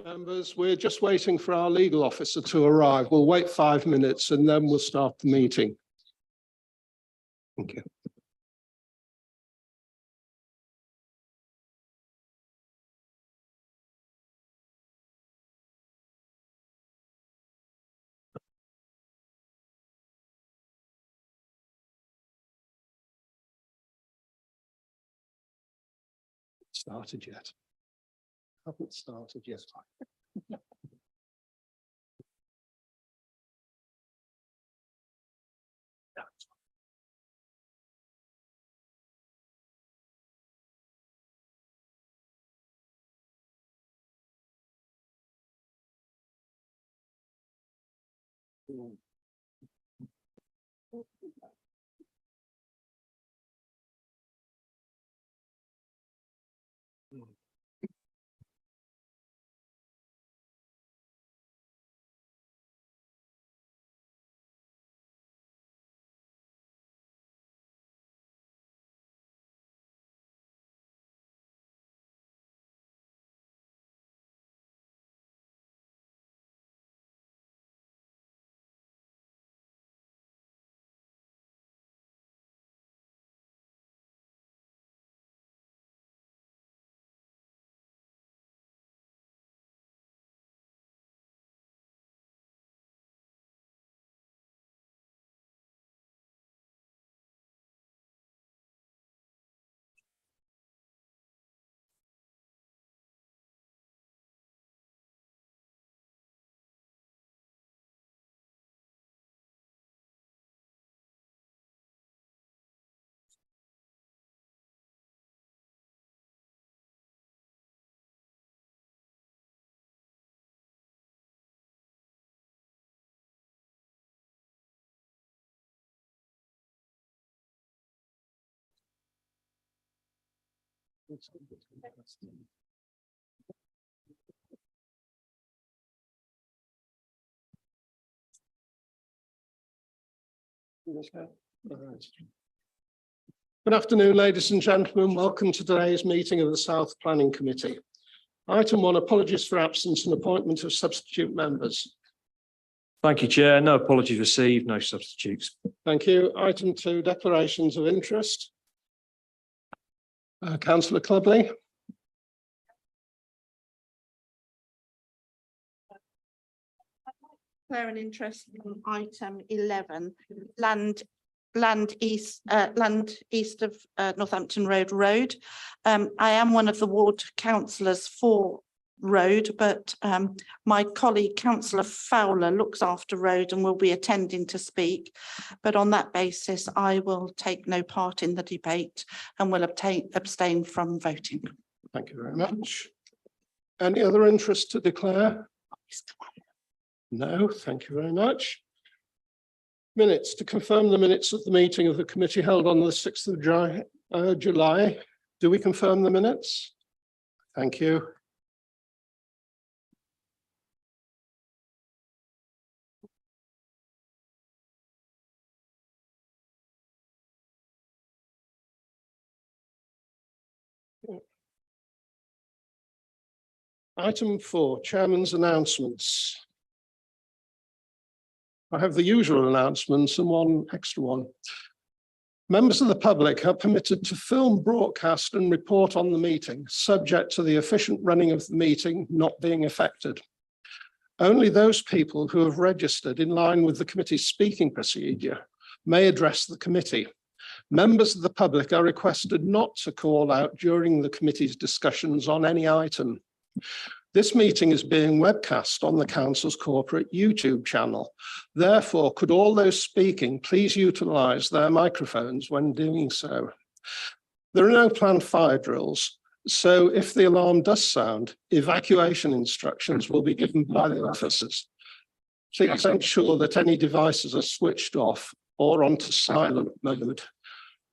Members, we're just waiting for our legal officer to arrive. We'll wait 5 minutes and then we'll start the meeting. Thank you. Started yet? Haven't started yet. Good afternoon, ladies and gentlemen. Welcome to today's meeting of the South Planning Committee. Item 1, apologies for absence and appointment of substitute members. Thank you, Chair. No apologies received, no substitutes. Thank you. Item 2, declarations of interest. Councillor Clubley. Declare an interest in item 11, land east of Northampton Road. I am one of the ward councillors for Road, but my colleague Councillor Fowler looks after Road and will be attending to speak. But on that basis, I will take no part in the debate and will abstain from voting. Thank you very much. Any other interest to declare? No, thank you very much. Minutes, to confirm the minutes of the meeting of the committee held on the 6th of July. Do we confirm the minutes? Thank you. Item 4, Chairman's announcements. I have the usual announcements and one extra one. Members of the public are permitted to film, broadcast and report on the meeting, subject to the efficient running of the meeting not being affected. Only those people who have registered in line with the committee's speaking procedure may address the committee. Members of the public are requested not to call out during the committee's discussions on any item. This meeting is being webcast on the Council's corporate YouTube channel. Therefore, could all those speaking please utilise their microphones when doing so? There are no planned fire drills, so if the alarm does sound, evacuation instructions will be given by the officers. Please ensure that any devices are switched off or onto silent mode.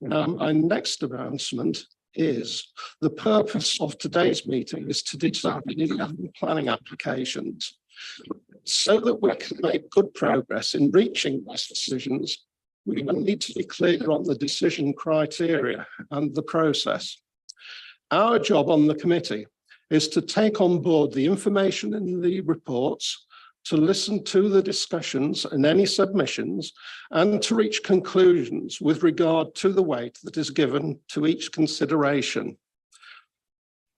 My next announcement is the purpose of today's meeting is to determine 11 planning applications so that we can make good progress in reaching these decisions. We will need to be clear on the decision criteria and the process. Our job on the committee is to take on board the information in the reports, to listen to the discussions and any submissions, and to reach conclusions with regard to the weight that is given to each consideration.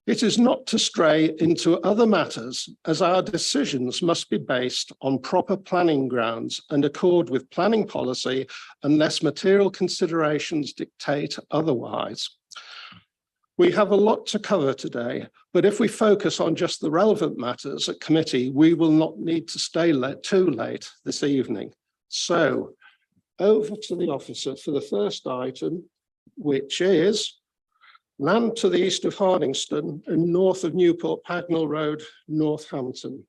It is not to stray into other matters, as our decisions must be based on proper planning grounds and accord with planning policy unless material considerations dictate otherwise. We have a lot to cover today, but if we focus on just the relevant matters at committee, we will not need to stay too late this evening. So over to the officer for the first item, which is land to the east of Hardingston and north of Newport Pagnell Road, Northampton.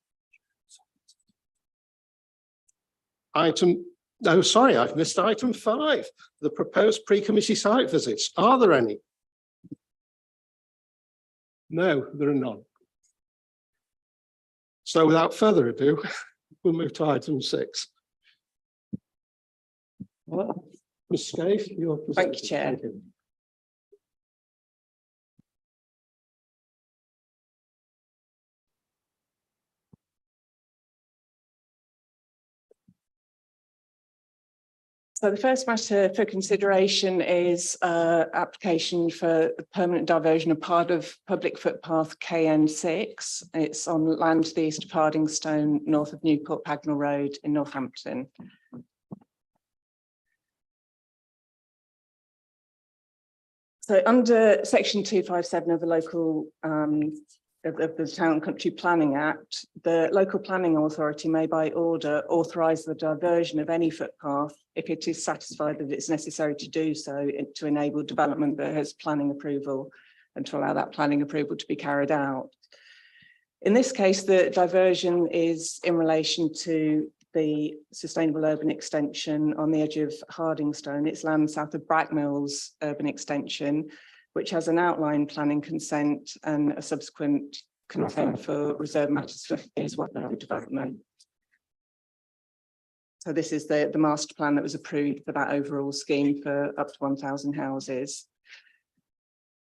Sorry, I've missed item 5, the proposed pre-committee site visits. Are there any? No, there are none. So without further ado, we'll move to item 6. Ms. Scaife, you're presenting. Thank you, Chair. So the first matter for consideration is application for permanent diversion of part of public footpath KN6. It's on land to the east of Hardingstone, north of Newport Pagnell Road in Northampton. So under section 257 of the local of the Town and Country Planning Act, the local planning authority may by order authorise the diversion of any footpath if it is satisfied that it's necessary to do so to enable development that has planning approval and to allow that planning approval to be carried out. In this case, the diversion is in relation to the sustainable urban extension on the edge of Hardingstone. It's land south of Brackmills urban extension, which has an outline planning consent and a subsequent consent for reserve matters for phase 1 development. So this is the master plan that was approved for that overall scheme for up to 1,000 houses.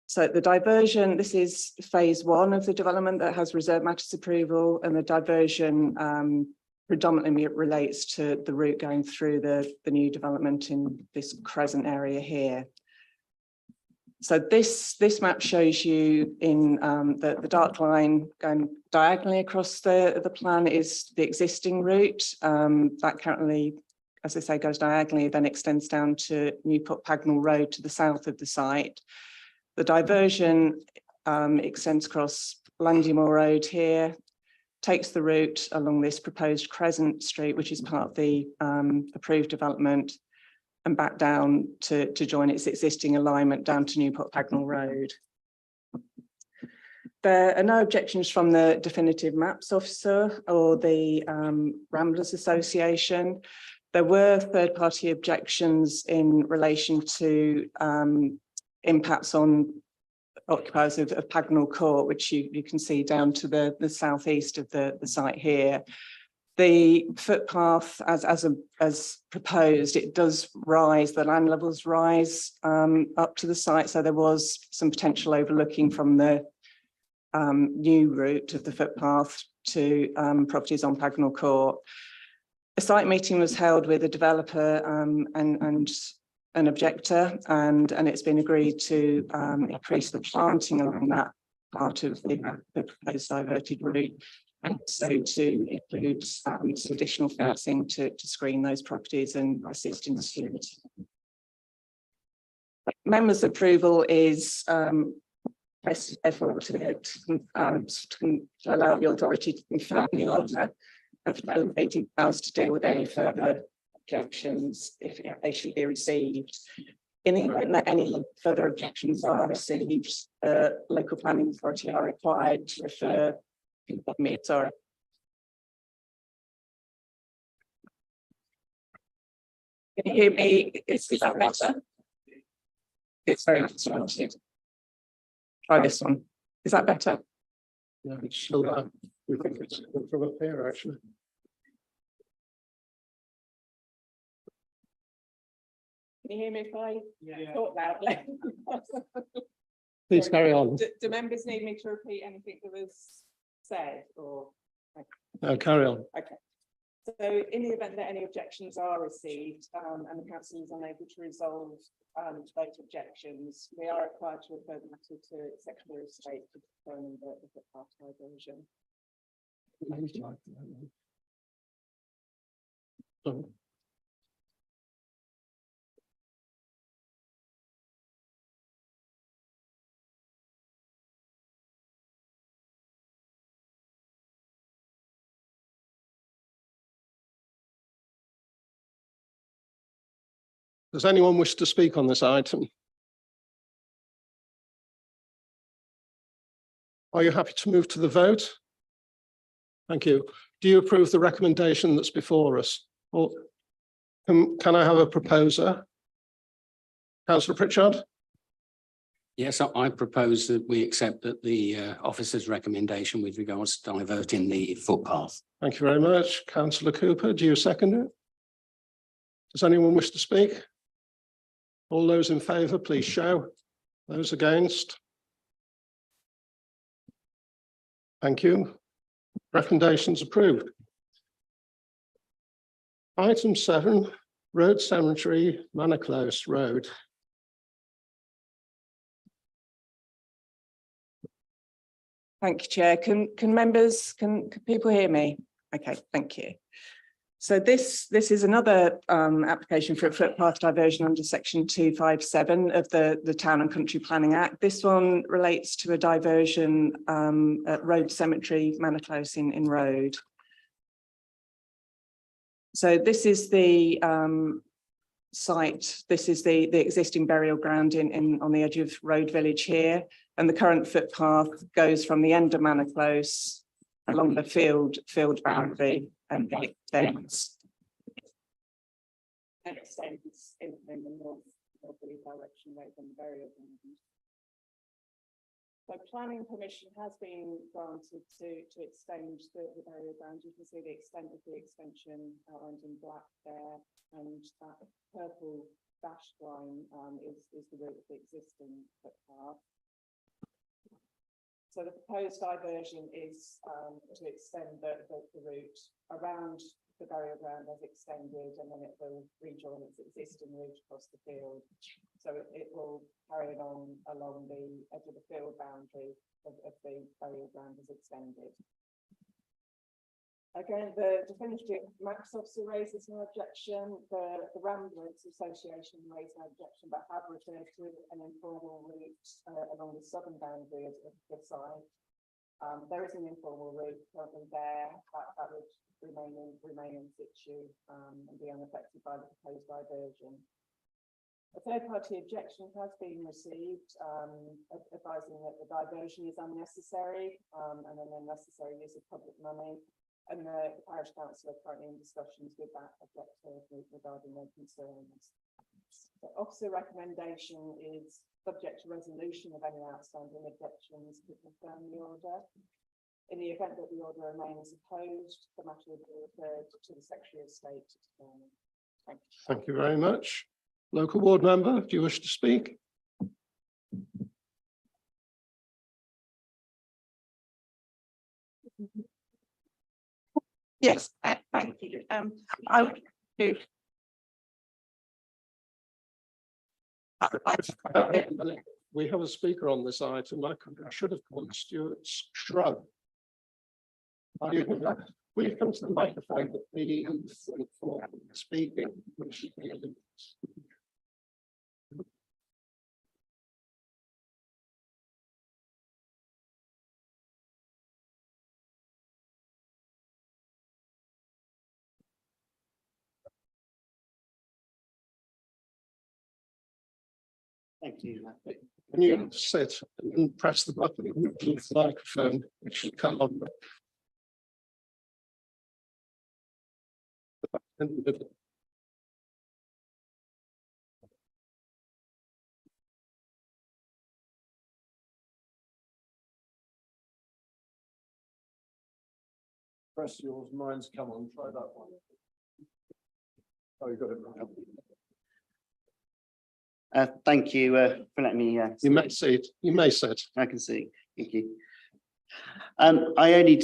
So the diversion, this is phase 1 of the development that has reserve matters approval, and the diversion predominantly relates to the route going through the new development in this crescent area here. So this map shows you in the dark line going diagonally across the plan is the existing route that currently, as I say, goes diagonally, then extends down to Newport Pagnell Road to the south of the site. The diversion extends across Landymore Road here, takes the route along this proposed Crescent Street, which is part of the approved development, and back down to join its existing alignment down to Newport Pagnell Road. There are no objections from the Definitive Maps Officer or the Ramblers Association. There were third-party objections in relation to impacts on occupiers of Pagnell Court, which you can see down to the southeast of the site here. The footpath, as proposed, it does rise, the land levels rise up to the site. So there was some potential overlooking from the new route of the footpath to properties on Pagnell Court. A site meeting was held with a developer and an objector, and it's been agreed to increase the planting along that part of the proposed diverted route. And so to include some additional fencing to screen those properties and assist in security. Members' approval is best effort to allow the authority to confirm the order of delegating powers to deal with any further objections if they should be received. In the event that any further objections are received, local planning authority are required to refer. Sorry. Can you hear me? Is that better? It's very much. Try this one. Is that better? Yeah, it's still we think it's from up here, actually. Can you hear me if I talk loudly? Please carry on. Do members need me to repeat anything that was said or? No, carry on. Okay. So in the event that any objections are received and the council is unable to resolve those objections, we are required to refer the matter to Secretary of State to determine the footpath diversion. Does anyone wish to speak on this item? Are you happy to move to the vote? Thank you. Do you approve the recommendation that's before us? Or can I have a proposer? Councillor Pritchard? Yes, I propose that we accept that the officer's recommendation with regards to diverting the footpath. Thank you very much. Councillor Cooper, do you second it? Does anyone wish to speak? All those in favour, please show. Those against? Thank you. Recommendations approved. Item 7, Road Cemetery, Manor Close Road. Thank you, Chair. Can members, can people hear me? Okay, thank you. So this is another application for a footpath diversion under section 257 of the Town and Country Planning Act. This one relates to a diversion at Road Cemetery, Manor Close in Road. So this is the site. This is the existing burial ground on the edge of Road Village here, and the current footpath goes from the end of Manor Close along the field boundary and extends in the northerly direction away from the burial ground. So planning permission has been granted to extend the burial ground. You can see the extent of the extension outlined in black there, and that purple dashed line is the route of the existing footpath. So the proposed diversion is to extend the route around the burial ground as extended, and then it will rejoin its existing route across the field. So it will carry on along the edge of the field boundary of the burial ground as extended. Again, the definitive maps officer raises no objection. The Ramblers Association raised no objection, but have referred to an informal route along the southern boundary of the site. There is an informal route currently there that would remain in situ and be unaffected by the proposed diversion. A third-party objection has been received, advising that the diversion is unnecessary and an unnecessary use of public money. And the parish council are currently in discussions with that objector regarding their concerns. The officer recommendation is subject to resolution of any outstanding objections to confirm the order. In the event that the order remains opposed, the matter will be referred to the Secretary of State to determine. Thank you. Thank you very much. Local ward member, do you wish to speak? Yes, thank you. I would do. We have a speaker on this item. I should have called Stuart Shrub. Will you come to the microphone for speaking? Thank you. Can you sit and press the button on the microphone, which should come on? Press yours, mine's come on, try that one. Oh, you got it right. Thank you for letting me. You may sit. You may sit. I can see. Thank you. I only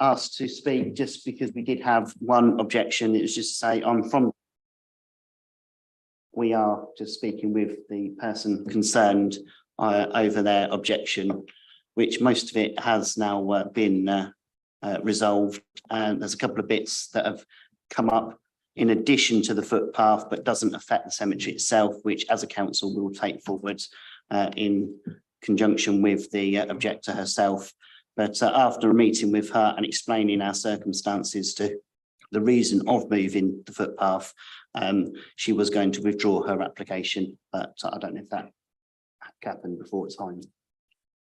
asked to speak just because we did have one objection. It was just to say I'm from. We are just speaking with the person concerned over their objection, which most of it has now been resolved. And there's a couple of bits that have come up in addition to the footpath, but doesn't affect the cemetery itself, which as a council we will take forward in conjunction with the objector herself. But after a meeting with her and explaining our circumstances to the reason of moving the footpath, she was going to withdraw her application, but I don't know if that happened before time.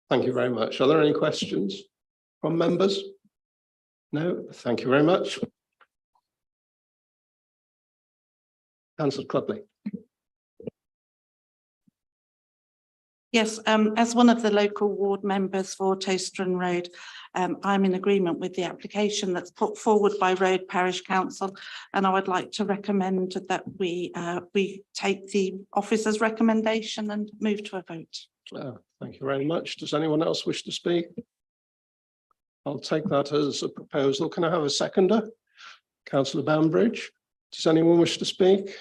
Thank you very much. Are there any questions from members? No, thank you very much. Councillor Clubley. Yes, as one of the local ward members for Toastern Road, I'm in agreement with the application that's put forward by Road Parish Council, and I would like to recommend that we take the officer's recommendation and move to a vote. Thank you very much. Does anyone else wish to speak? I'll take that as a proposal. Can I have a seconder? Councillor Bambridge. Does anyone wish to speak?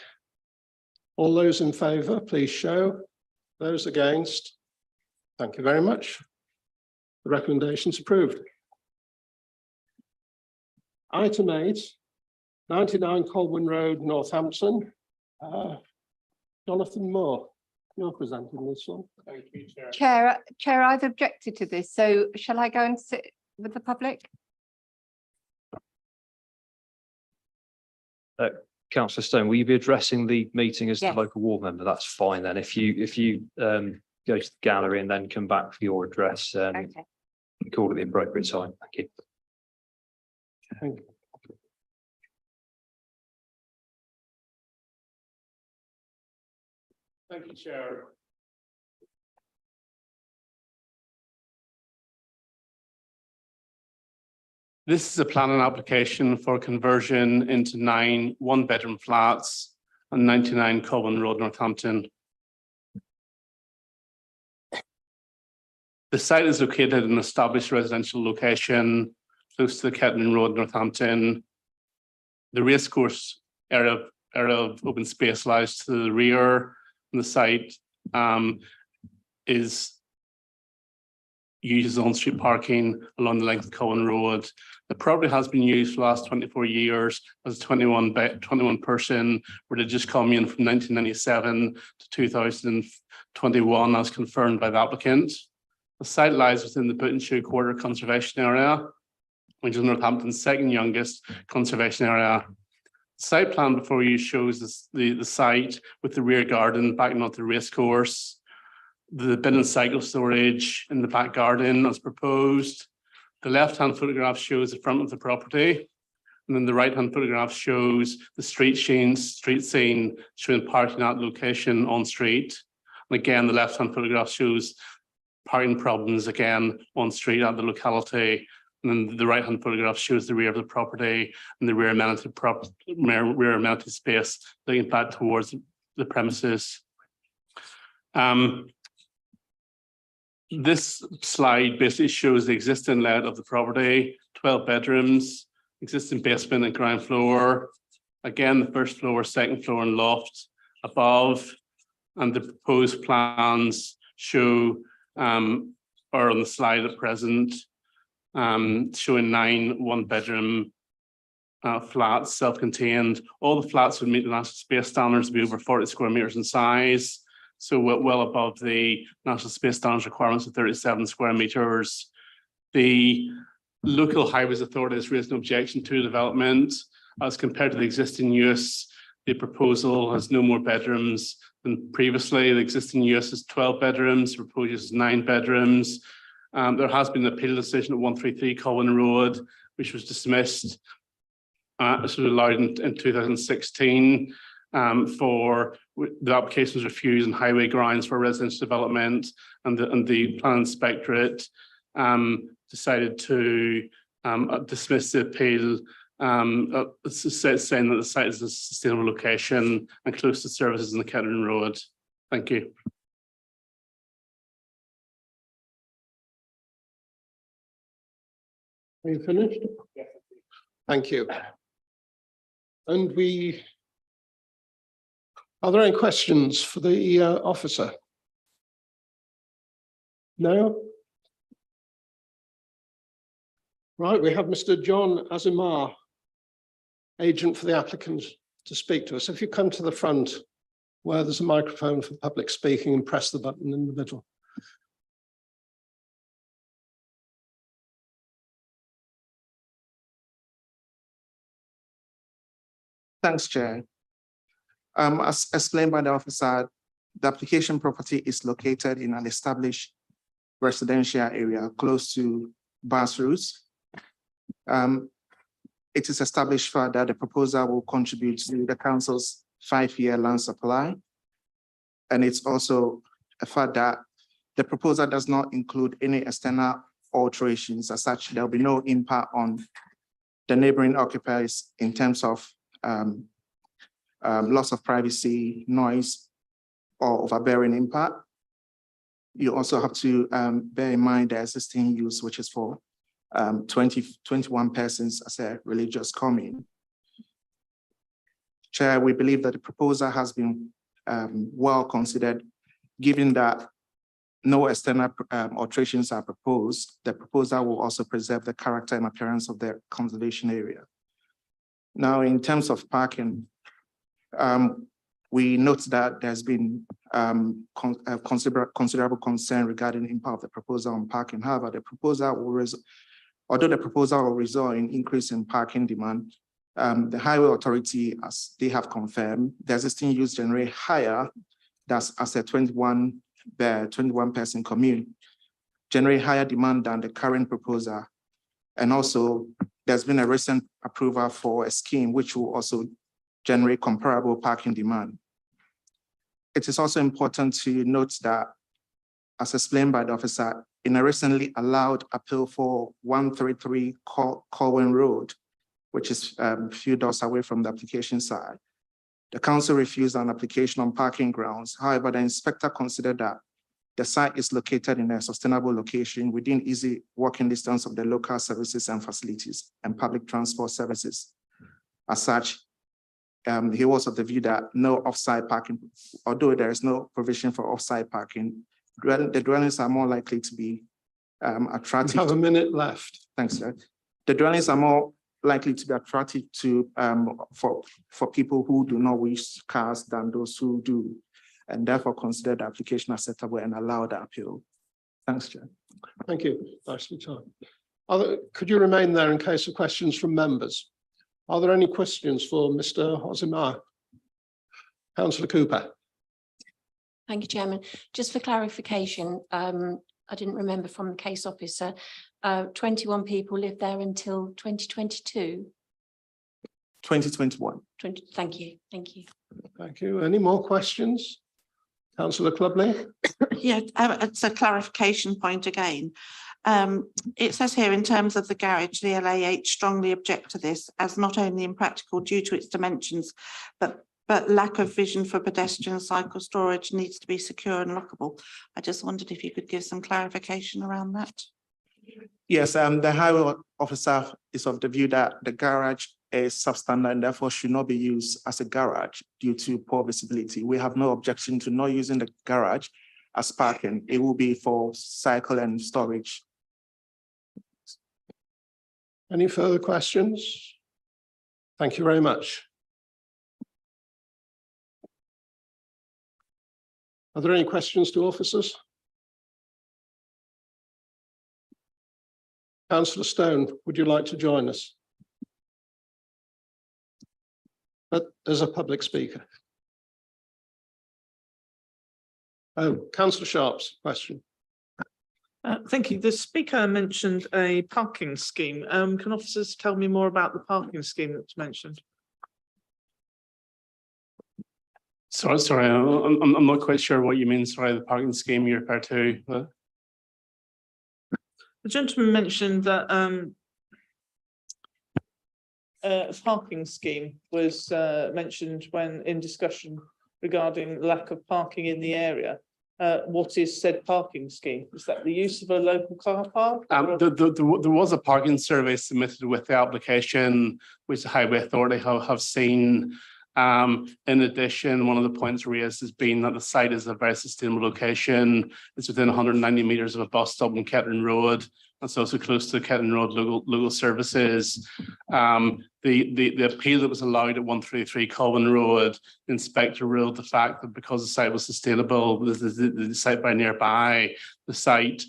All those in favour, please show. Those against? Thank you very much. The recommendation is approved. Item 8, 99 Colwyn Road, Northampton. Jonathan Moore, you're presenting this one. Thank you, Chair. Chair, I've objected to this, so shall I go and sit with the public? Councillor Stone, will you be addressing the meeting as the Yes. local ward member? That's fine then. If you go to the gallery and then come back for your address, Okay. call at the appropriate time. Thank you. Thank you. Thank you, Chair. This is a planning application for conversion into 9 one-bedroom flats on 99 Colwyn Road, Northampton. The site is located in an established residential location close to the Kettering Road, Northampton. The racecourse area of open space lies to the rear, and the site uses on-street parking along the length of Colwyn Road. The property has been used for the last 24 years as a 21 person religious commune from 1997 to 2021 as confirmed by the applicant. The site lies within the Buttonshire Quarter Conservation Area, which is Northampton's second youngest conservation area. The site plan before you shows the site with the rear garden backing onto the racecourse, the bin and cycle storage in the back garden as proposed. The left-hand photograph shows the front of the property, and then the right-hand photograph shows the street scene showing parking at the location on street. And again, the left-hand photograph shows parking problems again on street at the locality. And then the right-hand photograph shows the rear of the property and the rear amenity space looking back towards the premises. This slide basically shows the existing layout of the property, 12 bedrooms, existing basement and ground floor. Again, the first floor, second floor and loft above. And the proposed plans show, are on the slide at present, showing 9 one-bedroom flats, self-contained. All the flats would meet the national space standards, be over 40 square meters in size. So well above the national space standards requirements of 37 square meters. The local highways authority has raised an objection to development. As compared to the existing use, the proposal has no more bedrooms than previously. The existing use is 12 bedrooms, the proposed use is 9 bedrooms. There has been an appeal decision at 133 Colwyn Road, which was dismissed. This was allowed in 2016. For the application was refused on highway grounds for residential development, and the planning inspectorate decided to dismiss the appeal, saying that the site is a sustainable location and close to services in the Kettering Road. Thank you. Are you finished? Thank you. And are there any questions for the officer? No? Right, we have Mr. John Azimar, agent for the applicant, to speak to us. If you come to the front where there's a microphone for public speaking and press the button in the middle. Thanks, Chair. As explained by the officer, the application property is located in an established residential area close to bus routes. It is established further the proposal will contribute to the council's 5-year land supply. And it's also a fact that the proposal does not include any external alterations. As such, there will be no impact on the neighboring occupiers in terms of loss of privacy, noise, or overbearing impact. You also have to bear in mind the existing use, which is for 21 persons as a religious commune. Chair, we believe that the proposal has been well considered, given that no external alterations are proposed. The proposal will also preserve the character and appearance of the conservation area. Now, in terms of parking, we note that there's been considerable concern regarding the impact of the proposal on parking. However, the proposal will although the proposal will result in increase in parking demand, the Highway Authority, as they have confirmed, the existing use generate higher, that's as a 21 person commune, generate higher demand than the current proposal. And also, there's been a recent approval for a scheme which will also generate comparable parking demand. It is also important to note that, as explained by the officer, in a recently allowed appeal for 133 Colwyn Road, which is a few doors away from the application side, the council refused an application on parking grounds. However, the inspector considered that the site is located in a sustainable location within easy walking distance of the local services and facilities and public transport services. As such, he was of the view that no off-site parking, although there is no provision for off-site parking, the dwellings are more likely to be attractive. You have a minute left. Thanks, sir. The dwellings are more likely to be attractive to for people who do not wish cars than those who do, and therefore consider the application acceptable and allow the appeal. Thanks, Chair. Thank you. Nicely done. Could you remain there in case of questions from members? Are there any questions for Mr. Azimar? Councillor Cooper. Thank you, Chairman. Just for clarification, I didn't remember from the case officer, 21 people lived there until 2022? 2021. Thank you. Thank you. Thank you. Any more questions? Councillor Clubley? Yeah, it's a clarification point again. It says here, in terms of the garage, the LAH strongly object to this as not only impractical due to its dimensions, but lack of vision for pedestrian cycle storage needs to be secure and lockable. I just wondered if you could give some clarification around that. Yes, the highway officer is of the view that the garage is substandard and therefore should not be used as a garage due to poor visibility. We have no objection to not using the garage as parking. It will be for cycle and storage. Any further questions? Thank you very much. Are there any questions to officers? Councillor Stone, would you like to join us? As a public speaker. Oh, Councillor Sharp's question. Thank you. The speaker mentioned a parking scheme. Can officers tell me more about the parking scheme that's mentioned? Sorry, I'm not quite sure what you mean. Sorry, the parking scheme you refer to. The gentleman mentioned that a parking scheme was mentioned when in discussion regarding lack of parking in the area. What is said parking scheme? Is that the use of a local car park? or- There was a parking survey submitted with the application, which the Highway Authority have seen. In addition, one of the points raised has been that the site is a very sustainable location. It's within 190 meters of a bus stop on Kettering Road. It's also close to Kettering Road local services. The appeal that was allowed at 133 Colwyn Road, the inspector ruled the fact that because the site was sustainable, the site by nearby, the site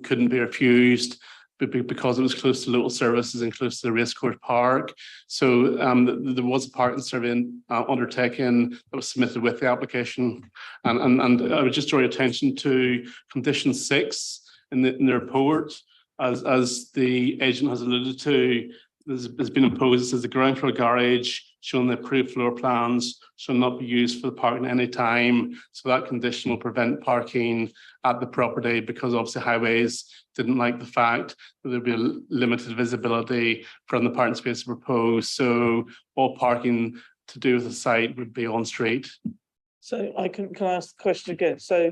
couldn't be refused because it was close to local services and close to the racecourse park. So there was a parking survey undertaken that was submitted with the application. And I would just draw your attention to condition 6 in the report. As the agent has alluded to, there's been imposed, it says the ground floor garage shown the approved floor plans shall not be used for the parking at any time. So that condition will prevent parking at the property, because obviously Highways didn't like the fact that there'd be a limited visibility from the parking space proposed. So all parking to do with the site would be on street. So can I ask the question again? So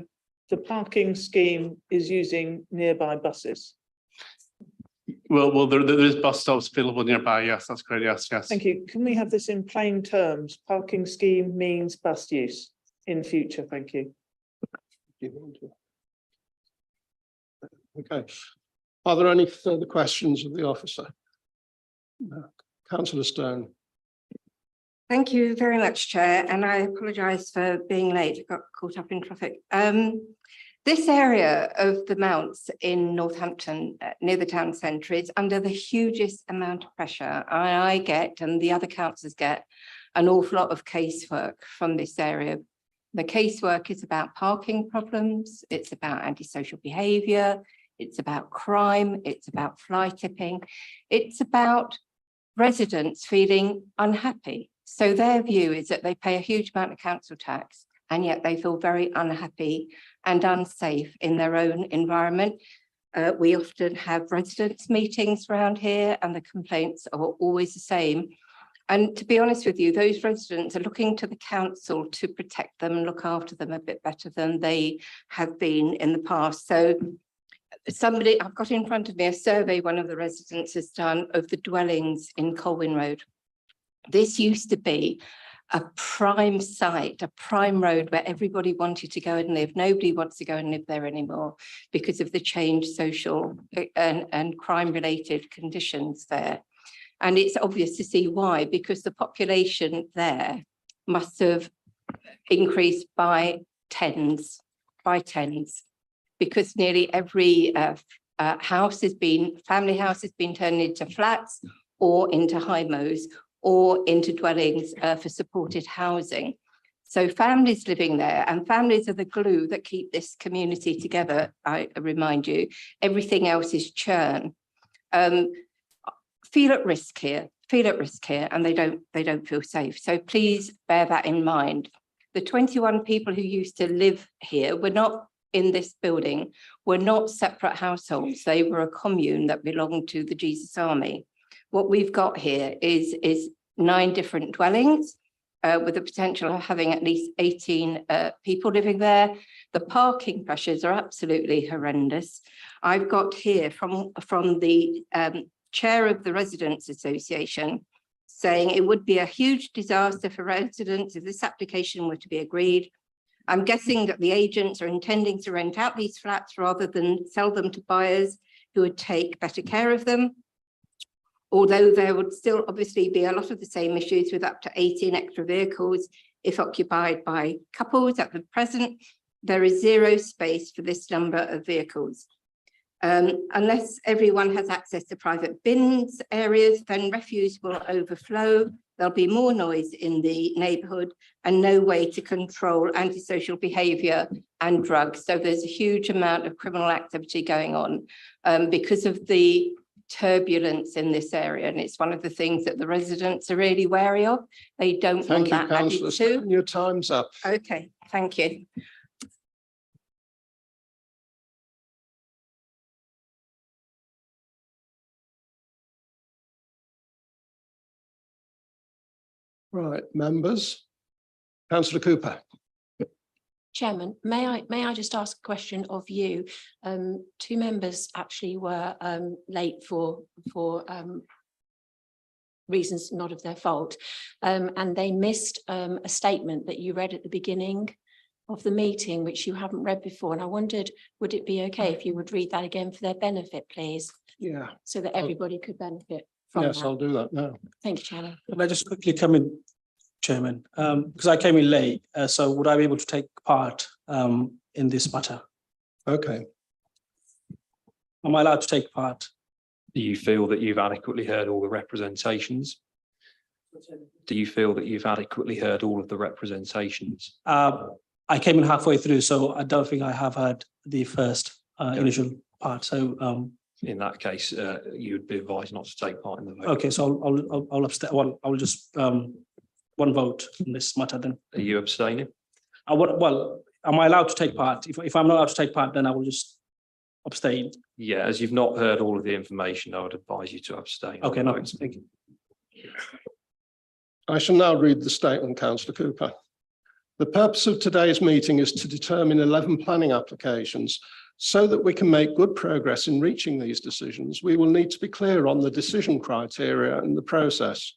the parking scheme is using nearby buses? Well, there is bus stops available nearby. Yes, that's correct. Yes. Thank you. Can we have this in plain terms? Parking scheme means bus use in future. Thank you. Okay. Are there any further questions of the officer? No. Councillor Stone. Thank you very much, Chair, and I apologise for being late. I got caught up in traffic. This area of the Mounts in Northampton, near the town centre, is under the hugest amount of pressure. I get, and the other councillors get, an awful lot of casework from this area. The casework is about parking problems, it's about antisocial behaviour, it's about crime, it's about fly tipping, it's about residents feeling unhappy. So their view is that they pay a huge amount of council tax, and yet they feel very unhappy and unsafe in their own environment. We often have residents' meetings around here, and the complaints are always the same. And to be honest with you, those residents are looking to the council to protect them and look after them a bit better than they have been in the past. So I've got in front of me a survey one of the residents has done of the dwellings in Colwyn Road. This used to be a prime site, a prime road where everybody wanted to go and live. Nobody wants to go and live there anymore because of the changed social and crime-related conditions there. And it's obvious to see why, because the population there must have increased by tens, because nearly every family house has been turned into flats or into HIMOs or into dwellings for supported housing. So families living there, and families are the glue that keep this community together, I remind you. Everything else is churn. Feel at risk here, and they don't feel safe. So please bear that in mind. The 21 people who used to live here were not in this building, were not separate households. They were a commune that belonged to the Jesus Army. What we've got here is 9 different dwellings with the potential of having at least 18 people living there. The parking pressures are absolutely horrendous. I've got here from the chair of the Residents Association saying it would be a huge disaster for residents if this application were to be agreed. I'm guessing that the agents are intending to rent out these flats rather than sell them to buyers who would take better care of them. Although there would still obviously be a lot of the same issues with up to 18 extra vehicles if occupied by couples. At the present, there is 0 space for this number of vehicles. Unless everyone has access to private bins areas, then refuse will overflow. There'll be more noise in the neighbourhood and no way to control antisocial behaviour and drugs. So there's a huge amount of criminal activity going on because of the turbulence in this area. And it's one of the things that the residents are really wary of. They don't want that added to. Your time's up. Okay, thank you. Right, members, Councillor Cooper. Chairman, may I just ask a question of you? Two members actually were late for reasons not of their fault. And they missed a statement that you read at the beginning of the meeting, which you haven't read before. And I wondered, would it be okay if you would read that again for their benefit, please? Yeah. So that everybody could benefit from Yes, that. I'll do that now. Thank you, Chairman. Can I just quickly come in, Chairman? Because I came in late, so would I be able to take part in this matter? Okay. Am I allowed to take part? Do you feel that you've adequately heard all the representations? Do you feel that you've adequately heard all of the representations? I came in halfway through, so I don't think I have had the first initial part. So In that case, you would be advised not to take part in the vote. okay, so I'll abstain. Well, I'll just one vote in this matter then. Are you abstaining? Well, am I allowed to take part? If I'm not allowed to take part, then I will just abstain. Yeah, as you've not heard all of the information, I would advise you to abstain. on Okay, the no, vote. thank you. I shall now read the statement, Councillor Cooper. The purpose of today's meeting is to determine 11 planning applications. So that we can make good progress in reaching these decisions, we will need to be clear on the decision criteria and the process.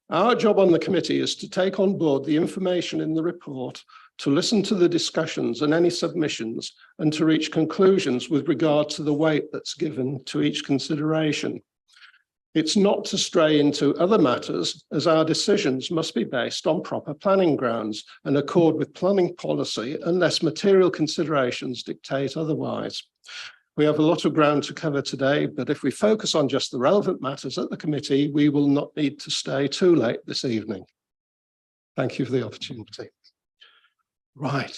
Our job on the committee is to take on board the information in the report, to listen to the discussions and any submissions, and to reach conclusions with regard to the weight that's given to each consideration. It's not to stray into other matters, as our decisions must be based on proper planning grounds and accord with planning policy unless material considerations dictate otherwise. We have a lot of ground to cover today, but if we focus on just the relevant matters at the committee, we will not need to stay too late this evening. Thank you for the opportunity. Right.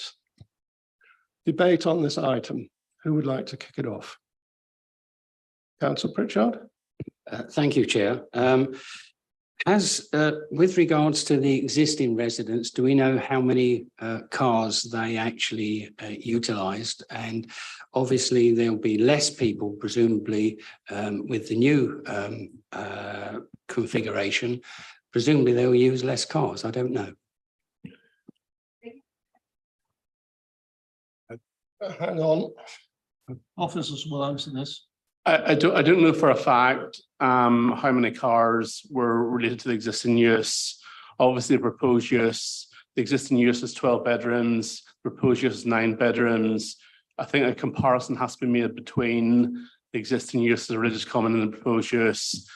Debate on this item. Who would like to kick it off? Councillor Pritchard? Thank you, Chair. With regards to the existing residents, do we know how many cars they actually utilised? And obviously there'll be less people, presumably, with the new configuration. Presumably they'll use less cars. I don't know. Hang on. Officers will answer this. I don't know for a fact how many cars were related to the existing use. Obviously, the proposed use, the existing use is 12 bedrooms, proposed use is 9 bedrooms. I think a comparison has to be made between the existing use of religious common and the proposed use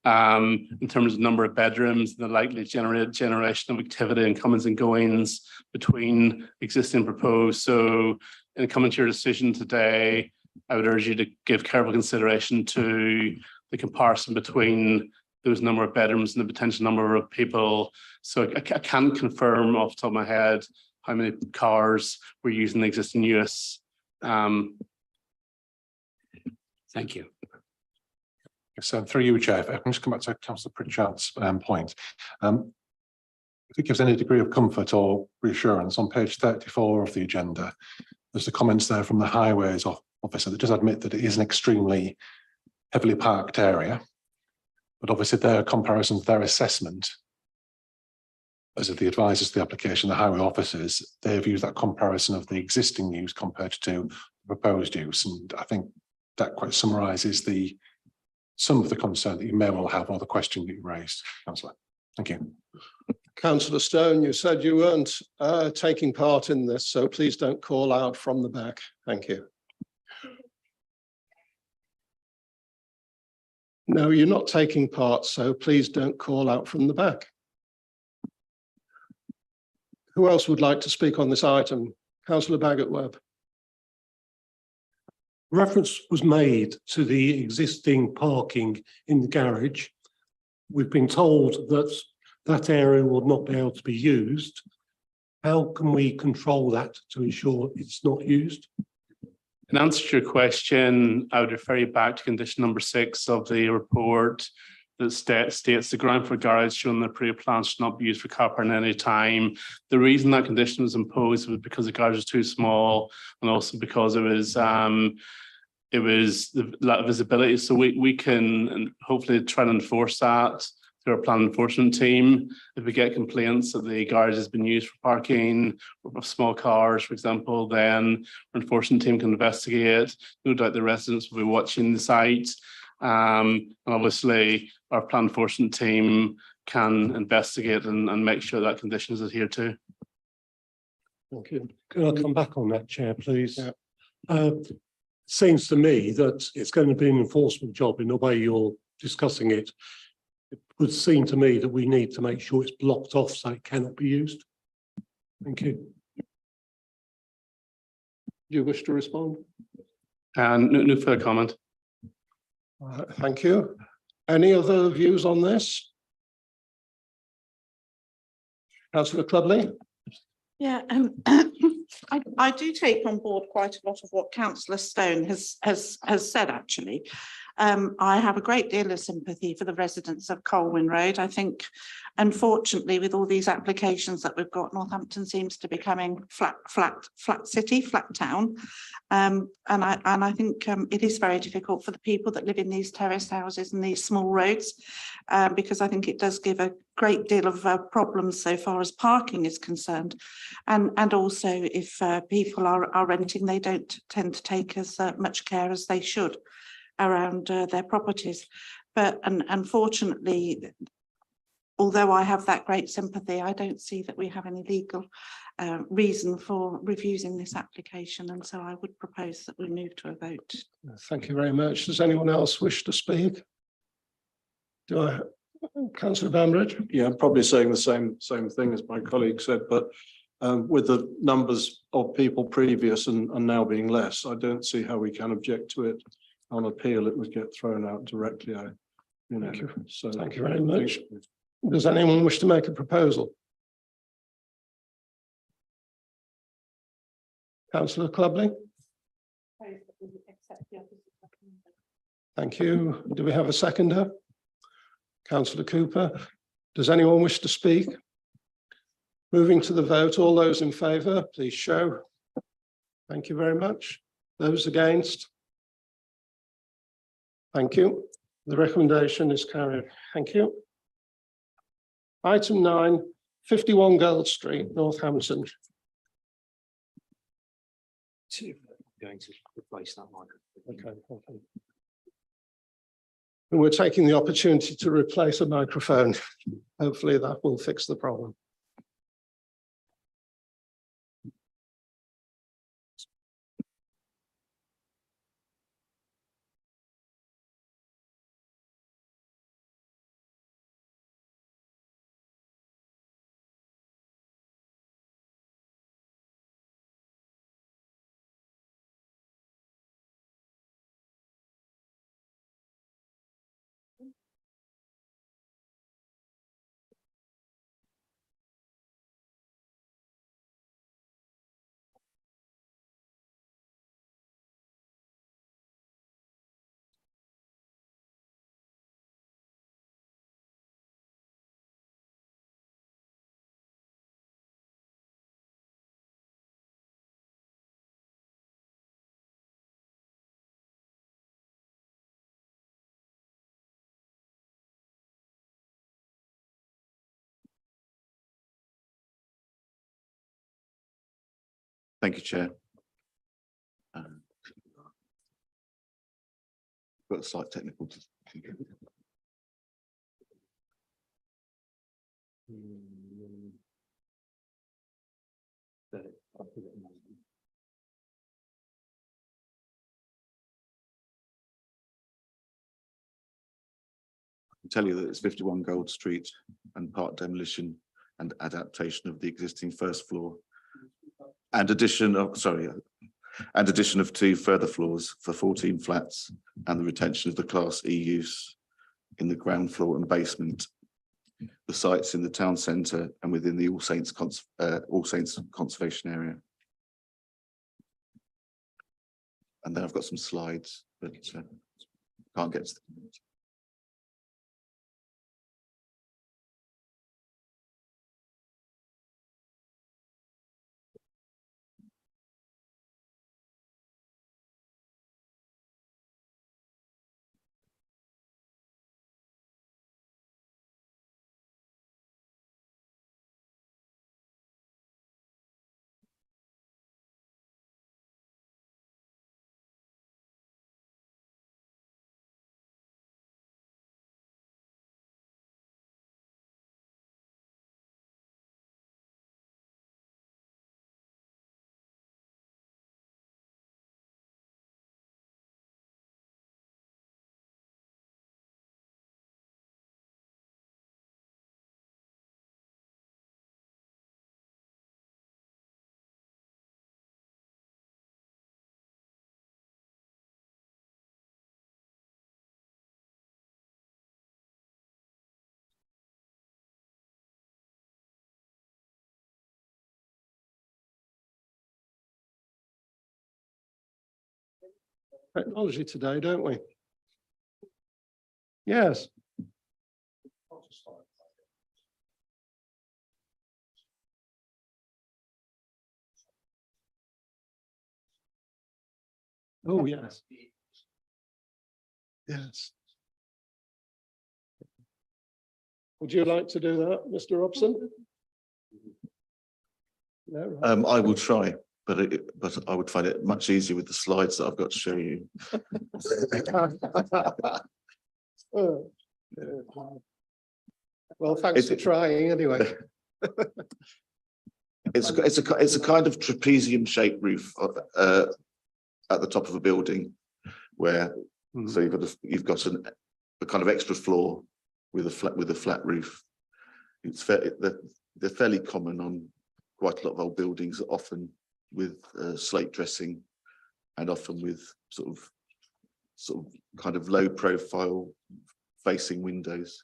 in terms of number of bedrooms, the likely generation of activity and comings and goings between existing and proposed. So in coming to your decision today, I would urge you to give careful consideration to the comparison between those number of bedrooms and the potential number of people. So I can't confirm off the top of my head how many cars were using the existing use. Thank you. So through you, Chair, if I can just come back to Councillor Pritchard's point. If it gives any degree of comfort or reassurance, on page 34 of the agenda, there's the comments there from the highways officer that does admit that it is an extremely heavily parked area, but obviously their comparisons, their assessment, as of the advisors to the application, the highway officers, they've used that comparison of the existing use compared to proposed use, and I think that quite summarises some of the concern that you may well have or the question that you raised, Councillor. Thank you. Councillor Stone, you said you weren't taking part in this, so please don't call out from the back. Thank you. No, you're not taking part, so please don't call out from the back. Who else would like to speak on this item? Councillor Bagot-Webb. Reference was made to the existing parking in the garage. We've been told that that area will not be able to be used. How can we control that to ensure it's not used? In answer to your question, I would refer you back to condition number 6 of the report that states the ground for garage shown in the approved plan should not be used for car parking at any time. The reason that condition was imposed was because the garage was too small and also because it was the lack of visibility. So we can hopefully try to enforce that to our plan enforcement team. If we get complaints that the garage has been used for parking of small cars, for example, then our enforcement team can investigate. No doubt the residents will be watching the site. And obviously our plan enforcement team can investigate and make sure that condition is adhered to. Thank you. Can I come back on that, Chair, please? Seems to me that it's going to be an enforcement job in the way you're discussing it. It would seem to me that we need to make sure it's blocked off so it cannot be used. Thank you. Do you wish to respond? And no further comment. Thank you. Any other views on this? Councillor Clubley? Yeah, I do take on board quite a lot of what Councillor Stone has said, actually. I have a great deal of sympathy for the residents of Colwyn Road. I think, unfortunately, with all these applications that we've got, Northampton seems to be becoming flat city, flat town. And I think it is very difficult for the people that live in these terraced houses and these small roads, because I think it does give a great deal of problems so far as parking is concerned. And also if people are renting, they don't tend to take as much care as they should around their properties. But unfortunately, although I have that great sympathy, I don't see that we have any legal reason for refusing this application. And so I would propose that we move to a vote. Thank you very much. Does anyone else wish to speak? Do I, Councillor Bambridge? Yeah, I'm probably saying the same thing as my colleague said, but with the numbers of people previous and now being less, I don't see how we can object to it on appeal. It would get thrown out directly. Thank you. So thank you very much. Does anyone wish to make a proposal? Councillor Clubley? Thank you. Do we have a seconder? Councillor Cooper. Does anyone wish to speak? Moving to the vote, all those in favour, please show. Thank you very much. Those against? Thank you. The recommendation is carried. Thank you. Item 9, 51 Gold Street, Northampton. Going to replace that microphone. Okay. And we're taking the opportunity to replace a microphone. Hopefully that will fix the problem. Thank you, Chair. Got a slight technical. Tell you that it's 51 Gold Street and part demolition and adaptation of the existing first floor and addition of 2 further floors for 14 flats and the retention of the Class E use in the ground floor and basement. The site's in the town centre and within the All Saints conservation area. And then I've got some slides, but can't get to them. technology today, don't we? Yes. Oh, yes. Yes. Would you like to do that, Mr. Robson? No, right. I will try, but I would find it much easier with the slides that I've got to show you. Oh, yeah. Well, thanks for trying anyway. It's a kind of trapezium shaped roof at the top of a building where so you've got a kind of extra floor with a flat roof. They're fairly common on quite a lot of old buildings, often with slate dressing and often with sort of kind of low profile facing windows.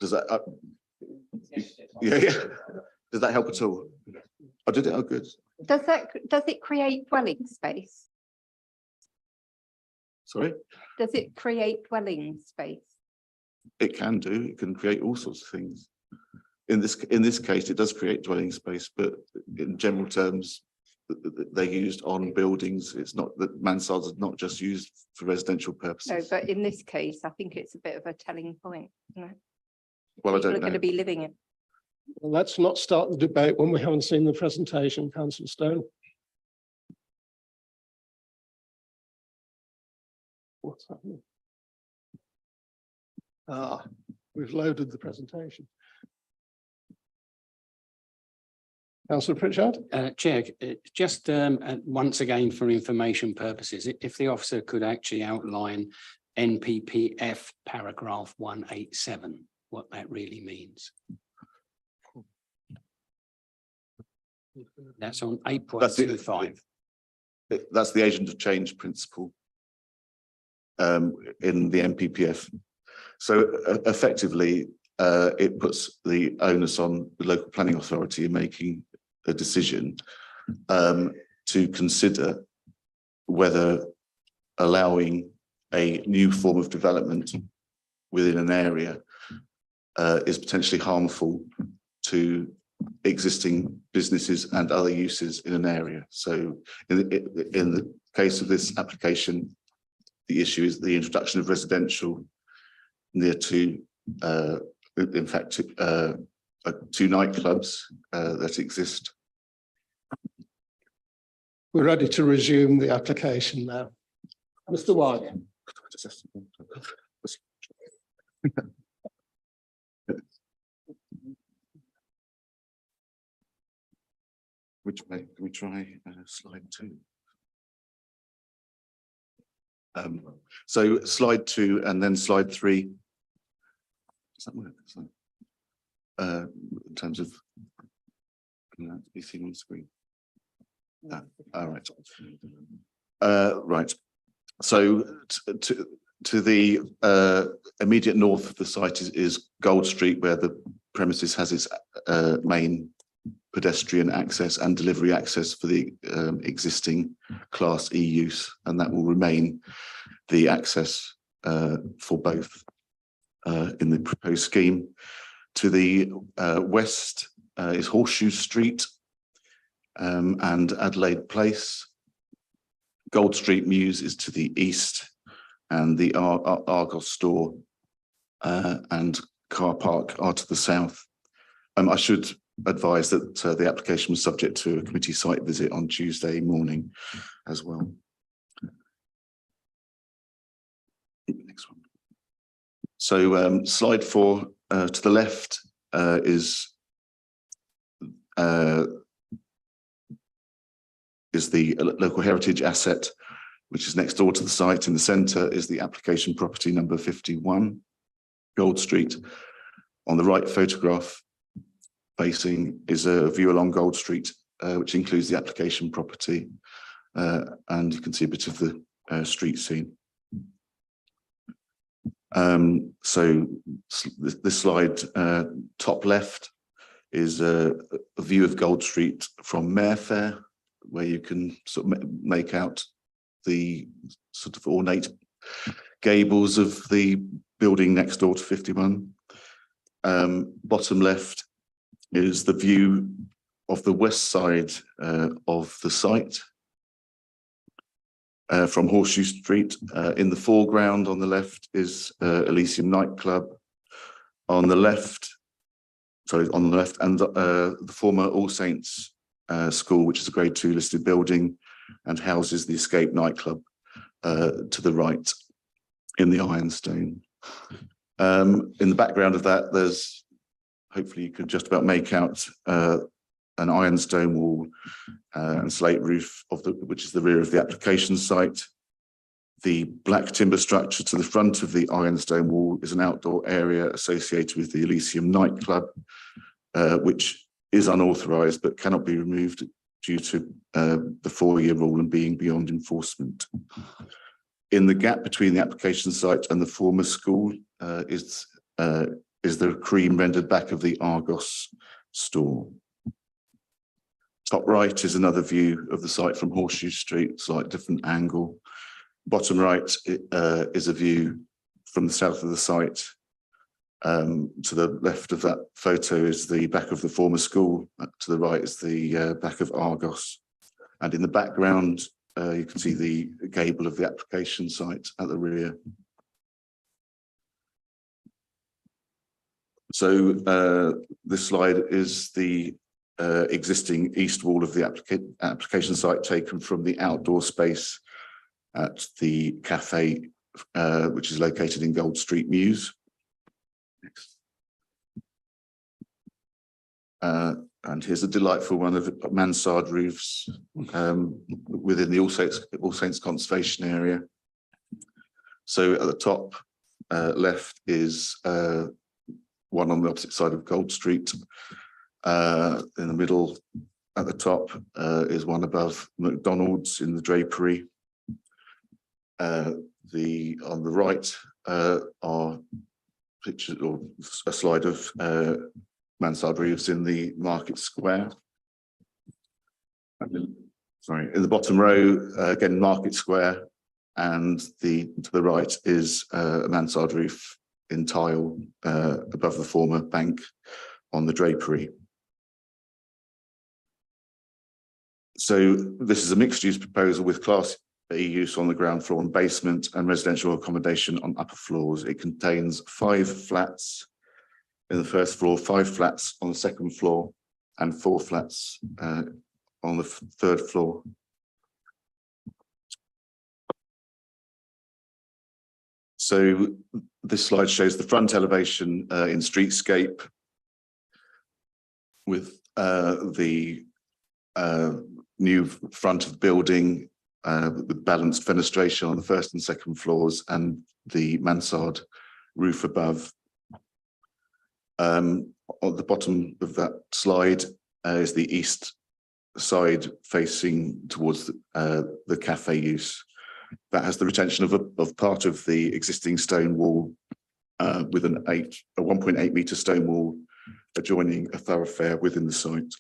Does that yeah. Does that help at all? I did it. Oh, good. Does it create dwelling space? Sorry? Does it create dwelling space? It can do. It can create all sorts of things. In this case, it does create dwelling space, but in general terms, they're used on buildings. It's not that mansards are not just used for residential purposes. No, but in this case, I think it's a bit of a telling point, isn't it? Well, I People don't are going to know. be living in. Well, let's not start the debate when we haven't seen the presentation, Councillor Stone. What's happening? Ah, we've loaded the presentation. Councillor Pritchard? Chair, just once again for information purposes, if the officer could actually outline NPPF paragraph 187, what that really means. That's on 8.25. That's the agent of change principle in the NPPF. So effectively, it puts the onus on the local planning authority in making a decision to consider whether allowing a new form of development within an area is potentially harmful to existing businesses and other uses in an area. So in the case of this application, the issue is the introduction of residential near to, in fact, two nightclubs that exist. We're ready to resume the application now. Mr. White. Which way can we try slide 2? So slide 2 and then slide 3. Does that work? In terms of be seen on screen. All right. Right. So to the immediate north of the site is Gold Street, where the premises has its main pedestrian access and delivery access for the existing Class E use, and that will remain the access for both in the proposed scheme. To the west is Horseshoe Street and Adelaide Place. Gold Street Mews is to the east, and the Argos store and car park are to the south. I should advise that the application was subject to a committee site visit on Tuesday morning as well. Next one. So slide 4 to the left is the local heritage asset, which is next door to the site. In the centre is the application property number 51, Gold Street. On the right photograph facing is a view along Gold Street, which includes the application property, and you can see a bit of the street scene. So this slide, top left, is a view of Gold Street from Mayfair, where you can sort of make out the sort of ornate gables of the building next door to 51. Bottom left is the view of the west side of the site from Horseshoe Street. In the foreground on the left is Elysium nightclub. On the left, and the former All Saints School, which is a grade 2 listed building and houses the Escape nightclub to the right in the Ironstone. In the background of that, there's, hopefully you can just about make out an ironstone wall and slate roof which is the rear of the application site. The black timber structure to the front of the ironstone wall is an outdoor area associated with the Elysium nightclub, which is unauthorised but cannot be removed due to the 4-year rule and being beyond enforcement. In the gap between the application site and the former school is the cream rendered back of the Argos store. Top right is another view of the site from Horseshoe Street, slight different angle. Bottom right is a view from the south of the site. To the left of that photo is the back of the former school. To the right is the back of Argos. And in the background, you can see the gable of the application site at the rear. So this slide is the existing east wall of the application site taken from the outdoor space at the cafe, which is located in Gold Street Mews. Next. And here's a delightful one of mansard roofs within the All Saints Conservation Area. So at the top left is one on the opposite side of Gold Street. In the middle at the top is one above McDonald's in the Drapery. On the right are pictures or a slide of mansard roofs in the Market Square. Sorry, in the bottom row, again, Market Square, and to the right is a mansard roof in tile above the former bank on the Drapery. So this is a mixed-use proposal with Class E use on the ground floor and basement and residential accommodation on upper floors. It contains 5 flats in the first floor, 5 flats on the second floor, and 4 flats on the third floor. So this slide shows the front elevation in streetscape with the new front of the building with balanced fenestration on the first and second floors and the mansard roof above. On the bottom of that slide is the east side facing towards the cafe use. That has the retention of part of the existing stone wall with a 1.8 metre stone wall adjoining a thoroughfare within the site.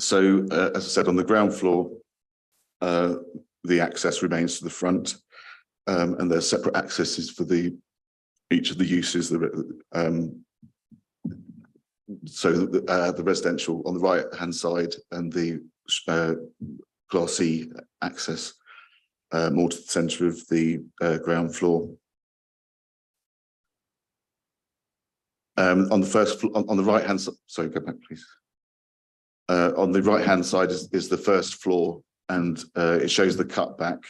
So, as I said, on the ground floor, the access remains to the front, and there's separate accesses for each of the uses. So the residential on the right-hand side and the Class E access more to the centre of the ground floor. On the first floor, on the right-hand side, sorry, go back, please. On the right-hand side is the first floor, and it shows the cutback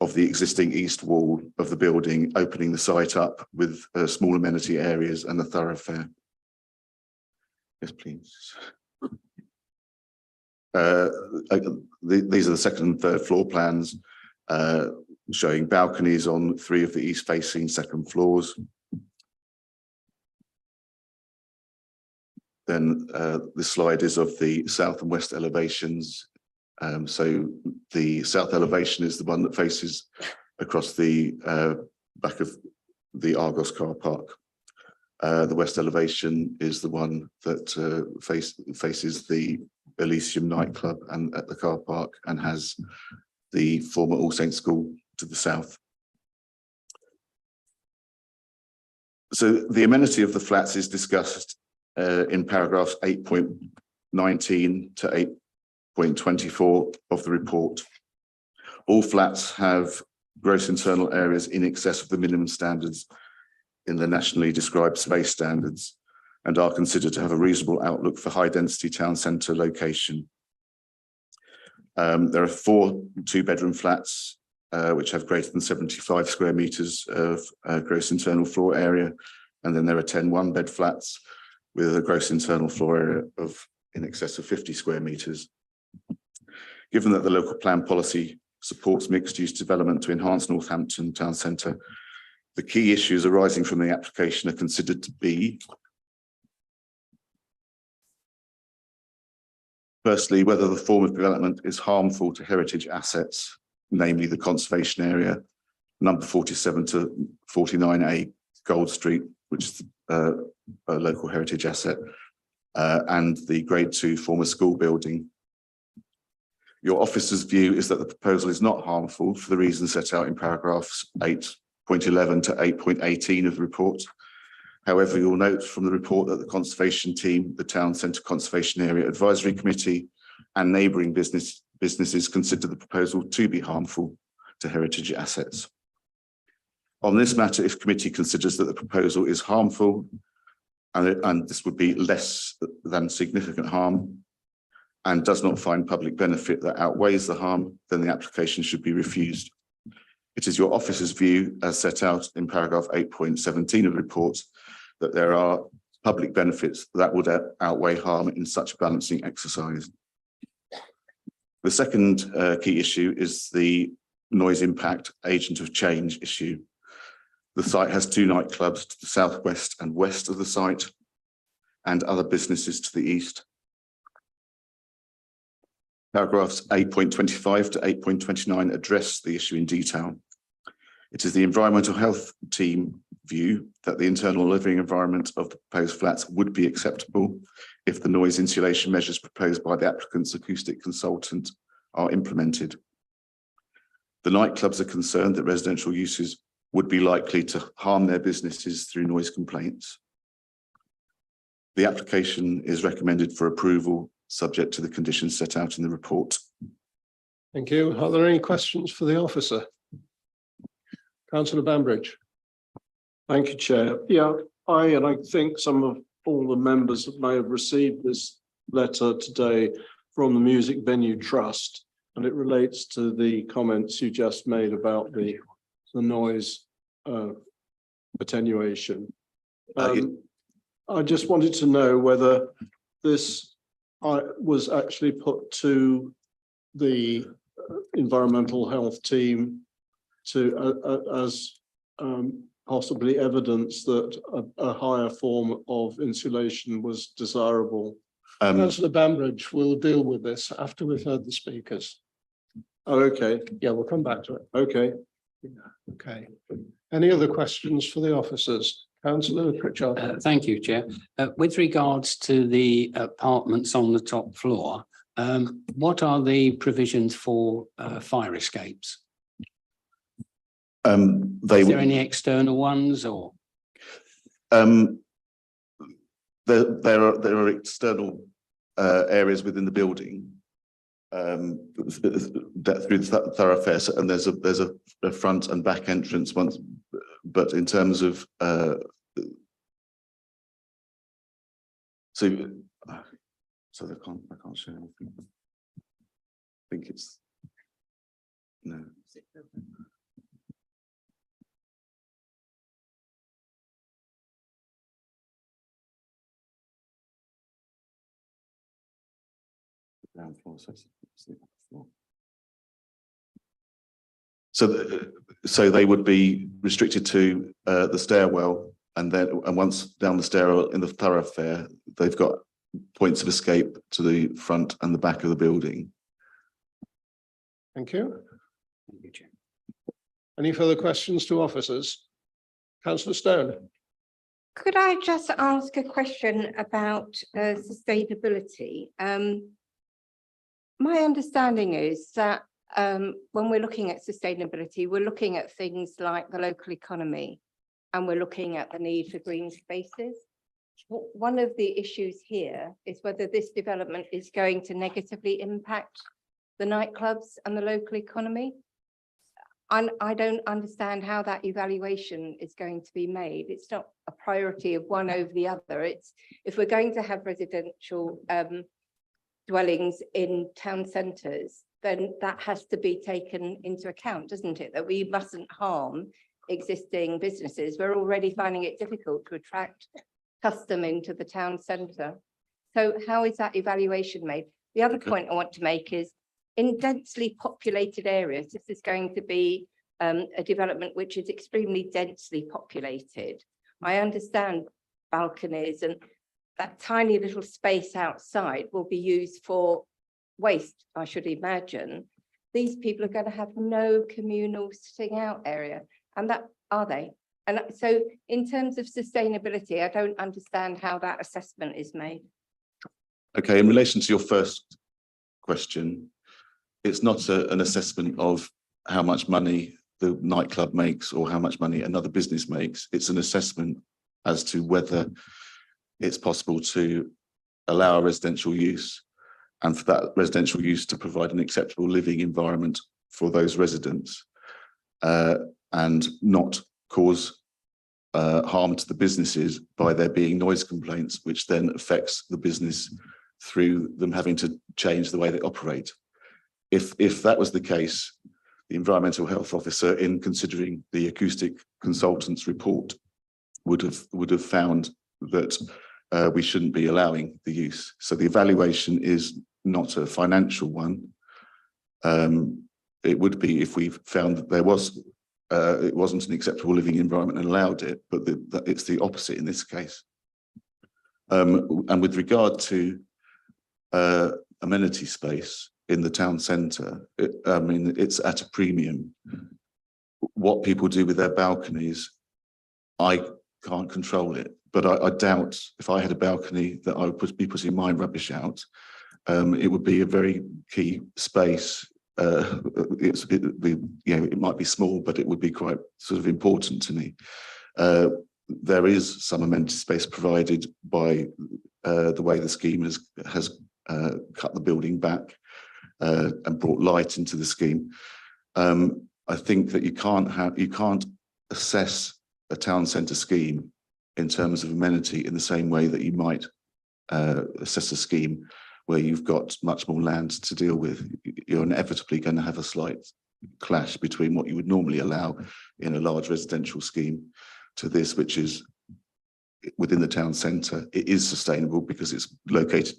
of the existing east wall of the building, opening the site up with small amenity areas and a thoroughfare. Yes, please. These are the second and third floor plans showing balconies on 3 of the east-facing second floors. Then this slide is of the south and west elevations. So the south elevation is the one that faces across the back of the Argos car park. The west elevation is the one that faces the Elysium nightclub and at the car park, and has the former All Saints School to the south. So the amenity of the flats is discussed in paragraphs 8.19 to 8.24 of the report. All flats have gross internal areas in excess of the minimum standards in the nationally described space standards, and are considered to have a reasonable outlook for high density town centre location. There are 4 2-bedroom flats which have greater than 75 square metres of gross internal floor area, and then there are 10 1-bed flats with a gross internal floor area of in excess of 50 square metres. Given that the local plan policy supports mixed-use development to enhance Northampton town centre, the key issues arising from the application are considered to be: firstly, whether the form of development is harmful to heritage assets, namely the conservation area, number 47 to 49A Gold Street, which is a local heritage asset, and the Grade 2 former school building. Your officer's view is that the proposal is not harmful for the reasons set out in paragraphs 8.11 to 8.18 of the report. However, you'll note from the report that the conservation team, the Town Centre Conservation Area Advisory Committee, and neighbouring businesses consider the proposal to be harmful to heritage assets. On this matter, if committee considers that the proposal is harmful, and this would be less than significant harm, and does not find public benefit that outweighs the harm, then the application should be refused. It is your officer's view, as set out in paragraph 8.17 of the report, that there are public benefits that would outweigh harm in such a balancing exercise. The second key issue is the noise impact agent of change issue. The site has 2 nightclubs to the southwest and west of the site, and other businesses to the east. Paragraphs 8.25 to 8.29 address the issue in detail. It is the environmental health team view that the internal living environment of the proposed flats would be acceptable if the noise insulation measures proposed by the applicant's acoustic consultant are implemented. The nightclubs are concerned that residential uses would be likely to harm their businesses through noise complaints. The application is recommended for approval, subject to the conditions set out in the report. Thank you. Are there any questions for the officer? Councillor Bambridge. Thank you, Chair. Yeah, I think some of all the members may have received this letter today from the Music Venue Trust, and it relates to the comments you just made about the noise attenuation. I just wanted to know whether this was actually put to the environmental health team to as possibly evidence that a higher form of insulation was desirable. Councillor Bambridge will deal with this after we've heard the speakers. Oh, okay. Yeah, we'll come back to it. Okay. Okay. Any other questions for the officers? Councillor Pritchard. Thank you, Chair. With regards to the apartments on the top floor, what are the provisions for fire escapes? Is there any external ones or? There are external areas within the building that through the thoroughfare, and there's a front and back entrance once, but in terms of so I can't show anything. I think it's no. Ground floor, so they would be restricted to the stairwell, and once down the stairwell in the thoroughfare, they've got points of escape to the front and the back of the building. Thank you. Any further questions to officers? Councillor Stone. Could I just ask a question about sustainability? My understanding is that when we're looking at sustainability, we're looking at things like the local economy and we're looking at the need for green spaces. One of the issues here is whether this development is going to negatively impact the nightclubs and the local economy. I don't understand how that evaluation is going to be made. It's not a priority of one over the other. It's if we're going to have residential dwellings in town centres, then that has to be taken into account, doesn't it? That we mustn't harm existing businesses. We're already finding it difficult to attract custom into the town centre. So how is that evaluation made? The other point I want to make is in densely populated areas, this is going to be a development which is extremely densely populated. I understand balconies and that tiny little space outside will be used for waste, I should imagine. These people are going to have no communal sitting out area, and that are they? And so in terms of sustainability, I don't understand how that assessment is made. Okay, in relation to your first question, it's not an assessment of how much money the nightclub makes or how much money another business makes. It's an assessment as to whether it's possible to allow residential use and for that residential use to provide an acceptable living environment for those residents and not cause harm to the businesses by there being noise complaints, which then affects the business through them having to change the way they operate. If that was the case, the environmental health officer, in considering the acoustic consultant's report, would have found that we shouldn't be allowing the use. So the evaluation is not a financial one. It would be if we found that there was it wasn't an acceptable living environment and allowed it, but it's the opposite in this case. And with regard to amenity space in the town centre, I mean, it's at a premium. What people do with their balconies, I can't control it, but I doubt if I had a balcony that I would be putting my rubbish out. It would be a very key space. It might be small, but it would be quite sort of important to me. There is some amenity space provided by the way the scheme has cut the building back and brought light into the scheme. I think that you can't assess a town centre scheme in terms of amenity in the same way that you might assess a scheme where you've got much more land to deal with. You're inevitably going to have a slight clash between what you would normally allow in a large residential scheme to this, which is within the town centre. It is sustainable because it's located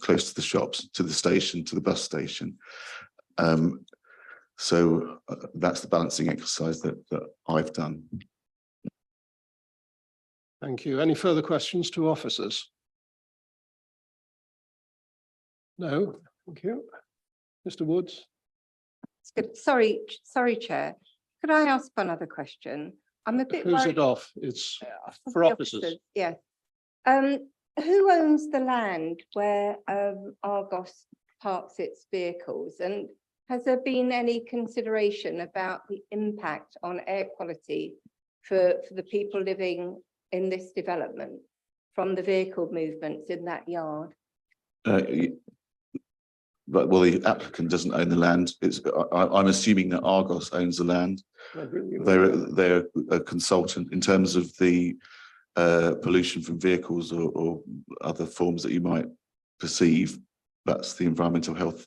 close to the shops, to the station, to the bus station. So that's the balancing exercise that I've done. Thank you. Any further questions to officers? No, thank you. Mr. Woods. Sorry, Chair. Could I ask one other question? I'm a bit Who's worried. it off? It's for The officers. Yes. Who owns the land where Argos parks its vehicles? And has there been any consideration about the impact on air quality for the people living in this development from the vehicle movements in that yard? But well, the applicant doesn't own the land. I'm assuming that Argos owns the land. They're a consultant in terms of the pollution from vehicles or other forms that you might perceive. That's the environmental health.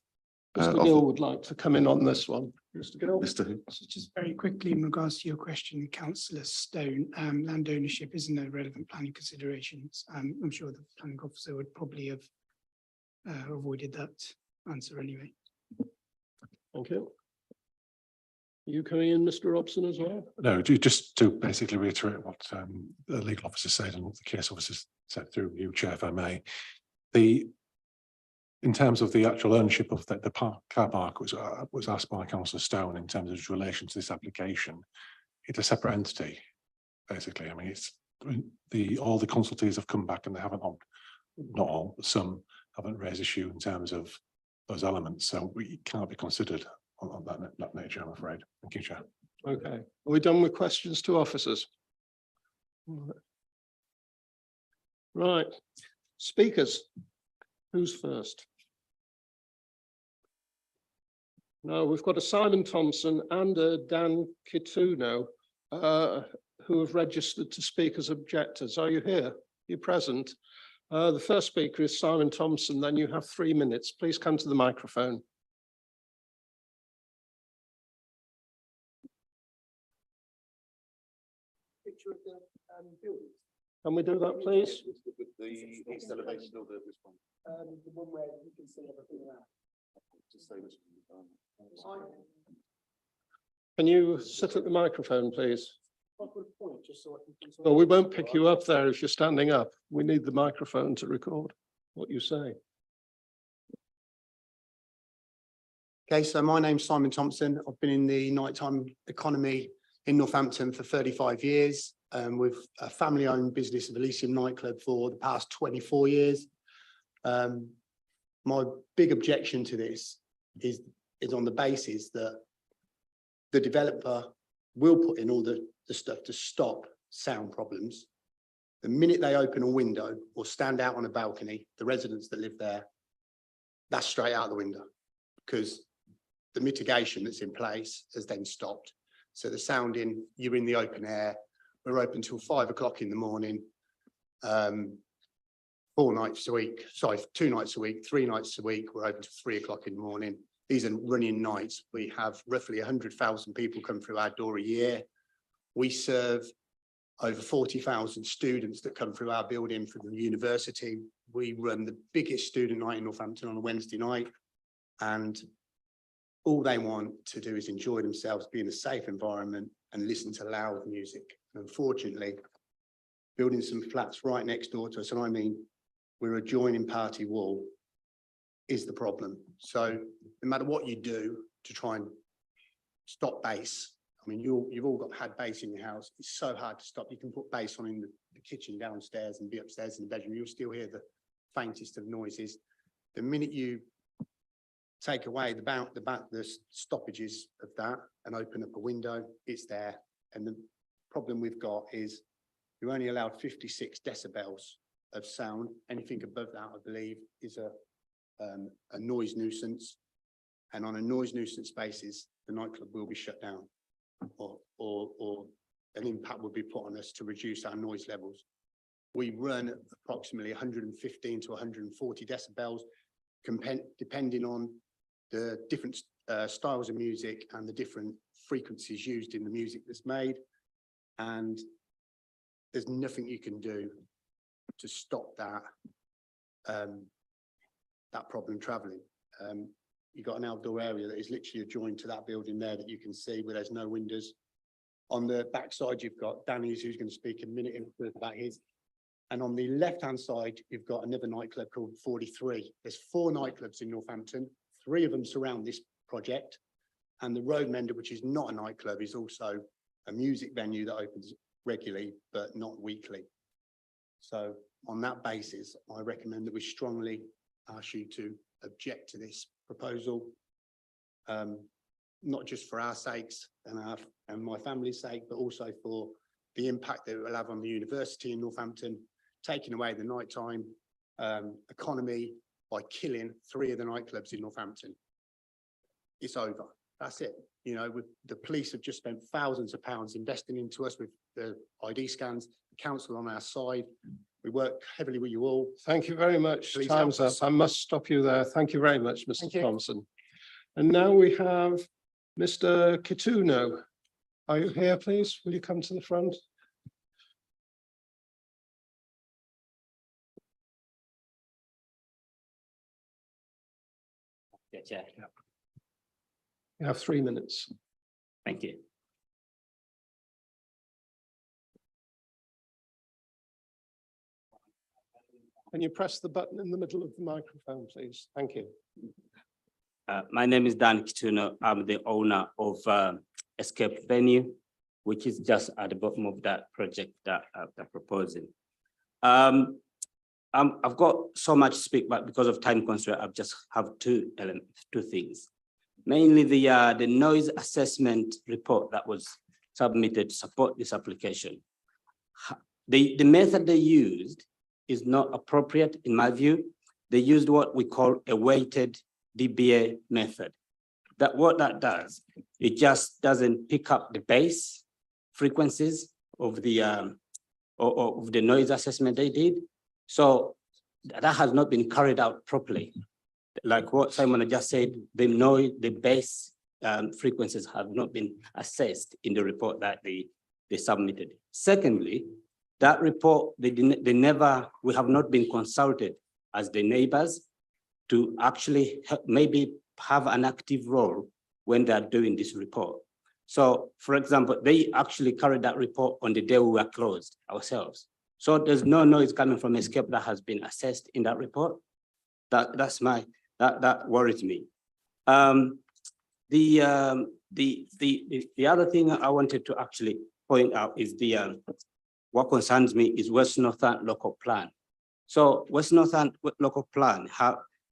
Mr. Gill would like to come in on this one. Mr. Gill. Mr. Who? So just very quickly in regards to your question, Councillor Stone, land ownership isn't a relevant planning considerations. I'm sure the planning officer would probably have avoided that answer anyway. Thank you. Are you coming in, Mr. Robson, as well? No, just to basically reiterate what the legal officer said and what the case officer said through you, Chair, if I may. In terms of the actual ownership of the car park was asked by Councillor Stone in terms of its relation to this application. It's a separate entity, basically. I mean, all the consultees have come back and they haven't, not all, but some haven't raised issue in terms of those elements. So we cannot be considered on that nature, I'm afraid. Thank you, Chair. Okay, are we done with questions to officers? Right, speakers, who's first? No, we've got a Simon Thompson and a Dan Kituno who have registered to speak as objectors. Are you here? You're present. The first speaker is Simon Thompson, then you have 3 minutes. Please come to the microphone. Picture of the building. Can we do that, please? The east elevation or this one? The one where you can see everything around. Just say this one. Can you sit at the microphone, please? Well, we won't pick you up there if you're standing up. We need the microphone to record what you say. Okay, so my name's Simon Thompson. I've been in the nighttime economy in Northampton for 35 years, with a family-owned business of Elysium nightclub for the past 24 years. My big objection to this is on the basis that the developer will put in all the stuff to stop sound problems. The minute they open a window or stand out on a balcony, the residents that live there, that's straight out the window, because the mitigation that's in place has then stopped. So the sounding, you're in the open air, we're open till 5 o'clock in the morning, 4 nights a week, sorry, 2 nights a week, 3 nights a week, we're open till 3 o'clock in the morning. These are running nights. We have roughly 100,000 people come through our door a year. We serve over 40,000 students that come through our building from the university. We run the biggest student night in Northampton on a Wednesday night, and all they want to do is enjoy themselves, be in a safe environment and listen to loud music. And unfortunately, building some flats right next door to us, and I mean, we're adjoining Party Wall, is the problem. So no matter what you do to try and stop bass, I mean, you've all had bass in your house. It's so hard to stop. You can put bass on in the kitchen downstairs and be upstairs in the bedroom. You'll still hear the faintest of noises. The minute you take away the stoppages of that and open up a window, it's there. And the problem we've got is you're only allowed 56 decibels of sound. Anything above that, I believe, is a noise nuisance. And on a noise nuisance basis, the nightclub will be shut down, or an impact will be put on us to reduce our noise levels. We run approximately 115 to 140 decibels, depending on the different styles of music and the different frequencies used in the music that's made. And there's nothing you can do to stop that that problem traveling. You've got an outdoor area that is literally adjoined to that building there that you can see where there's no windows. On the back side, you've got Danny's, who's going to speak in a minute about his. And on the left-hand side, you've got another nightclub called 43. There's 4 nightclubs in Northampton. 3 of them surround this project. And the Road Mender, which is not a nightclub, is also a music venue that opens regularly, but not weekly. So on that basis, I recommend that we strongly ask you to object to this proposal, not just for our sakes and my family's sake, but also for the impact that it will have on the university in Northampton, taking away the nighttime economy by killing 3 of the nightclubs in Northampton. It's over. That's it. You know, the police have just spent thousands of pounds investing into us with the ID scans, the council on our side. We work heavily with you all. Thank you very much. Please Time's help up. us. I must stop you there. Thank you very much, Mr. Thank you. Thompson. And now we have Mr. Kituno. Are you here, please? Will you come to the front? Yeah, Chair. You have 3 minutes. Thank you. Can you press the button in the middle of the microphone, please? Thank you. My name is Dan Kituno. I'm the owner of Escape Venue. which is just at the bottom of that project that they're proposing. I've got so much to speak, but because of time constraint, I've just have two things. Mainly the noise assessment report that was submitted to support this application. The method they used is not appropriate in my view. They used what we call a weighted dBA method. What that does, it just doesn't pick up the base frequencies of the noise assessment they did. So that has not been carried out properly. Like what Simon just said, the base frequencies have not been assessed in the report that they submitted. Secondly, that report, we have not been consulted as the neighbors to actually maybe have an active role when they're doing this report. So for example, they actually carried that report on the day we were closed ourselves. So there's no noise coming from escape that has been assessed in that report. That worries me. The other thing I wanted to actually point out is what concerns me is West Northant local plan. So West Northant local plan,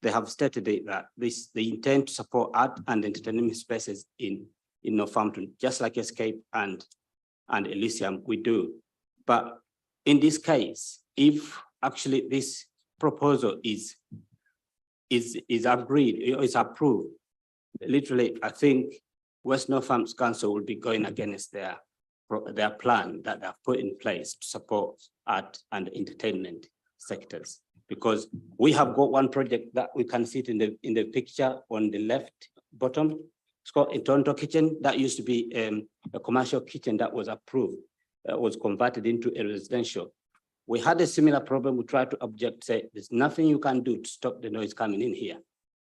they have stated that they intend to support art and entertainment spaces in Northampton, just like Escape and Elysium we do. But in this case, if actually this proposal is agreed, is approved, literally, I think West Northampton Council will be going against their plan that they've put in place to support art and entertainment sectors. Because we have got one project that we can see it in the picture on the left bottom. It's called a Toronto Kitchen. That used to be a commercial kitchen that was approved, was converted into a residential. We had a similar problem. We tried to object, say, there's nothing you can do to stop the noise coming in here.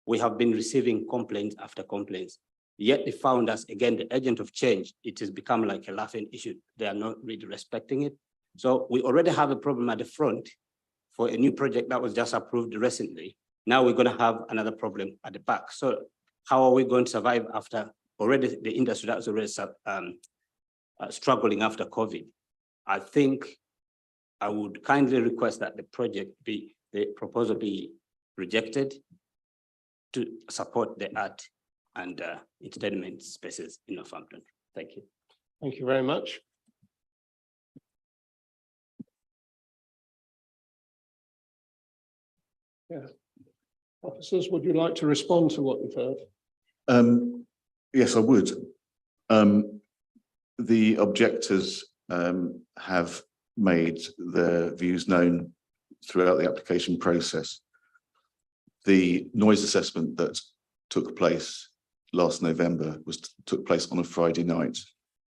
We have been receiving complaints after complaints. Yet they found us, again, the agent of change, it has become like a laughing issue. They are not really respecting it. So we already have a problem at the front for a new project that was just approved recently. Now we're going to have another problem at the back. So how are we going to survive after already the industry that's already struggling after COVID? I think I would kindly request that the proposal be rejected to support the art and entertainment spaces in Northampton. Thank you. Thank you very much. Yeah. Officers, would you like to respond to what you've heard? Yes, I would. The objectors have made their views known throughout the application process. The noise assessment that took place last November took place on a Friday night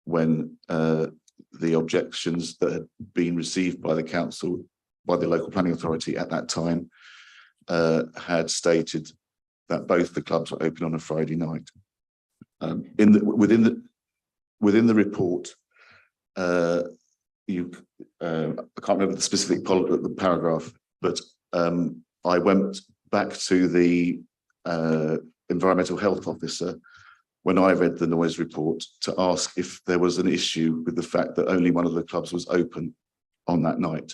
when the objections that had been received by the council, by the local planning authority at that time, had stated that both the clubs were open on a Friday night. Within the report, I can't remember the specific paragraph, but I went back to the environmental health officer when I read the noise report to ask if there was an issue with the fact that only one of the clubs was open on that night.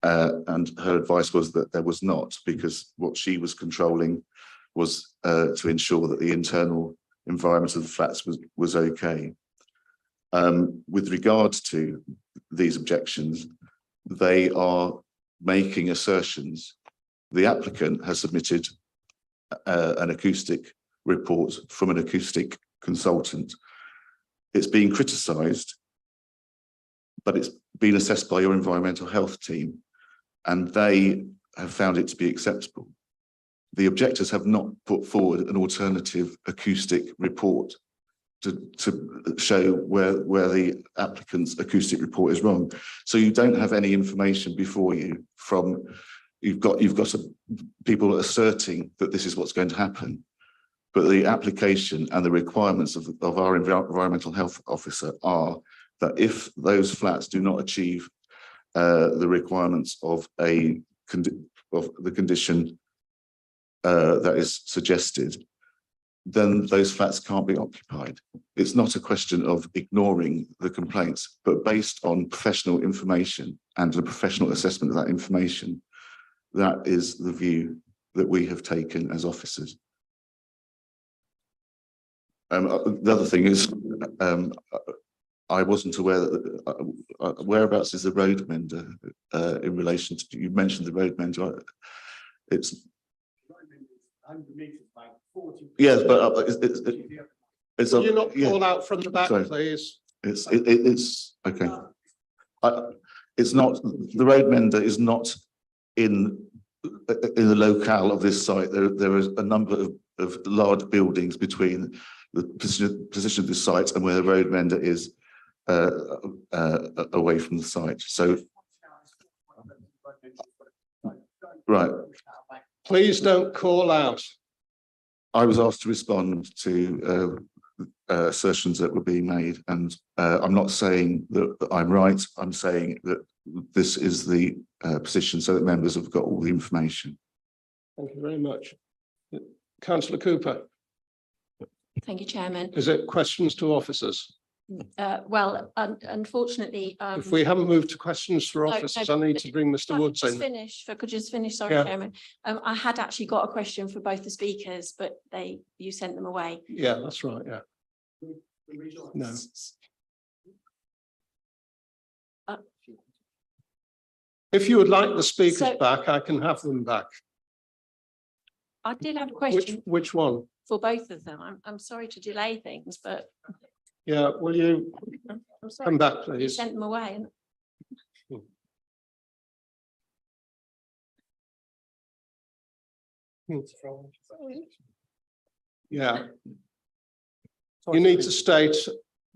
And her advice was that there was not, because what she was controlling was to ensure that the internal environment of the flats was okay. With regards to these objections, they are making assertions. The applicant has submitted an acoustic report from an acoustic consultant. It's being criticised, but it's been assessed by your environmental health team, and they have found it to be acceptable. The objectors have not put forward an alternative acoustic report to show where the applicant's acoustic report is wrong. So you don't have any information before you from, you've got people asserting that this is what's going to happen. But the application and the requirements of our environmental health officer are that if those flats do not achieve the requirements of the condition that is suggested, then those flats can't be occupied. It's not a question of ignoring the complaints, but based on professional information and the professional assessment of that information, that is the view that we have taken as officers. The other thing is, I wasn't aware that whereabouts is the road mender in relation to, you mentioned the road mender. It's yes, but it's Will you not call out from the back, sorry. please? It's okay. It's not, the road mender is not in the locale of this site. There is a number of large buildings between the position of this site and where the road mender is away from the site. So, right. Please don't call out. I was asked to respond to assertions that were being made, and I'm not saying that I'm right. I'm saying that this is the position so that members have got all the information. Thank you very much. Councillor Cooper, Thank you, Chairman. is it questions to officers? Unfortunately. If we haven't moved to questions for No, officers, no, I need to bring Mr. Woods Just in. finish, if I could just finish, sorry, Yeah. Chairman. I had actually got a question for both the speakers, but you sent them away. Yeah, that's right, yeah. No. If you would like the speakers So- back, I can have them back. I did have a Which, question which one? for both of them. I'm sorry to delay things, but Yeah, will you I'm sorry. come back, You please? sent them away. Yeah. You need to state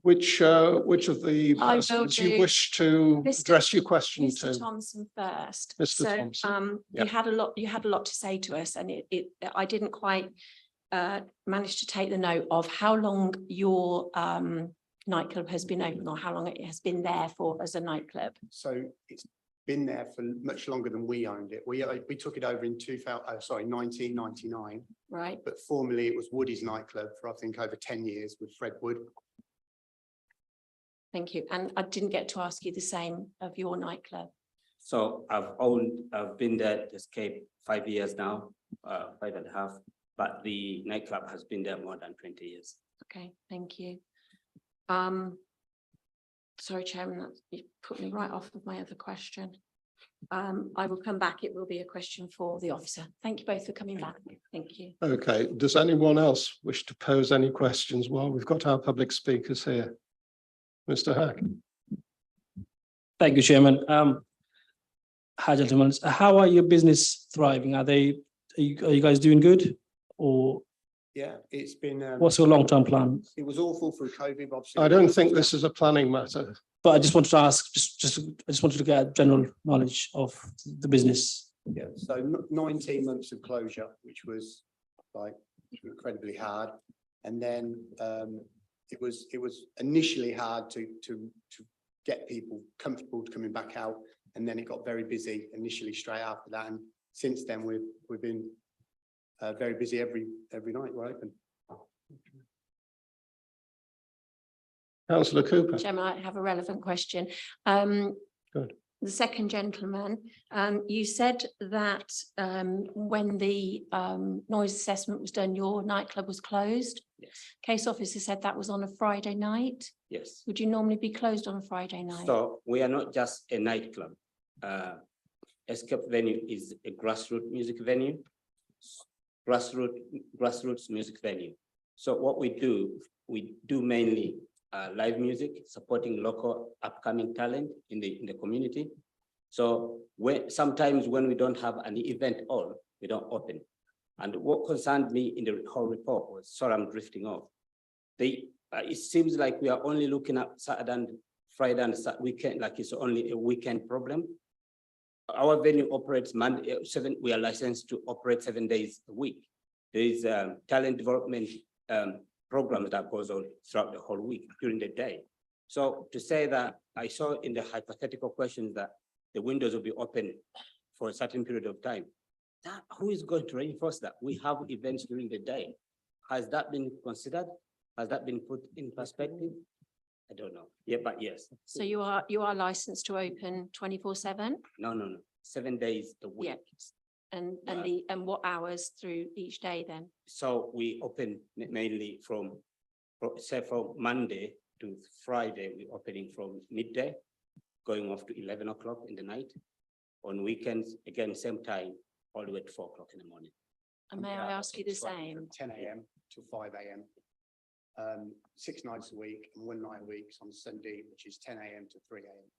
which of the I will persons you do. wish to Mr. address your question Mr. to. Thompson first. Mr. So, Thompson, you had a lot to say to us, and I didn't quite manage to take the note of how long your nightclub has been open, or how long it has been there for as a nightclub. So it's been there for much longer than we owned it. We took it over in 1999, Right. but formerly it was Woody's nightclub for I think over 10 years with Fred Wood. Thank you. And I didn't get to ask you the same of your nightclub. So I've been there at Escape 5 years now, 5.5, but the nightclub has been there more than 20 years. Okay, thank you. Sorry, Chairman, you put me right off of my other question. I will come back. It will be a question for the officer. Thank you both for coming back. Thank you. Okay, does anyone else wish to pose any questions while we've got our public speakers here? Mr. Hack. Thank you, Chairman. Hi, gentlemen. How are your business thriving? Are you guys doing good? Or Yeah, it's been. what's your long-term plan? It was awful through COVID, obviously. I don't think this is a planning matter. But I just wanted to ask, I just wanted to get general knowledge of the business. Yeah, so 19 months of closure, which was like incredibly hard. And then it was initially hard to get people comfortable to coming back out. And then it got very busy initially straight after that. And since then we've been very busy every night we're open. Councillor Cooper. Chairman, I have a relevant question. Good. The second gentleman, you said that when the noise assessment was done, your nightclub was closed. Yes. Case officer said that was on a Friday night. Yes. Would you normally be closed on a Friday night? So we are not just a nightclub. Escape venue is a grassroots music venue. Grassroots music venue. So what we do mainly live music, supporting local upcoming talent in the community. So sometimes when we don't have an event on, we don't open. And what concerned me in the whole report was, sorry, I'm drifting off. It seems like we are only looking at Saturday and Friday and weekend, like it's only a weekend problem. Our venue operates Monday, we are licensed to operate 7 days a week. There is talent development program that goes on throughout the whole week during the day. So to say that I saw in the hypothetical questions that the windows will be open for a certain period of time, who is going to reinforce that? We have events during the day. Has that been considered? Has that been put in perspective? I don't know. Yeah, but yes. So you are licensed to open 24/7? No. 7 days a week. Yeah. And what hours through each day then? So we open mainly from Monday to Friday, we're opening from midday, going off to 11 o'clock in the night. On weekends, again, same time, all the way to 4 o'clock in the morning. And may I ask you the same? 10 a.m. to 5 a.m. 6 nights a week and 1 night a week on Sunday, which is 10 a.m. to 3 a.m.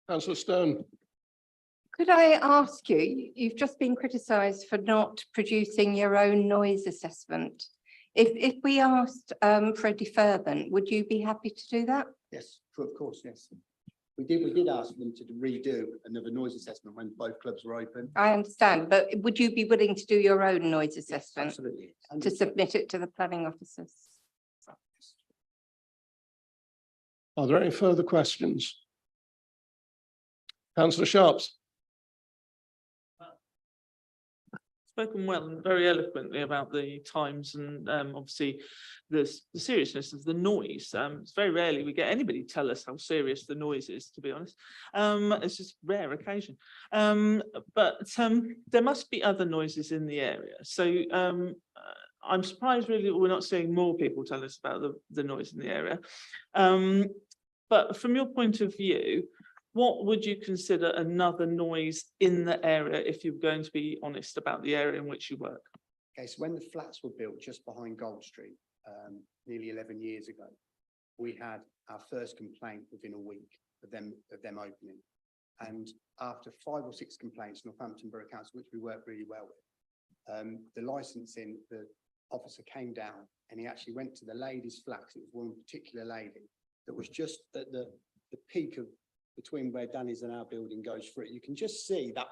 Councillor Stone. Could I ask you, you've just been criticised for not producing your own noise assessment. If we asked for a deferment, would you be happy to do that? Yes, of course, yes. We did ask them to redo another noise assessment when both clubs were open. I understand, but would you be willing to do your own noise assessment? Absolutely. To submit it to the planning officers? Are there any further questions? Councillor Sharps. Spoken well and very eloquently about the times and obviously the seriousness of the noise. It's very rarely we get anybody tell us how serious the noise is, to be honest. It's just rare occasion. But there must be other noises in the area. So I'm surprised really that we're not seeing more people tell us about the noise in the area. But from your point of view, what would you consider another noise in the area if you're going to be honest about the area in which you work? Okay, so when the flats were built just behind Gold Street, nearly 11 years ago, we had our first complaint within a week of them opening. And after 5 or 6 complaints, Northampton Borough Council, which we work really well with, the licensing, the officer came down and he actually went to the lady's flat. It was one particular lady that was just at the peak of between where Danny's and our building goes through. You can just see that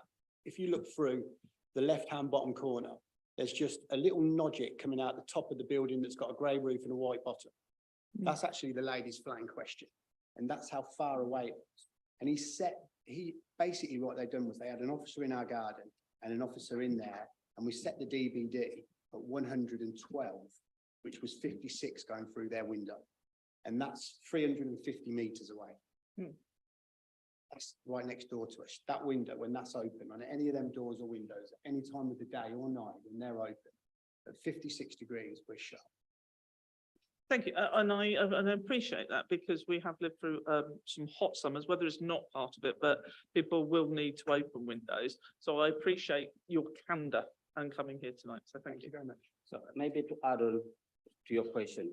if you look through the left-hand bottom corner, there's just a little nodget coming out the top of the building that's got a grey roof and a white bottom. That's actually the lady's flat in question. And that's how far away it was. And he basically what they'd done was they had an officer in our garden and an officer in there, and we set the DVD at 112, which was 56 going through their window. And that's 350 meters away. That's right next door to us. That window, when that's open on any of them doors or windows, at any time of the day or night, when they're open, at 56 degrees, we're shut. Thank you, and I appreciate that because we have lived through some hot summers, whether it's not part of it, but people will need to open windows. So I appreciate your candor and coming here tonight. So thank you very much. So maybe to add on to your question,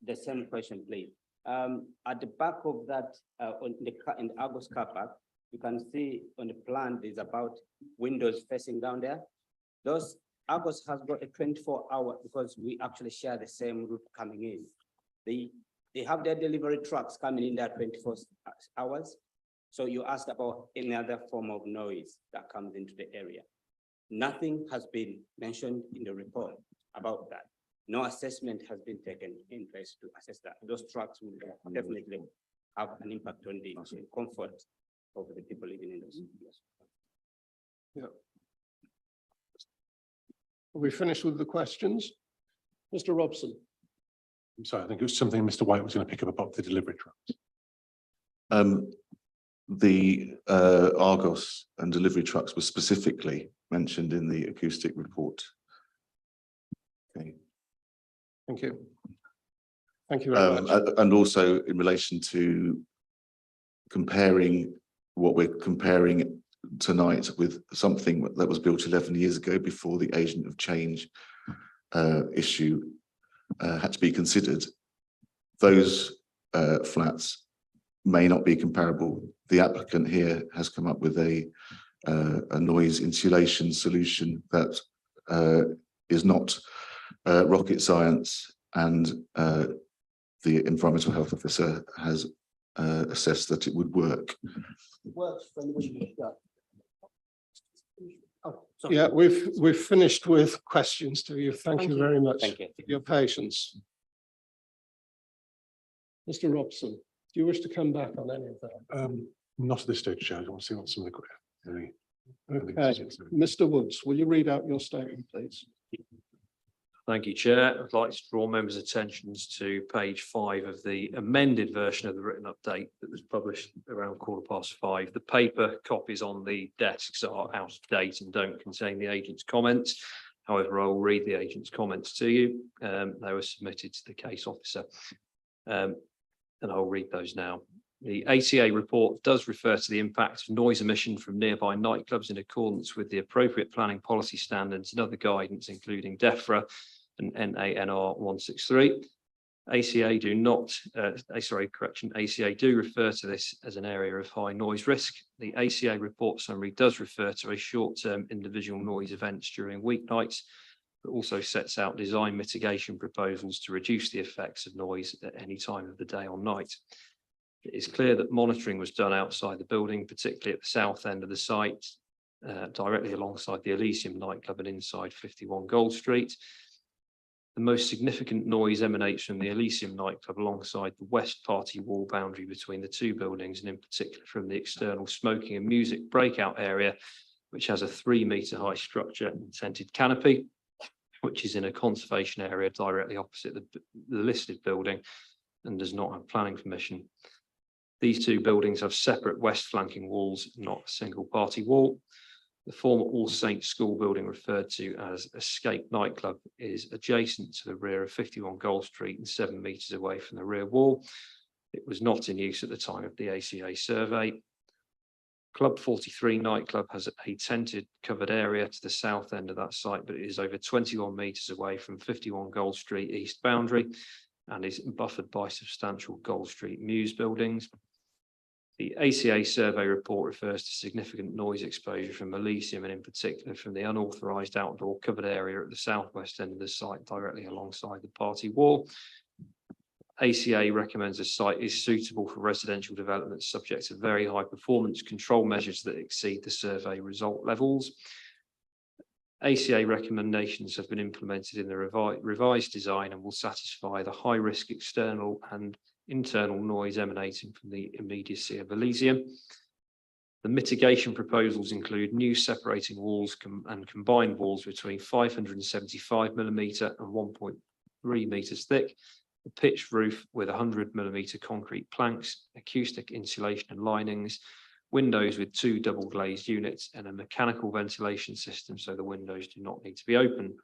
the same question, please. At the back of that, in the Argos car park, you can see on the plan, there's about windows facing down there. Those Argos has got a 24-hour because we actually share the same route coming in. They have their delivery trucks coming in there 24 hours. So you asked about any other form of noise that comes into the area. Nothing has been mentioned in the report about that. No assessment has been taken in place to assess that. Those trucks will definitely have an impact on the comfort of the people living in those areas. Yeah. Are we finished with the questions? Mr. Robson. I'm sorry, I think it was something Mr. White was going to pick up about the delivery trucks. The Argos and delivery trucks were specifically mentioned in the acoustic report. Okay. Thank you. Thank you very much. And also in relation to comparing what we're comparing tonight with something that was built 11 years ago before the agent of change issue had to be considered. Those flats may not be comparable. The applicant here has come up with a noise insulation solution that is not rocket science, and the environmental health officer has assessed that it would work. It works when the window is shut. Oh, sorry. Yeah, we've finished with questions to you. Thank you very much Thank you. for your patience. Mr. Robson, do you wish to come back on any of that? Not at this stage, Chair. I want to see what some of the Okay, Mr. Woods, will you read out your statement, please? Thank you, Chair. I'd like to draw members' attentions to page 5 of the amended version of the written update that was published around 5:15. The paper copies on the desks are out of date and don't contain the agent's comments. However, I will read the agent's comments to you. They were submitted to the case officer. And I'll read those now. The ACA report does refer to the impact of noise emission from nearby nightclubs in accordance with the appropriate planning policy standards and other guidance, including DEFRA and NANR 163. ACA do refer to this as an area of high noise risk. The ACA report summary does refer to a short-term individual noise events during weeknights, but also sets out design mitigation proposals to reduce the effects of noise at any time of the day or night. It is clear that monitoring was done outside the building, particularly at the south end of the site, directly alongside the Elysium nightclub and inside 51 Gold Street. The most significant noise emanates from the Elysium nightclub alongside the west party wall boundary between the two buildings, and in particular from the external smoking and music breakout area, which has a 3-metre high structure and tented canopy, which is in a conservation area directly opposite the listed building and does not have planning permission. These two buildings have separate west flanking walls, not a single party wall. The former All Saints School building, referred to as Escape nightclub, is adjacent to the rear of 51 Gold Street and 7 metres away from the rear wall. It was not in use at the time of the ACA survey. Club 43 nightclub has a tented covered area to the south end of that site, but it is over 21 metres away from 51 Gold Street east boundary and is buffered by substantial Gold Street Mews buildings. The ACA survey report refers to significant noise exposure from Elysium, and in particular from the unauthorised outdoor covered area at the southwest end of the site directly alongside the party wall. ACA recommends the site is suitable for residential development subject to very high performance control measures that exceed the survey result levels. ACA recommendations have been implemented in the revised design and will satisfy the high risk external and internal noise emanating from the immediacy of Elysium. The mitigation proposals include new separating walls and combined walls between 575mm and 1.3 meters thick, a pitched roof with 100mm concrete planks, acoustic insulation and linings, windows with 2 double glazed units, and a mechanical ventilation system so the windows do not need to be open.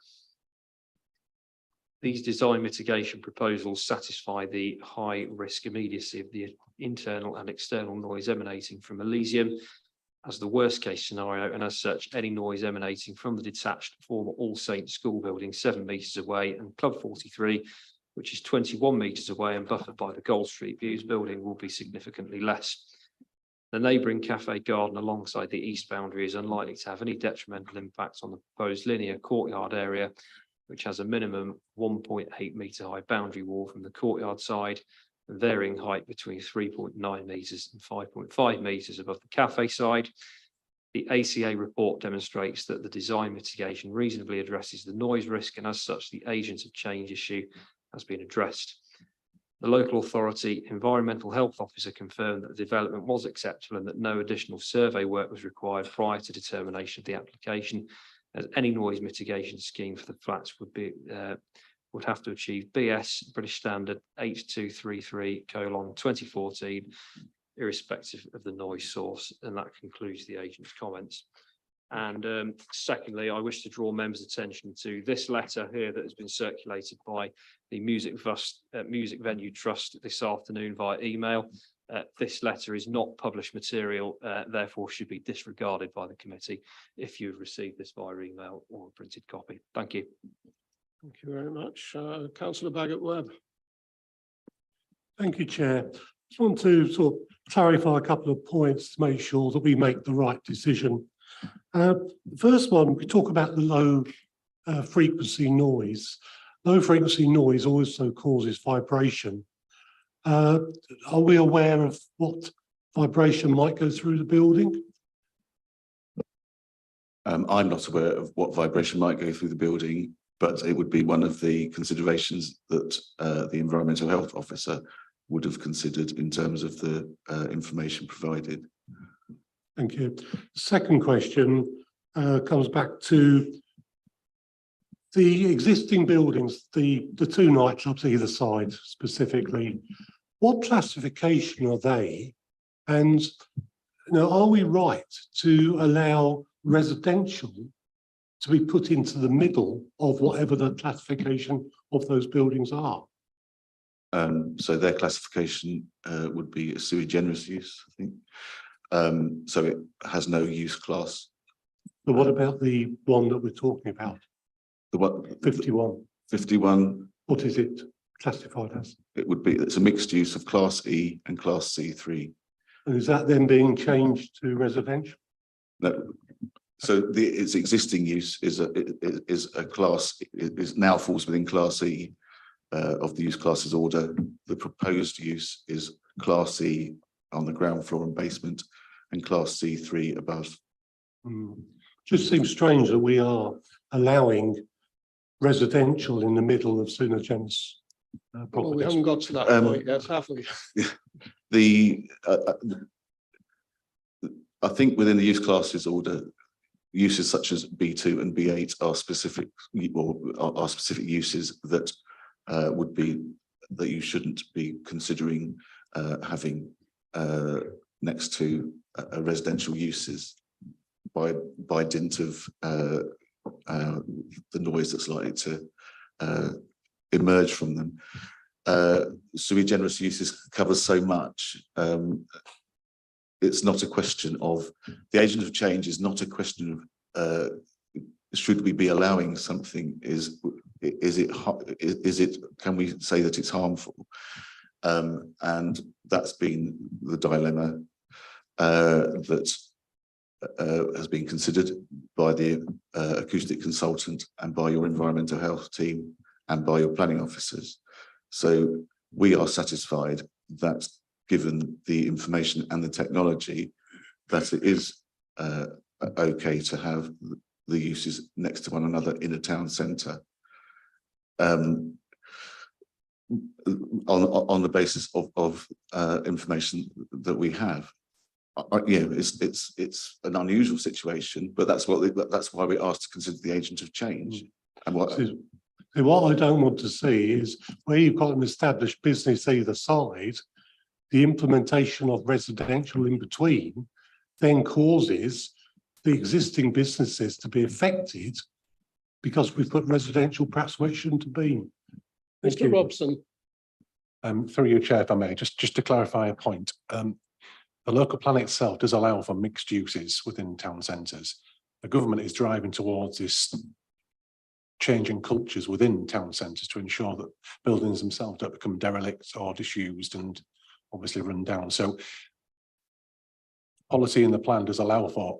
These design mitigation proposals satisfy the high risk immediacy of the internal and external noise emanating from Elysium as the worst case scenario, and as such any noise emanating from the detached former All Saints School building 7 metres away and Club 43, which is 21 metres away and buffered by the Gold Street Views building, will be significantly less. The neighbouring cafe garden alongside the east boundary is unlikely to have any detrimental impact on the proposed linear courtyard area, which has a minimum 1.8 metre high boundary wall from the courtyard side, and varying height between 3.9 metres and 5.5 metres above the cafe side. The ACA report demonstrates that the design mitigation reasonably addresses the noise risk, and as such, the agent of change issue has been addressed. The local authority environmental health officer confirmed that the development was acceptable and that no additional survey work was required prior to determination of the application, as any noise mitigation scheme for the flats would have to achieve BS British Standard H233:2014, irrespective of the noise source. And that concludes the agent's comments. And secondly, I wish to draw members' attention to this letter here that has been circulated by the Music Venue Trust this afternoon via email. This letter is not published material, therefore should be disregarded by the committee if you've received this via email or a printed copy. Thank you. Thank you very much. Councillor Bagot-Webb. Thank you, Chair. Just want to sort of clarify a couple of points to make sure that we make the right decision. The first one, we talk about the low frequency noise. Low frequency noise also causes vibration. Are we aware of what vibration might go through the building? I'm not aware of what vibration might go through the building, but it would be one of the considerations that the environmental health officer would have considered in terms of the information provided. Thank you. Second question comes back to the existing buildings, the two nightclubs either side specifically. What classification are they? And are we right to allow residential to be put into the middle of whatever the classification of those buildings are? So their classification would be a sui generis use, I think. So it has no use class. But what about the one that we're talking about? The what? 51. 51. What is it classified as? It would be, it's a mixed use of Class E and Class C3. And is that then being changed to residential? No. So its existing use is a class, is now falls within Class E of the use classes order. The proposed use is Class E on the ground floor and basement and Class C3 above. Just seems strange that we are allowing residential in the middle of sui generis properties. Well, we haven't got to that point yet, have we? I think within the use classes order, uses such as B2 and B8 are specific, or are specific uses that would be that you shouldn't be considering having next to residential uses by dint of the noise that's likely to emerge from them. Sui generis uses covers so much. It's not a question of, the agent of change is not a question of should we be allowing something, can we say that it's harmful? And that's been the dilemma that has been considered by the acoustic consultant and by your environmental health team and by your planning officers. So we are satisfied that given the information and the technology, that it is okay to have the uses next to one another in a town centre. On the basis of information that we have. Yeah, it's an unusual situation, but that's why we're asked to consider the agent of change. And what I don't want to see is where you've got an established business either side, the implementation of residential in between then causes the existing businesses to be affected because we've put residential perhaps where it shouldn't have been. Mr. Robson. Through you, Chair, if I may, just to clarify a point. The local plan itself does allow for mixed uses within town centres. The government is driving towards this changing cultures within town centres to ensure that buildings themselves don't become derelict or disused and obviously run down. So policy in the plan does allow for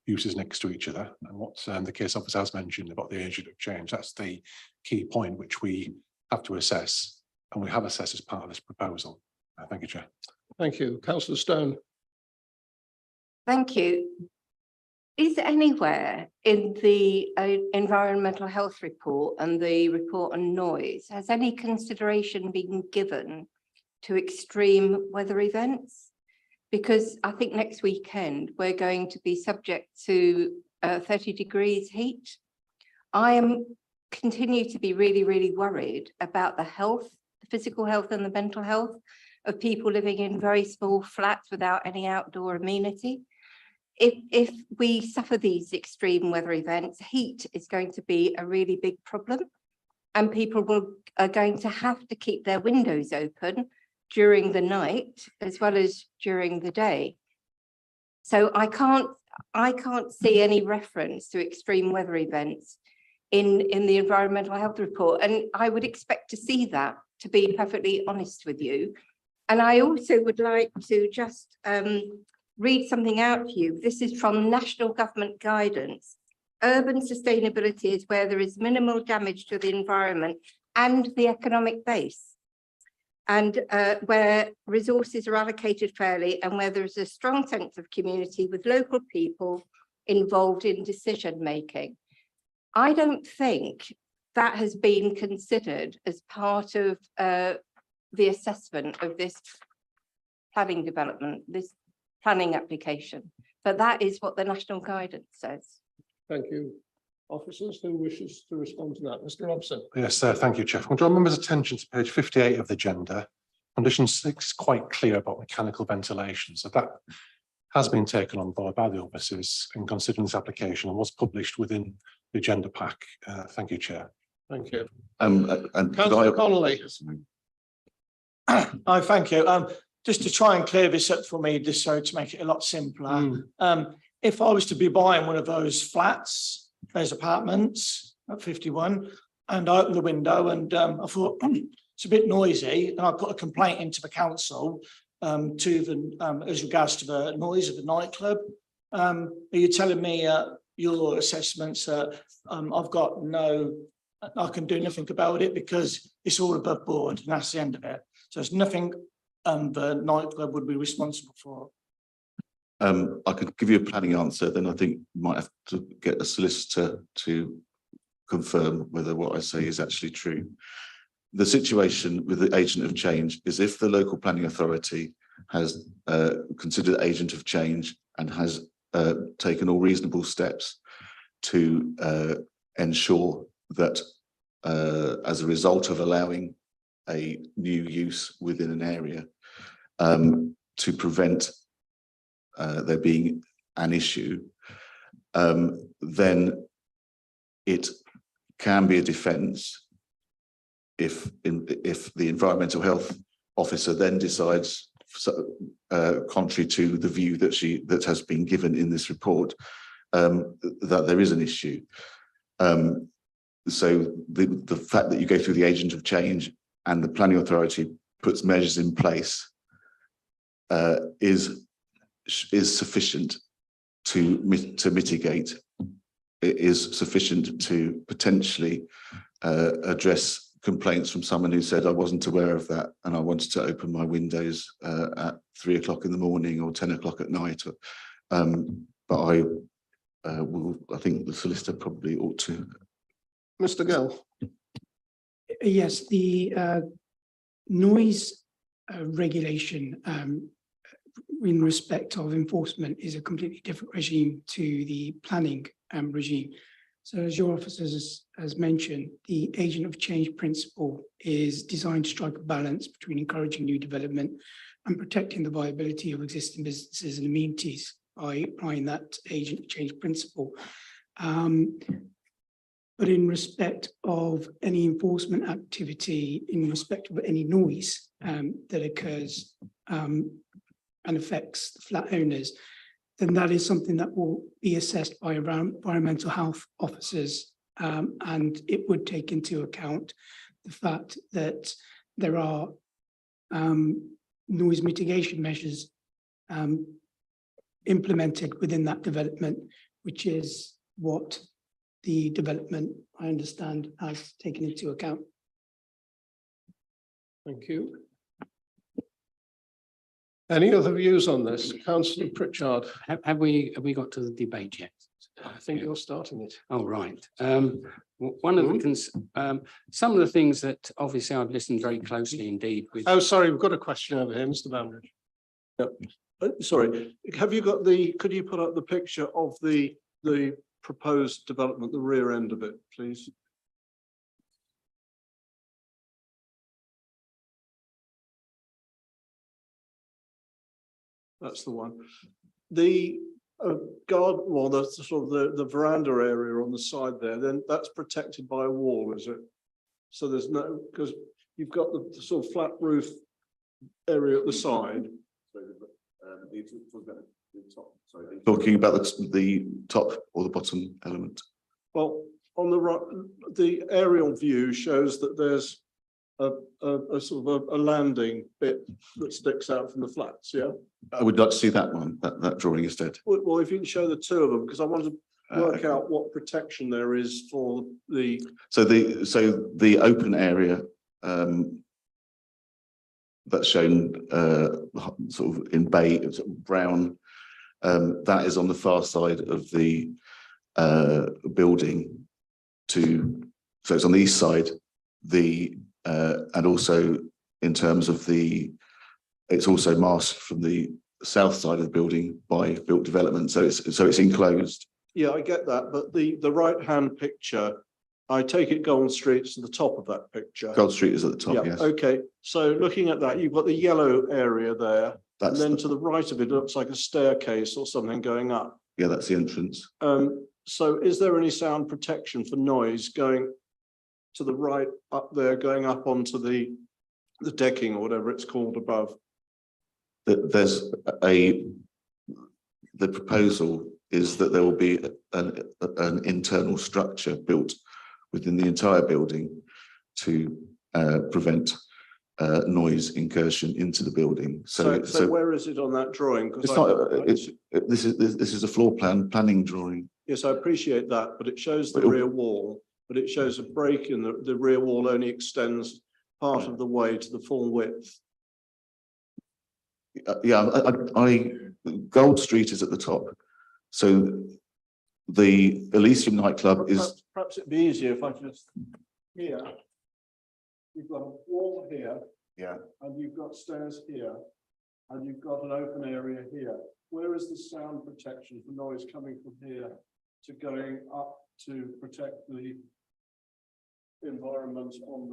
uses next to each other. And what the case officer has mentioned about the agent of change, that's the key point which we have to assess, and we have assessed as part of this proposal. Thank you, Chair. Thank you. Councillor Stone. Thank you. Is anywhere in the environmental health report and the report on noise, has any consideration been given to extreme weather events? Because I think next weekend we're going to be subject to 30 degrees heat. I continue to be really worried about the health, the physical health and the mental health of people living in very small flats without any outdoor amenity. If we suffer these extreme weather events, heat is going to be a really big problem, and people are going to have to keep their windows open during the night as well as during the day. So I can't see any reference to extreme weather events in the environmental health report, and I would expect to see that, to be perfectly honest with you. And I also would like to just read something out to you. This is from National Government Guidance. Urban sustainability is where there is minimal damage to the environment and the economic base, and where resources are allocated fairly, and where there is a strong sense of community with local people involved in decision making. I don't think that has been considered as part of the assessment of this planning development, this planning application. but that is what the national guidance says. Thank you. Officers, who wishes to respond to that? Mr. Robson. Yes, thank you, Chair. I draw members' attention to page 58 of the agenda. Condition 6 is quite clear about mechanical ventilation, so that has been taken on board by the officers in considering this application and was published within the agenda pack. Thank you, Chair. Thank you. And could Councillor I- Connolly. I thank you. Just to try and clear this up for me, just so to make it a lot simpler. If I was to be buying one of those flats, those apartments at 51, and I opened the window and I thought it's a bit noisy, and I put a complaint into the council to the as regards to the noise of the nightclub. Are you telling me your assessments I've got I can do nothing about it because it's all above board and that's the end of it? So there's nothing the nightclub would be responsible for. I could give you a planning answer, then I think you might have to get a solicitor to confirm whether what I say is actually true. The situation with the agent of change is if the local planning authority has considered agent of change and has taken all reasonable steps to ensure that as a result of allowing a new use within an area to prevent there being an issue, then it can be a defence if the environmental health officer then decides, contrary to the view that has been given in this report, that there is an issue. So the fact that you go through the agent of change and the planning authority puts measures in place is sufficient to mitigate. It is sufficient to potentially address complaints from someone who said, I wasn't aware of that and I wanted to open my windows at 3 o'clock in the morning or 10 o'clock at night. But I think the solicitor probably ought to. Mr. Gill. Yes, the noise regulation in respect of enforcement is a completely different regime to the planning regime. So as your officers has mentioned, the agent of change principle is designed to strike a balance between encouraging new development and protecting the viability of existing businesses and amenities by applying that agent of change principle. But in respect of any enforcement activity, in respect of any noise that occurs and affects the flat owners, then that is something that will be assessed by environmental health officers. And it would take into account the fact that there are noise mitigation measures implemented within that development, which is what the development, I understand, has taken into account. Thank you. Any other views on this? Councillor Pritchard. Have we got to the debate yet? I think you're starting it. Oh, right. One of the some of the things that obviously I've listened very closely indeed with. Oh, sorry, we've got a question over here, Mr. Bambridge. Yep. Sorry, have you got could you put up the picture of the proposed development, the rear end of it, please? That's the one. The garden, well, the sort of the veranda area on the side there, then that's protected by a wall, is it? So there's no, because you've got the sort of flat roof area at the side. Talking about the top or the bottom element. Well, on the right, the aerial view shows that there's a sort of a landing bit that sticks out from the flats, yeah? I would like to see that one, that drawing instead. Well, if you can show the two of them, because I want to work out what protection there is for the. So the open area that's shown sort of in bay, sort of brown, that is on the far side of the building so it's on the east side, and also in terms of it's also masked from the south side of the building by built development, so it's enclosed. Yeah, I get that, but the right-hand picture, I take it Golden Street's at the top of that picture. Gold Street is at the top, Yeah, yes. okay, so looking at that, you've got the yellow area there, and That's then the- to the right of it, it looks like a staircase or something going up. Yeah, that's the entrance. So is there any sound protection for noise going to the right up there, going up onto the decking or whatever it's called above? There's the proposal is that there will be an internal structure built within the entire building to prevent noise incursion into the building. So where is it on that drawing? 'Cause It's not, this is a floor planning drawing. Yes, I appreciate that, but it shows the But it- rear wall, but it shows a break in the rear wall only extends part of the way to the full width. Yeah, Gold Street is at the top. So the Elysium nightclub is, Perhaps it'd be easier if I just, here, you've got a wall here, yeah, and you've got stairs here, and you've got an open area here. Where is the sound protection for noise coming from here to going up to protect the environment on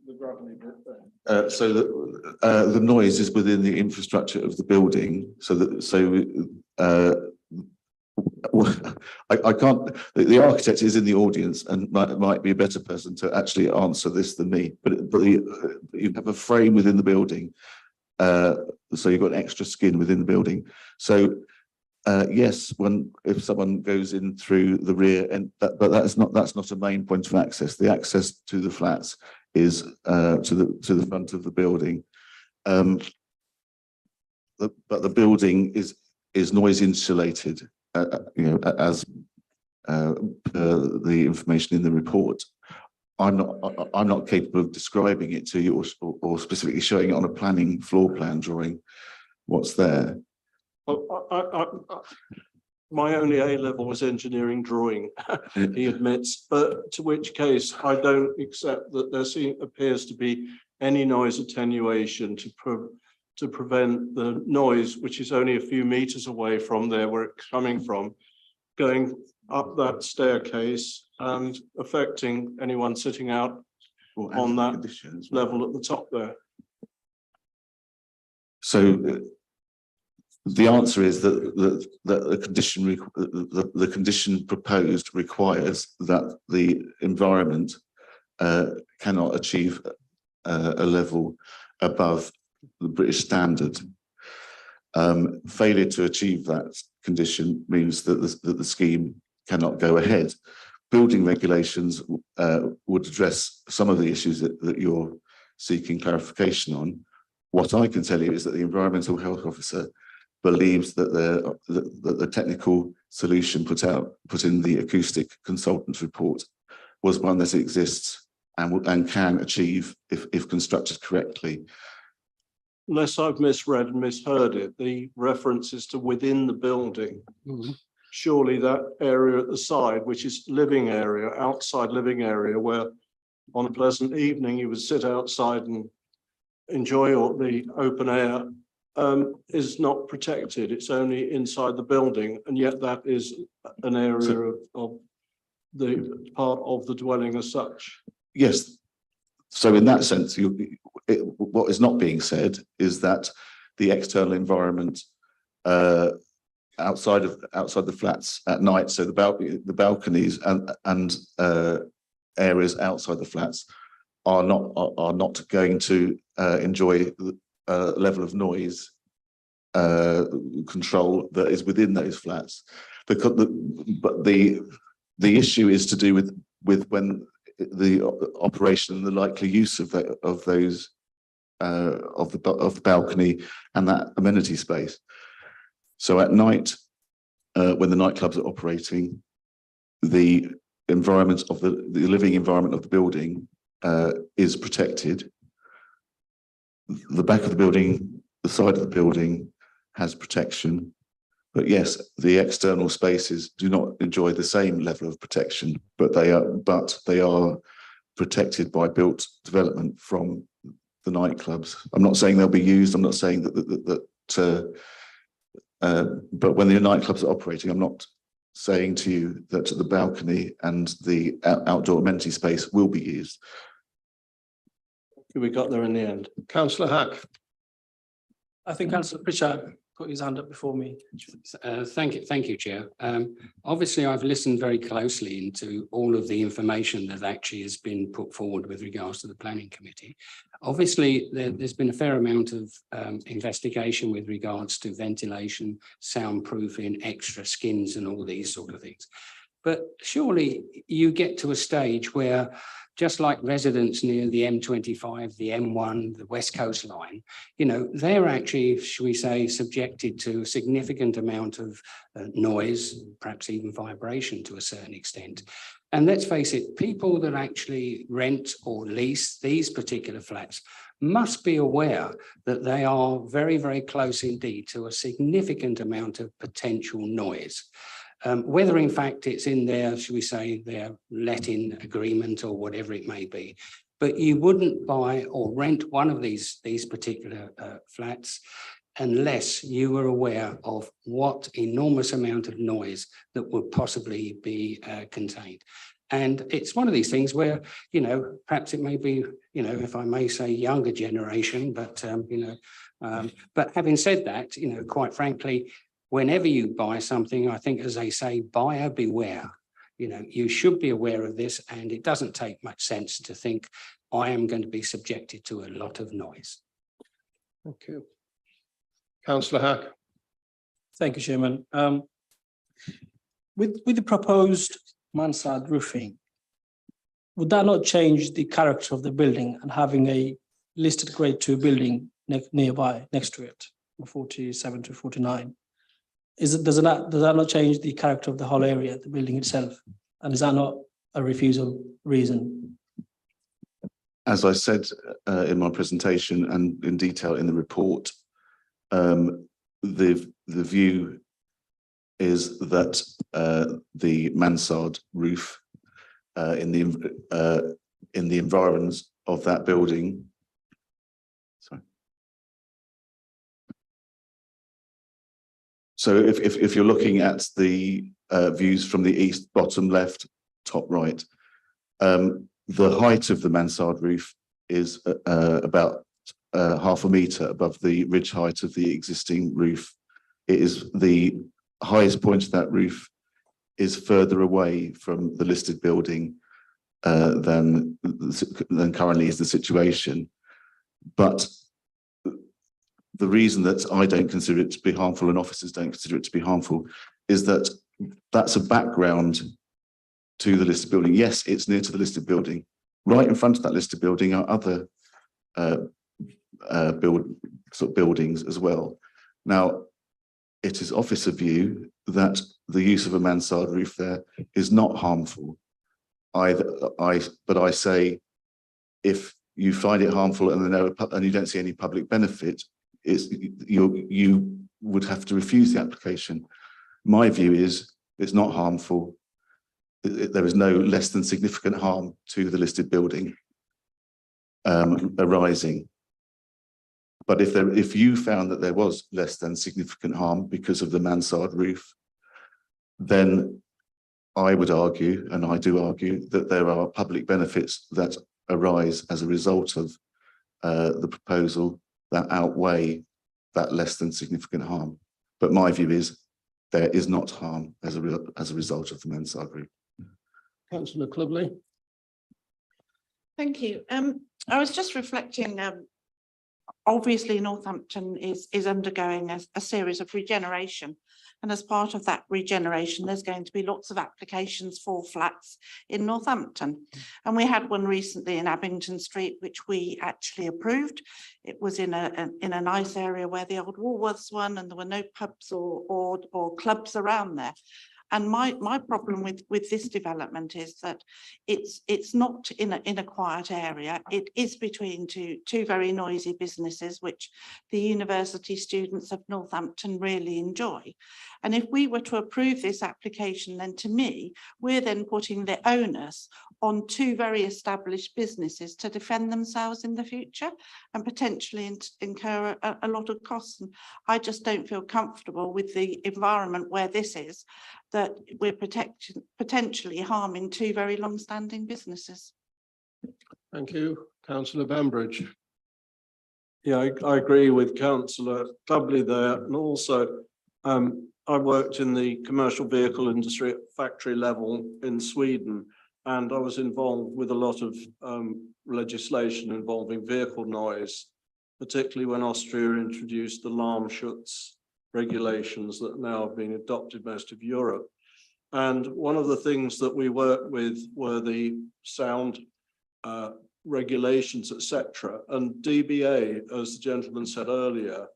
the gravelly bit there? so the noise is within the infrastructure of the building, I can't, the architect is in the audience and might be a better person to actually answer this than me, but you have a frame within the building. So you've got extra skin within the building. So yes, if someone goes in through the rear, but that's not a main point of access. The access to the flats is to the front of the building. But the building is noise insulated, as per the information in the report. I'm not capable of describing it to you or specifically showing it on a floor plan drawing what's there. My only A level was engineering drawing, he admits, but to which case I don't accept that there appears to be any noise attenuation to prevent the noise, which is only a few meters away from there where it's coming from, going up that staircase and affecting anyone sitting out on that level at the top there. So the answer is that the condition proposed requires that the environment cannot achieve a level above the British standard. Failure to achieve that condition means that the scheme cannot go ahead. Building regulations would address some of the issues that you're seeking clarification on. What I can tell you is that the environmental health officer believes that the technical solution put in the acoustic consultant's report was one that exists and can achieve if constructed correctly. Unless I've misread and misheard it, the reference is to within the building. Surely that area at the side, which is living area, outside living area, where on a pleasant evening you would sit outside and enjoy the open air, is not protected. It's only inside the building, and yet that is an area of the part of the dwelling as such. Yes. So in that sense, what is not being said is that the external environment outside the flats at night, so the balconies and areas outside the flats are not going to enjoy the level of noise control that is within those flats. But the issue is to do with when the operation and the likely use of the balcony and that amenity space. So at night, when the nightclubs are operating, the environment of the living environment of the building is protected. The back of the building, the side of the building has protection. But yes, the external spaces do not enjoy the same level of protection, but they are protected by built development from the nightclubs. I'm not saying they'll be used. I'm not saying that But when the nightclubs are operating, I'm not saying to you that the balcony and the outdoor amenity space will be used. We got there in the end. Councillor Hack. I think Councillor Pritchard put his hand up before me. Thank you, Chair. Obviously, I've listened very closely into all of the information that actually has been put forward with regards to the planning committee. Obviously, there's been a fair amount of investigation with regards to ventilation, soundproofing, extra skins and all these sort of things. But surely you get to a stage where, just like residents near the M25, the M1, the West Coast line, you know, they're actually, shall we say, subjected to a significant amount of noise, perhaps even vibration to a certain extent. And let's face it, people that actually rent or lease these particular flats must be aware that they are very, very close indeed to a significant amount of potential noise. Whether in fact it's in their, shall we say, their letting agreement or whatever it may be, but you wouldn't buy or rent one of these particular flats unless you were aware of what enormous amount of noise that would possibly be contained. And it's one of these things where, you know, perhaps it may be, you know, if I may say, younger generation, but, but having said that, you know, quite frankly, whenever you buy something, I think, as they say, buyer beware. You know, you should be aware of this, and it doesn't take much sense to think I am going to be subjected to a lot of noise. Thank you. Councillor Hack. Thank you, Chairman. With the proposed mansard roofing, would that not change the character of the building and having a listed grade 2 building nearby, next to it, 47 to 49? Does that not change the character of the whole area, the building itself? And is that not a refusal reason? As I said in my presentation and in detail in the report, the view is that the mansard roof in the environs of that building. Sorry. So if you're looking at the views from the east, bottom left, top right, the height of the mansard roof is about half a metre above the ridge height of the existing roof. It is the highest point of that roof is further away from the listed building than currently is the situation. But the reason that I don't consider it to be harmful and officers don't consider it to be harmful is that that's a background to the listed building. Yes, it's near to the listed building. Right in front of that listed building are other buildings as well. Now, it is officer view that the use of a mansard roof there is not harmful. But I say, if you find it harmful and you don't see any public benefit, you would have to refuse the application. My view is it's not harmful. There is no less than significant harm to the listed building arising. But if you found that there was less than significant harm because of the mansard roof, then I would argue, and I do argue, that there are public benefits that arise as a result of the proposal that outweigh that less than significant harm. But my view is there is not harm as a result of the mansard roof. Councillor Clubley. Thank you. I was just reflecting, obviously Northampton is undergoing a series of regeneration. And as part of that regeneration, there's going to be lots of applications for flats in Northampton. And we had one recently in Abington Street, which we actually approved. It was in a nice area where the old Woolworths one, and there were no pubs or clubs around there. And my problem with this development is that it's not in a quiet area. It is between two very noisy businesses, which the university students of Northampton really enjoy. And if we were to approve this application, then to me, we're then putting the onus on two very established businesses to defend themselves in the future and potentially incur a lot of costs. And I just don't feel comfortable with the environment where this is, that we're potentially harming two very long-standing businesses. Thank you. Councillor Bambridge. Yeah, I agree with Councillor Clubley there, and also I worked in the commercial vehicle industry at factory level in Sweden, and I was involved with a lot of legislation involving vehicle noise, particularly when Austria introduced the Lärmschutz regulations that now have been adopted most of Europe. And one of the things that we worked with were the sound regulations, etc. And DBA, as the gentleman said earlier,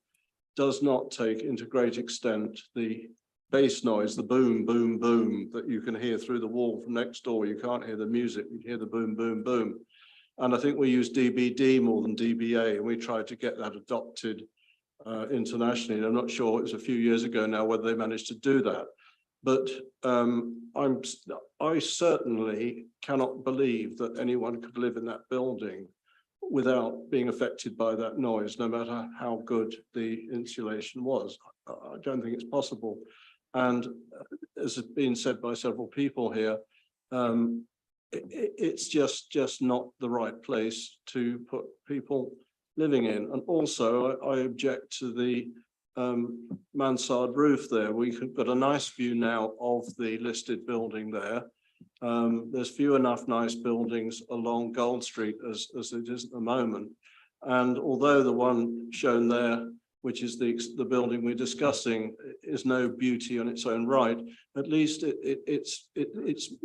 does not take into great extent the bass noise, the boom, boom, boom that you can hear through the wall from next door. You can't hear the music, you hear the boom, boom, boom. And I think we use DBD more than DBA, and we tried to get that adopted internationally. And I'm not sure, it was a few years ago now, whether they managed to do that. But I certainly cannot believe that anyone could live in that building without being affected by that noise, no matter how good the insulation was. I don't think it's possible. And as has been said by several people here, it's just not the right place to put people living in. And also, I object to the mansard roof there. We've got a nice view now of the listed building there. There's few enough nice buildings along Gold Street as it is at the moment. And although the one shown there, which is the building we're discussing, is no beauty on its own right, at least it's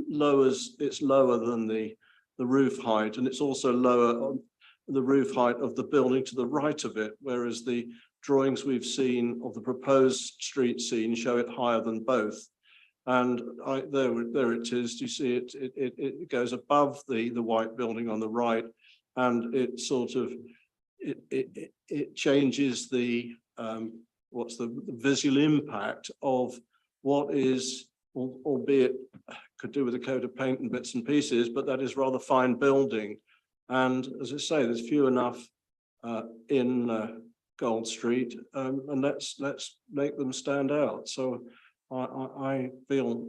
lower than the roof height, and it's also lower on the roof height of the building to the right of it, whereas the drawings we've seen of the proposed street scene show it higher than both. And there it is. You see it goes above the white building on the right, and it sort of it changes the what's the visual impact of what is, albeit could do with a coat of paint and bits and pieces, but that is rather fine building. And as I say, there's few enough in Gold Street, and let's make them stand out. So I feel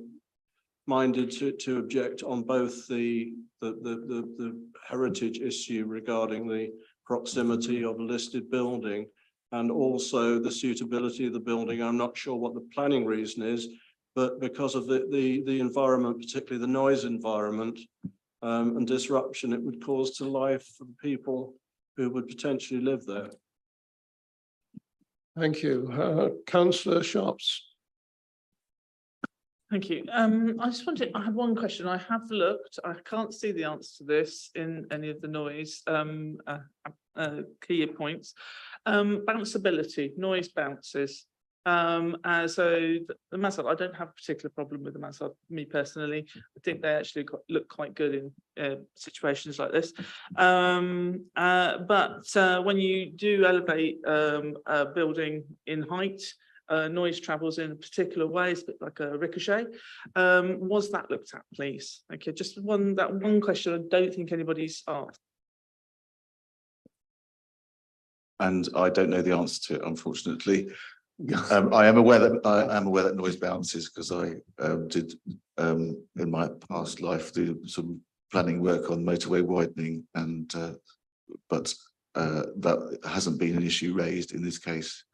minded to object on both the heritage issue regarding the proximity of a listed building and also the suitability of the building. I'm not sure what the planning reason is, but because of the environment, particularly the noise environment and disruption it would cause to life for the people who would potentially live there. Thank you. Councillor Shops. Thank you. I just wanted, I have one question. I have looked, I can't see the answer to this in any of the noise key points. Bounceability, noise bounces. So the mansard, I don't have a particular problem with the mansard, me personally. I think they actually look quite good in situations like this. But when you do elevate a building in height, noise travels in a particular way, it's a bit like a ricochet. Was that looked at, please? Okay, just that one question I don't think anybody's asked. And I don't know the answer to it, unfortunately. I am aware that noise bounces because I did in my past life do some planning work on motorway widening, and but that hasn't been an issue raised in this case.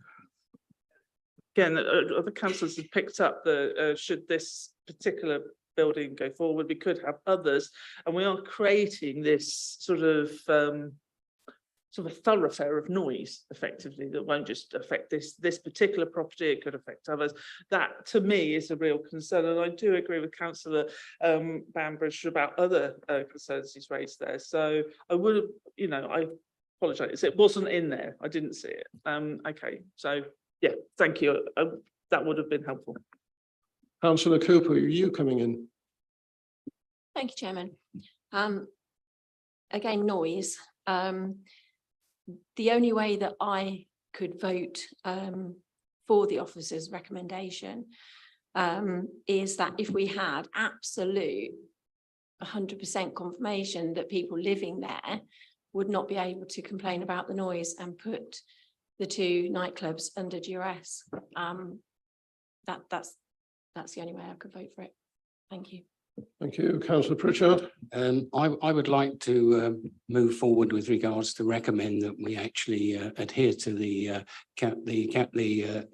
Again, other councillors have picked up the should this particular building go forward, we could have others, and we are creating this sort of thoroughfare of noise effectively that won't just affect this particular property, it could affect others. That to me is a real concern, and I do agree with Councillor Bambridge about other concerns he's raised there. So I would have, I apologise, it wasn't in there, I didn't see it. Okay, so yeah, thank you, that would have been helpful. Councillor Cooper, are you coming in? Thank you, Chairman. Again, noise. The only way that I could vote for the officer's recommendation is that if we had absolute 100% confirmation that people living there would not be able to complain about the noise and put the two nightclubs under duress. That's the only way I could vote for it. Thank you. Thank you, councillor Pritchard. I would like to move forward with regards to recommend that we actually adhere to the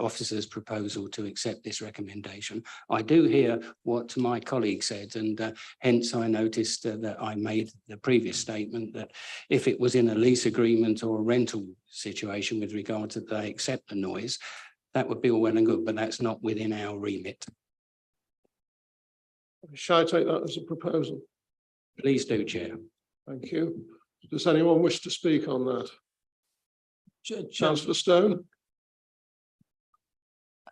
officer's proposal to accept this recommendation. I do hear what my colleague said, and hence I noticed that I made the previous statement that if it was in a lease agreement or a rental situation with regard to they accept the noise, that would be all well and good, but that's not within our remit. Shall I take that as a proposal? Please do, Chair. Thank you. Does anyone wish to speak on that? Councillor Stone?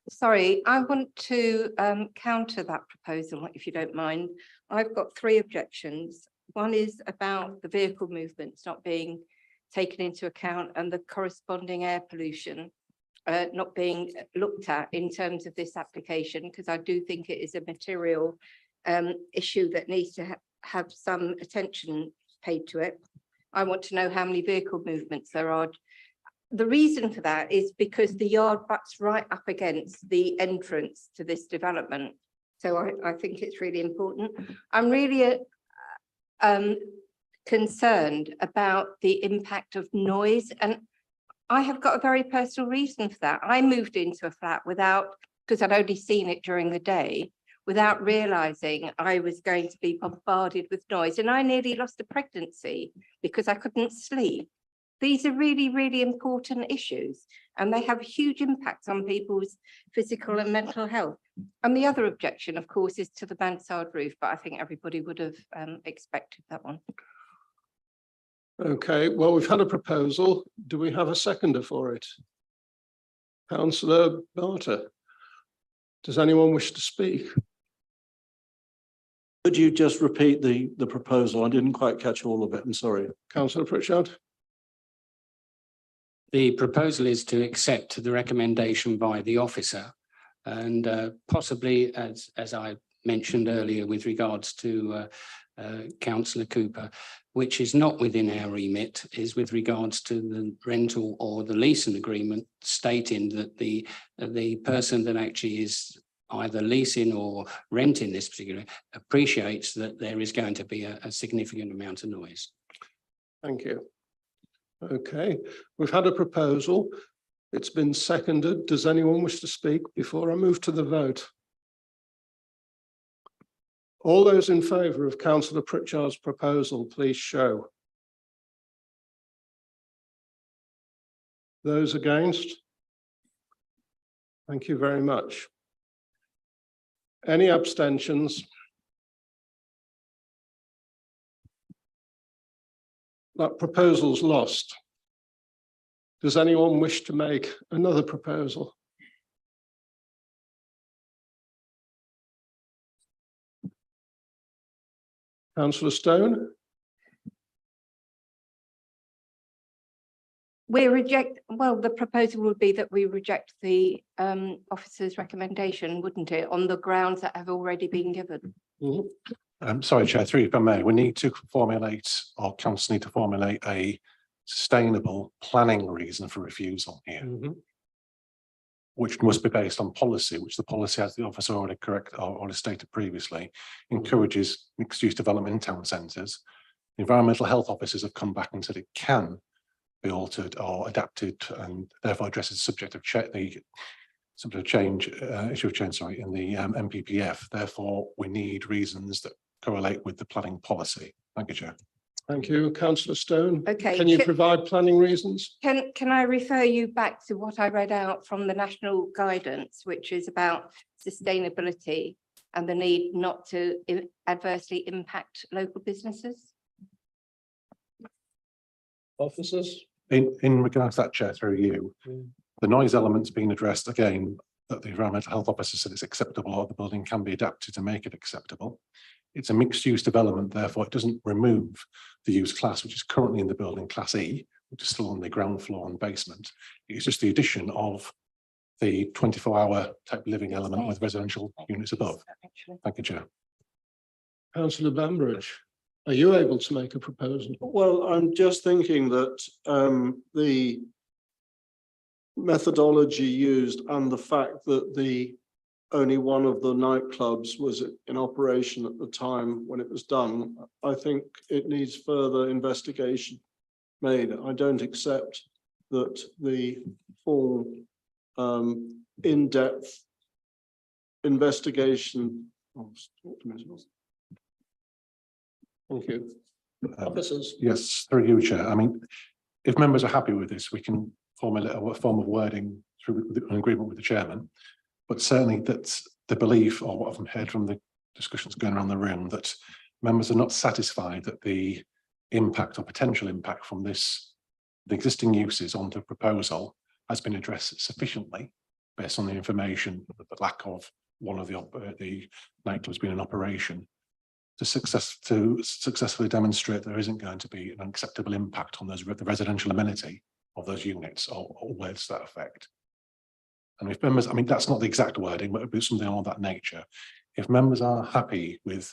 Sorry, I want to counter that proposal, if you don't mind. I've got 3 objections. One is about the vehicle movements not being taken into account and the corresponding air pollution not being looked at in terms of this application, because I do think it is a material issue that needs to have some attention paid to it. I want to know how many vehicle movements there are. The reason for that is because the yard butts right up against the entrance to this development. So I think it's really important. I'm really concerned about the impact of noise, and I have got a very personal reason for that. I moved into a flat because I'd only seen it during the day, without realizing I was going to be bombarded with noise. And I nearly lost a pregnancy because I couldn't sleep. These are really, really important issues, and they have huge impacts on people's physical and mental health. And the other objection, of course, is to the mansard roof, but I think everybody would have expected that one. Okay, well, we've had a proposal. Do we have a seconder for it? Councillor Barter. Does anyone wish to speak? Could you just repeat the proposal? I didn't quite catch all of it. I'm sorry. Councillor Pritchard. The proposal is to accept the recommendation by the officer, and possibly, as I mentioned earlier, with regards to Councillor Cooper, which is not within our remit, is with regards to the rental or the leasing agreement, stating that the person that actually is either leasing or renting this particular appreciates that there is going to be a significant amount of noise. Thank you. Okay, we've had a proposal. It's been seconded. Does anyone wish to speak before I move to the vote? All those in favour of Councillor Pritchard's proposal, please show. Those against? Thank you very much. Any abstentions? That proposal's lost. Does anyone wish to make another proposal? Councillor Stone? The proposal would be that we reject the officer's recommendation, wouldn't it, on the grounds that have already been given? Sorry, Chair, through if I may, we need to formulate, or council need to formulate a sustainable planning reason for refusal here. Which must be based on policy, which the policy, as the officer already stated previously, encourages mixed-use development in town centres. Environmental health officers have come back and said it can be altered or adapted, and therefore addresses the subject of issue of change, in the MPPF. Therefore, we need reasons that correlate with the planning policy. Thank you, Chair. Thank you, Councillor Stone. Okay. Can you provide planning reasons? Can I refer you back to what I read out from the national guidance, which is about sustainability and the need not to adversely impact local businesses? Officers? In regards to that, Chair, through you, the noise element's been addressed again, that the environmental health officer said it's acceptable, or the building can be adapted to make it acceptable. It's a mixed-use development, therefore it doesn't remove the use class, which is currently in the building, Class E, which is still on the ground floor and basement. It's just the addition of the 24-hour type living element with residential units above. Thank you, Chair. Councillor Bambridge. Are you able to make a proposal? Well, I'm just thinking that the methodology used and the fact that only one of the nightclubs was in operation at the time when it was done, I think it needs further investigation made. I don't accept that the full in-depth investigation. Thank you. Officers? Yes, through you, Chair. I mean, if members are happy with this, we can formulate a form of wording through an agreement with the chairman. But certainly that's the belief, or what I've heard from the discussions going around the room, that members are not satisfied that the impact or potential impact from the existing uses on the proposal has been addressed sufficiently based on the information, the lack of one of the nightclubs being in operation, to successfully demonstrate there isn't going to be an acceptable impact on the residential amenity of those units or words to that effect. And if members, I mean, that's not the exact wording, but it'd be something of that nature. If members are happy with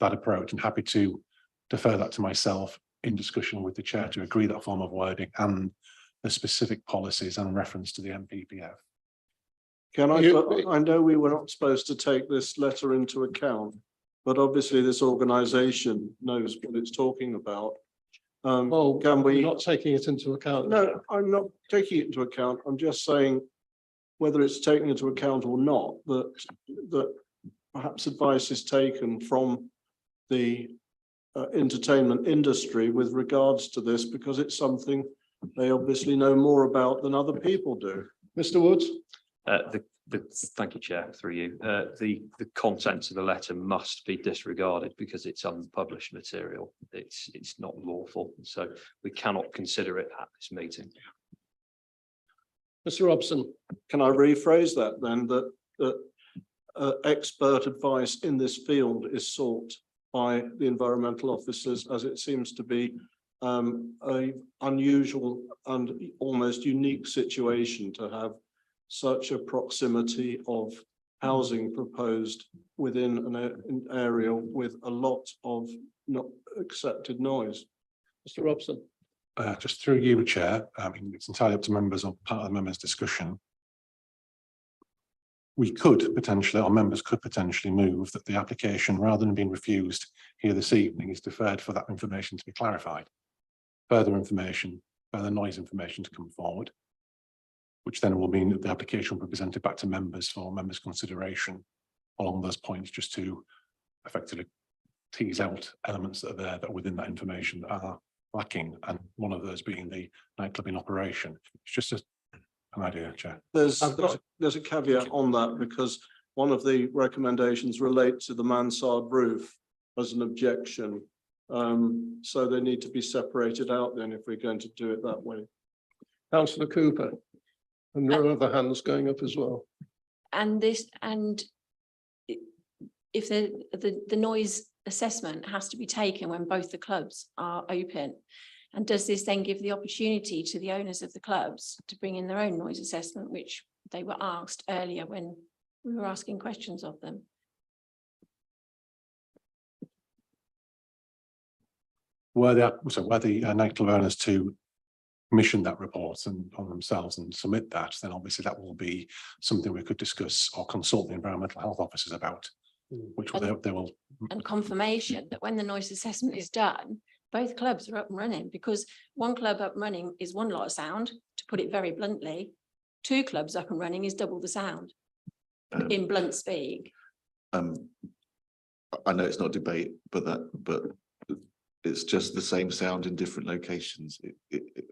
that approach and happy to defer that to myself in discussion with the chair to agree that form of wording and the specific policies and reference to the MPPF. Can I know we were not supposed to take this letter into account, but obviously this organisation knows what it's talking about. Well, can we? Not taking it into account? No, I'm not taking it into account. I'm just saying whether it's taken into account or not, that perhaps advice is taken from the entertainment industry with regards to this, because it's something they obviously know more about than other people do. Mr. Woods? Thank you, Chair, through you. The contents of the letter must be disregarded because it's unpublished material. It's not lawful, so we cannot consider it at this meeting. Mr. Robson? Can I rephrase that then, that expert advice in this field is sought by the environmental officers, as it seems to be a unusual and almost unique situation to have such a proximity of housing proposed within an area with a lot of not accepted noise. Mr. Robson? Just through you, Chair, I mean, it's entirely up to members or part of the members' discussion. We could potentially, or members could potentially move that the application, rather than being refused here this evening, is deferred for that information to be clarified. Further information, further noise information to come forward, which then will mean that the application will be presented back to members for members' consideration along those points, just to effectively tease out elements that are there that are within that information that are lacking, and one of those being the nightclub in operation. It's just an idea, Chair. There's a caveat on that, because one of the recommendations relate to the mansard roof as an objection. So they need to be separated out then if we're going to do it that way. Councillor Cooper? And there are other hands going up as well. And if the noise assessment has to be taken when both the clubs are open, and does this then give the opportunity to the owners of the clubs to bring in their own noise assessment, which they were asked earlier when we were asking questions of them? Were the nightclub owners to commission that report and on themselves and submit that, then obviously that will be something we could discuss or consult the environmental health officers about, which they will. And confirmation that when the noise assessment is done, both clubs are up and running, because one club up and running is one lot of sound, to put it very bluntly. Two clubs up and running is double the sound, in blunt speak. I know it's not debate, but it's just the same sound in different locations,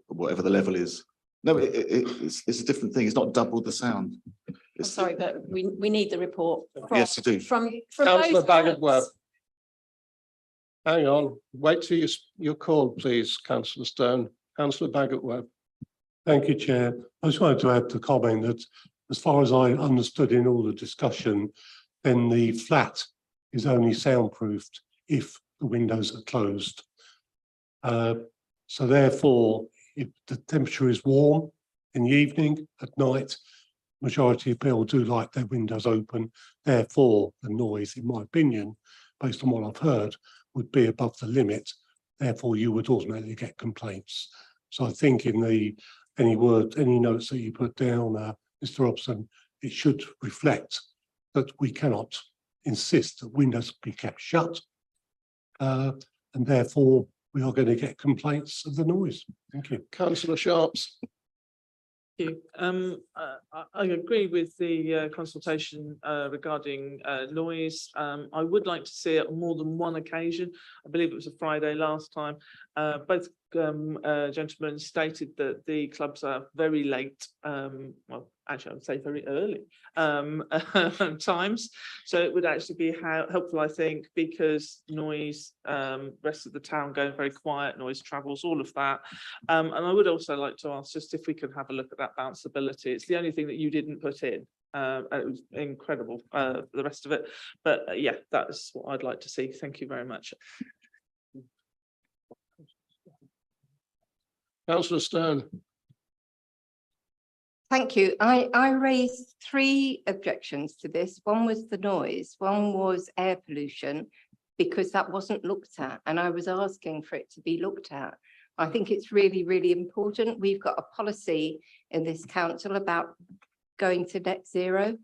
whatever the level is. No, it's a different thing. It's not double the sound. I'm sorry, but we need the report. Yes, you do. From Councillor both Bagot-Webb. clubs. Hang on, wait till you're called, please, Councillor Stone. Councillor Bagot-Webb. Thank you, Chair. I just wanted to add the comment that, as far as I understood in all the discussion, then the flat is only soundproofed if the windows are closed. So therefore, if the temperature is warm in the evening, at night, majority of people do like their windows open. Therefore, the noise, in my opinion, based on what I've heard, would be above the limit. Therefore, you would automatically get complaints. So I think in any notes that you put down, Mr. Robson, it should reflect that we cannot insist that windows be kept shut. And therefore, we are going to get complaints of the noise. Thank you. Councillor Sharps. Thank you. I agree with the consultation regarding noise. I would like to see it on more than one occasion. I believe it was a Friday last time. Both gentlemen stated that the clubs are very late. Well, actually, I would say very early times. So it would actually be helpful, I think, because noise, rest of the town going very quiet, noise travels, all of that. And I would also like to ask just if we could have a look at that bounceability. It's the only thing that you didn't put in. And it was incredible, the rest of it. But yeah, that's what I'd like to see. Thank you very much. Councillor Stone. Thank you. I raised 3 objections to this. One was the noise, one was air pollution, because that wasn't looked at, and I was asking for it to be looked at. I think it's really, really important. We've got a policy in this council about going to net zero.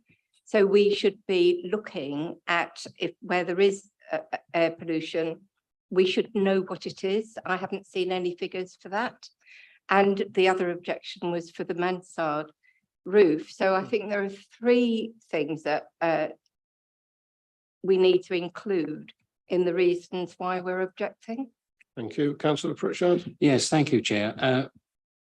So we should be looking at where there is air pollution, we should know what it is. I haven't seen any figures for that. And the other objection was for the mansard roof. So I think there are 3 things that we need to include in the reasons why we're objecting. Thank you. Councillor Pritchard. Yes, thank you, Chair.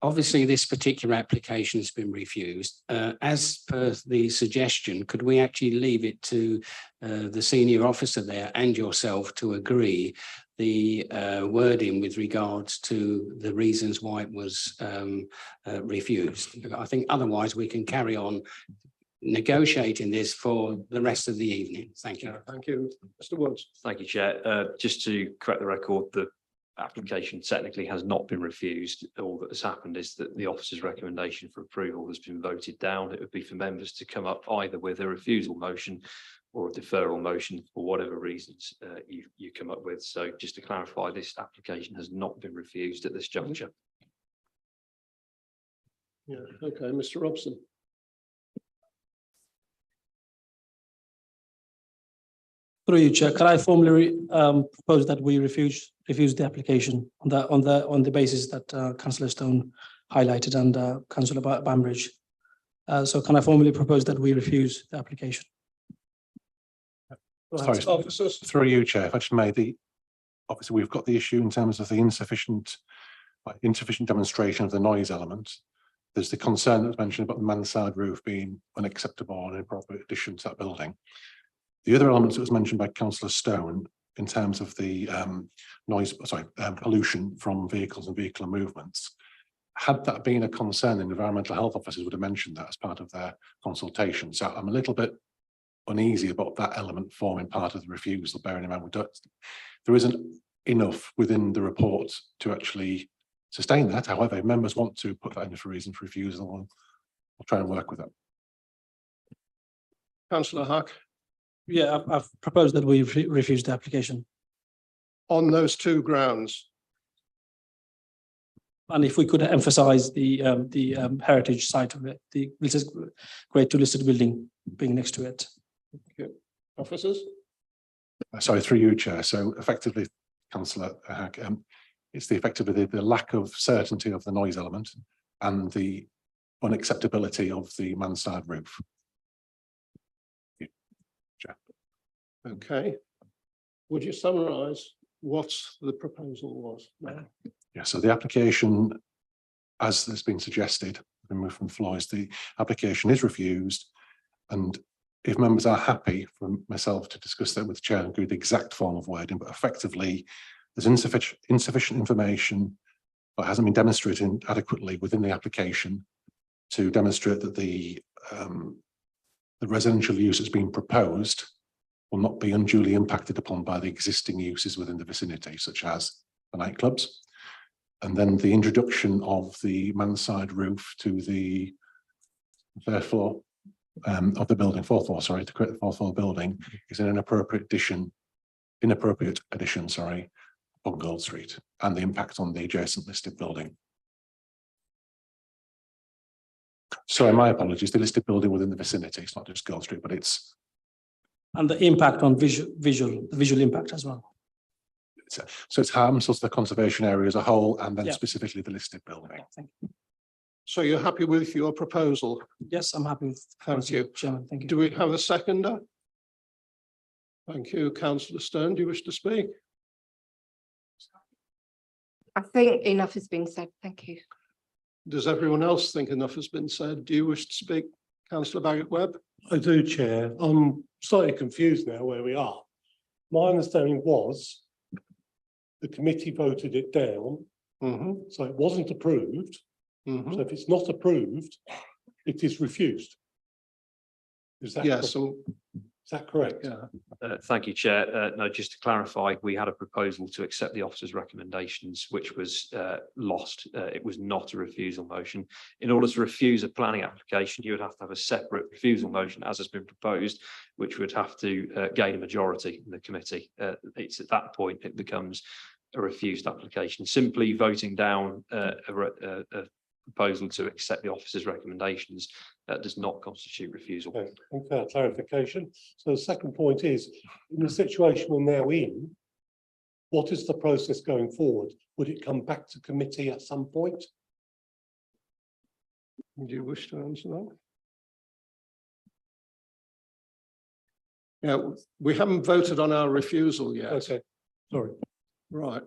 Obviously, this particular application has been refused. As per the suggestion, could we actually leave it to the senior officer there and yourself to agree the wording with regards to the reasons why it was refused? I think otherwise we can carry on negotiating this for the rest of the evening. Thank you. Thank you. Mr. Woods. Thank you, Chair. Just to correct the record, the application technically has not been refused. All that has happened is that the officer's recommendation for approval has been voted down. It would be for members to come up either with a refusal motion or a deferral motion for whatever reasons you come up with. So just to clarify, this application has not been refused at this juncture. Yeah, okay, Mr. Robson. Through you, Chair, can I formally propose that we refuse the application on the basis that Councillor Stone highlighted and Councillor Bambridge. So can I formally propose that we refuse the application? Sorry, officers. Through you, Chair, if I just made obviously we've got the issue in terms of the insufficient demonstration of the noise element. There's the concern that was mentioned about the mansard roof being unacceptable and an appropriate addition to that building. The other elements that was mentioned by Councillor Stone in terms of the pollution from vehicles and vehicular movements. Had that been a concern, the environmental health officers would have mentioned that as part of their consultation. So I'm a little bit uneasy about that element forming part of the refusal, bearing in mind there isn't enough within the report to actually sustain that. However, if members want to put that in for reason for refusal, we'll try and work with that. Councillor Huck. Yeah, I've proposed that we refuse the application. On those 2 grounds. And if we could emphasize the heritage site of it, the Grade 2 listed building being next to it. Okay. Officers? Sorry, through you, Chair. So effectively, Councillor Hack, it's effectively the lack of certainty of the noise element and the unacceptability of the mansard roof. Okay. Would you summarise what the proposal was? Yeah, so the application, as has been suggested, removed from the floor, is the application is refused. And if members are happy for myself to discuss that with the chair and agree the exact form of wording, but effectively there's insufficient information that hasn't been demonstrated adequately within the application to demonstrate that the residential use that's been proposed will not be unduly impacted upon by the existing uses within the vicinity, such as the nightclubs. And then the introduction of the mansard roof to the 3rd floor of the building, 4th floor, sorry, to create the 4th floor building is an inappropriate addition inappropriate addition, sorry, on Gold Street and the impact on the adjacent listed building. Sorry, my apologies, the listed building within the vicinity, it's not just Gold Street, but it's. And the impact on the visual impact as well. So it's harmful to the conservation area as a whole and then Yeah. specifically the listed building. So you're happy with your proposal? Yes, I'm happy with. Thank you. Chairman, thank you. Do we have a seconder? Thank you. Councillor Stone, do you wish to speak? I think enough has been said. Thank you. Does everyone else think enough has been said? Do you wish to speak, councillor Baggett-Webb? I do, Chair. I'm slightly confused now where we are. My understanding was the committee voted it down, so it wasn't approved. So if it's not approved, it is refused. Is that Yes, is that correct? Yeah. Thank you, Chair. No, just to clarify, we had a proposal to accept the officer's recommendations, which was lost. It was not a refusal motion. In order to refuse a planning application, you would have to have a separate refusal motion, as has been proposed, which would have to gain a majority in the committee. It's at that point it becomes a refused application. Simply voting down a proposal to accept the officer's recommendations does not constitute refusal. Okay, thank you for that clarification. So the second point is, in the situation we're now in, what is the process going forward? Would it come back to committee at some point? Do you wish to answer that? Yeah, we haven't voted on our refusal yet. Okay, sorry. Right.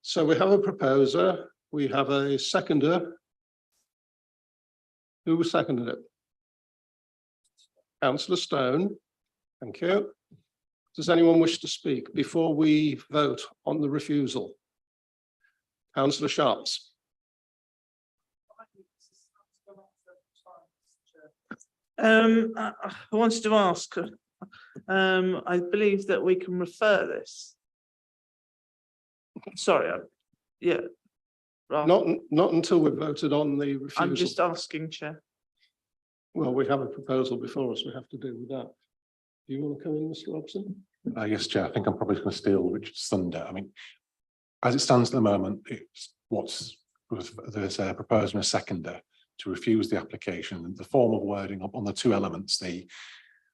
So we have a proposer, we have a seconder. Who seconded it? Councillor Stone. Thank you. Does anyone wish to speak before we vote on the refusal? Councillor Sharps. I wanted to ask, I believe that we can refer this. Sorry, yeah. Not until we've voted on the refusal. I'm just asking, Chair. Well, we have a proposal before us, we have to deal with that. Do you want to come in, Mr. Robson? Yes, Chair, I think I'm probably going to steal Richard's thunder. I mean, as it stands at the moment, it's there's a proposer and a seconder to refuse the application. The form of wording on the two elements, the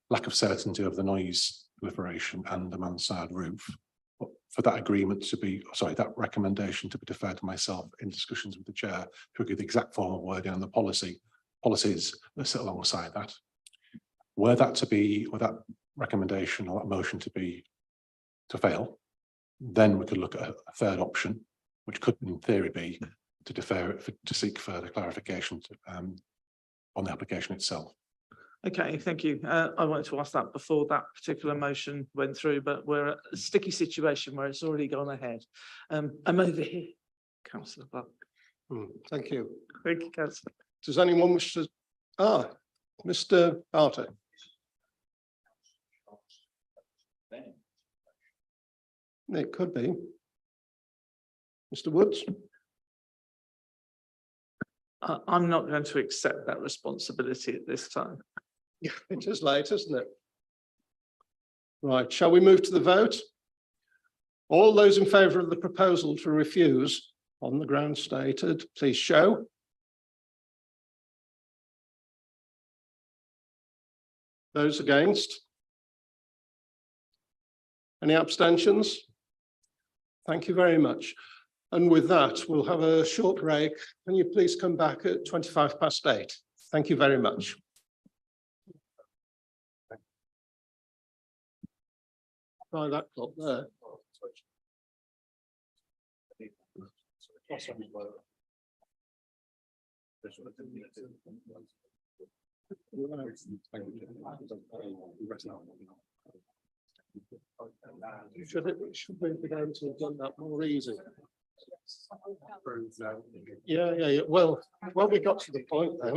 lack of certainty of the noise proliferation and the mansard roof, for that agreement to be, sorry, that recommendation to be deferred to myself in discussions with the chair to give the exact form of wording and the policies that sit alongside that. Were that recommendation or that motion to fail, then we could look at a third option, which could in theory be to defer it to seek further clarification on the application itself. Okay, thank you. I wanted to ask that before that particular motion went through, but we're at a sticky situation where it's already gone ahead. I'm over here, councillor Buck. Thank you. Thank you, councillor. Does anyone wish to? Mr. Barter. It could be. Mr. Woods. I'm not going to accept that responsibility at this time. Yeah, it is late, isn't it? Right, shall we move to the vote? All those in favour of the proposal to refuse on the grounds stated, please show. Those against? Any abstentions? Thank you very much. And with that, we'll have a short break. Can you please come back at 8:25? Thank you very much. By that clock there. Should we be able to have done that more easy? Yeah. Well, we got to the point there.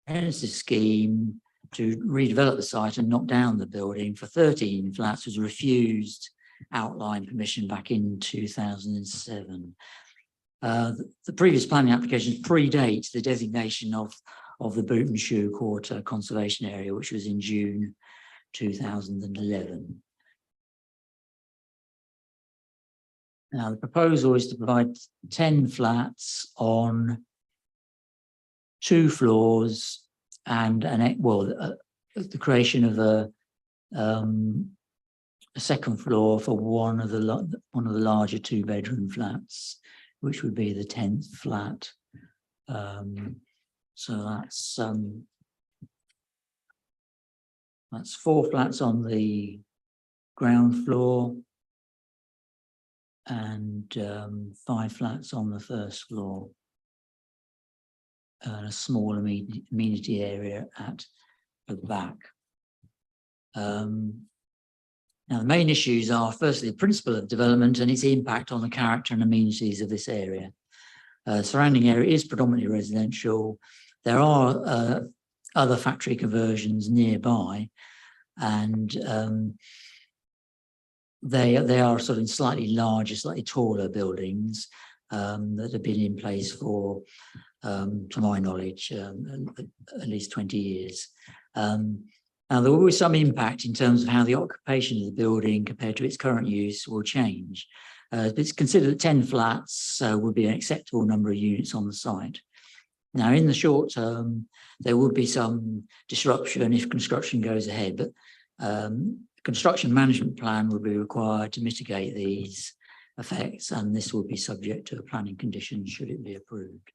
Genesis scheme to redevelop the site and knock down the building for 13 flats was refused outline permission back in 2007. The previous planning applications predate the designation of the Boot and Shoe Quarter Conservation Area, which was in June 2011. Now, the proposal is to provide 10 flats on 2 floors and the creation of a second floor for one of the larger 2-bedroom flats, which would be the 10th flat. So that's 4 flats on the ground floor and 5 flats on the first floor, and a small amenity area at the back. Now, the main issues are firstly the principle of development and its impact on the character and amenities of this area. Surrounding area is predominantly residential. There are other factory conversions nearby, and they are sort of slightly larger, slightly taller buildings that have been in place for, to my knowledge, at least 20 years. Now, there will be some impact in terms of how the occupation of the building compared to its current use will change. It's considered that 10 flats would be an acceptable number of units on the site. Now, in the short term, there would be some disruption if construction goes ahead, but construction management plan would be required to mitigate these effects, and this will be subject to a planning condition should it be approved.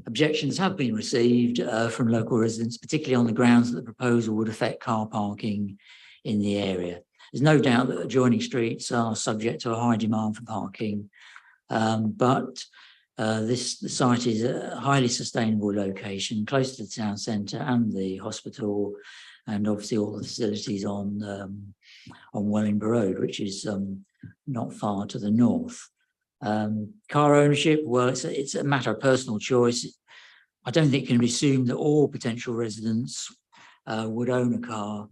Objections have been received from local residents, particularly on the grounds that the proposal would affect car parking in the area. There's no doubt that adjoining streets are subject to a high demand for parking, but the site is a highly sustainable location, close to the town centre and the hospital, and obviously all the facilities on Wellingborough Road, which is not far to the north. Car ownership, well, it's a matter of personal choice. I don't think it can be assumed that all potential residents would own a car,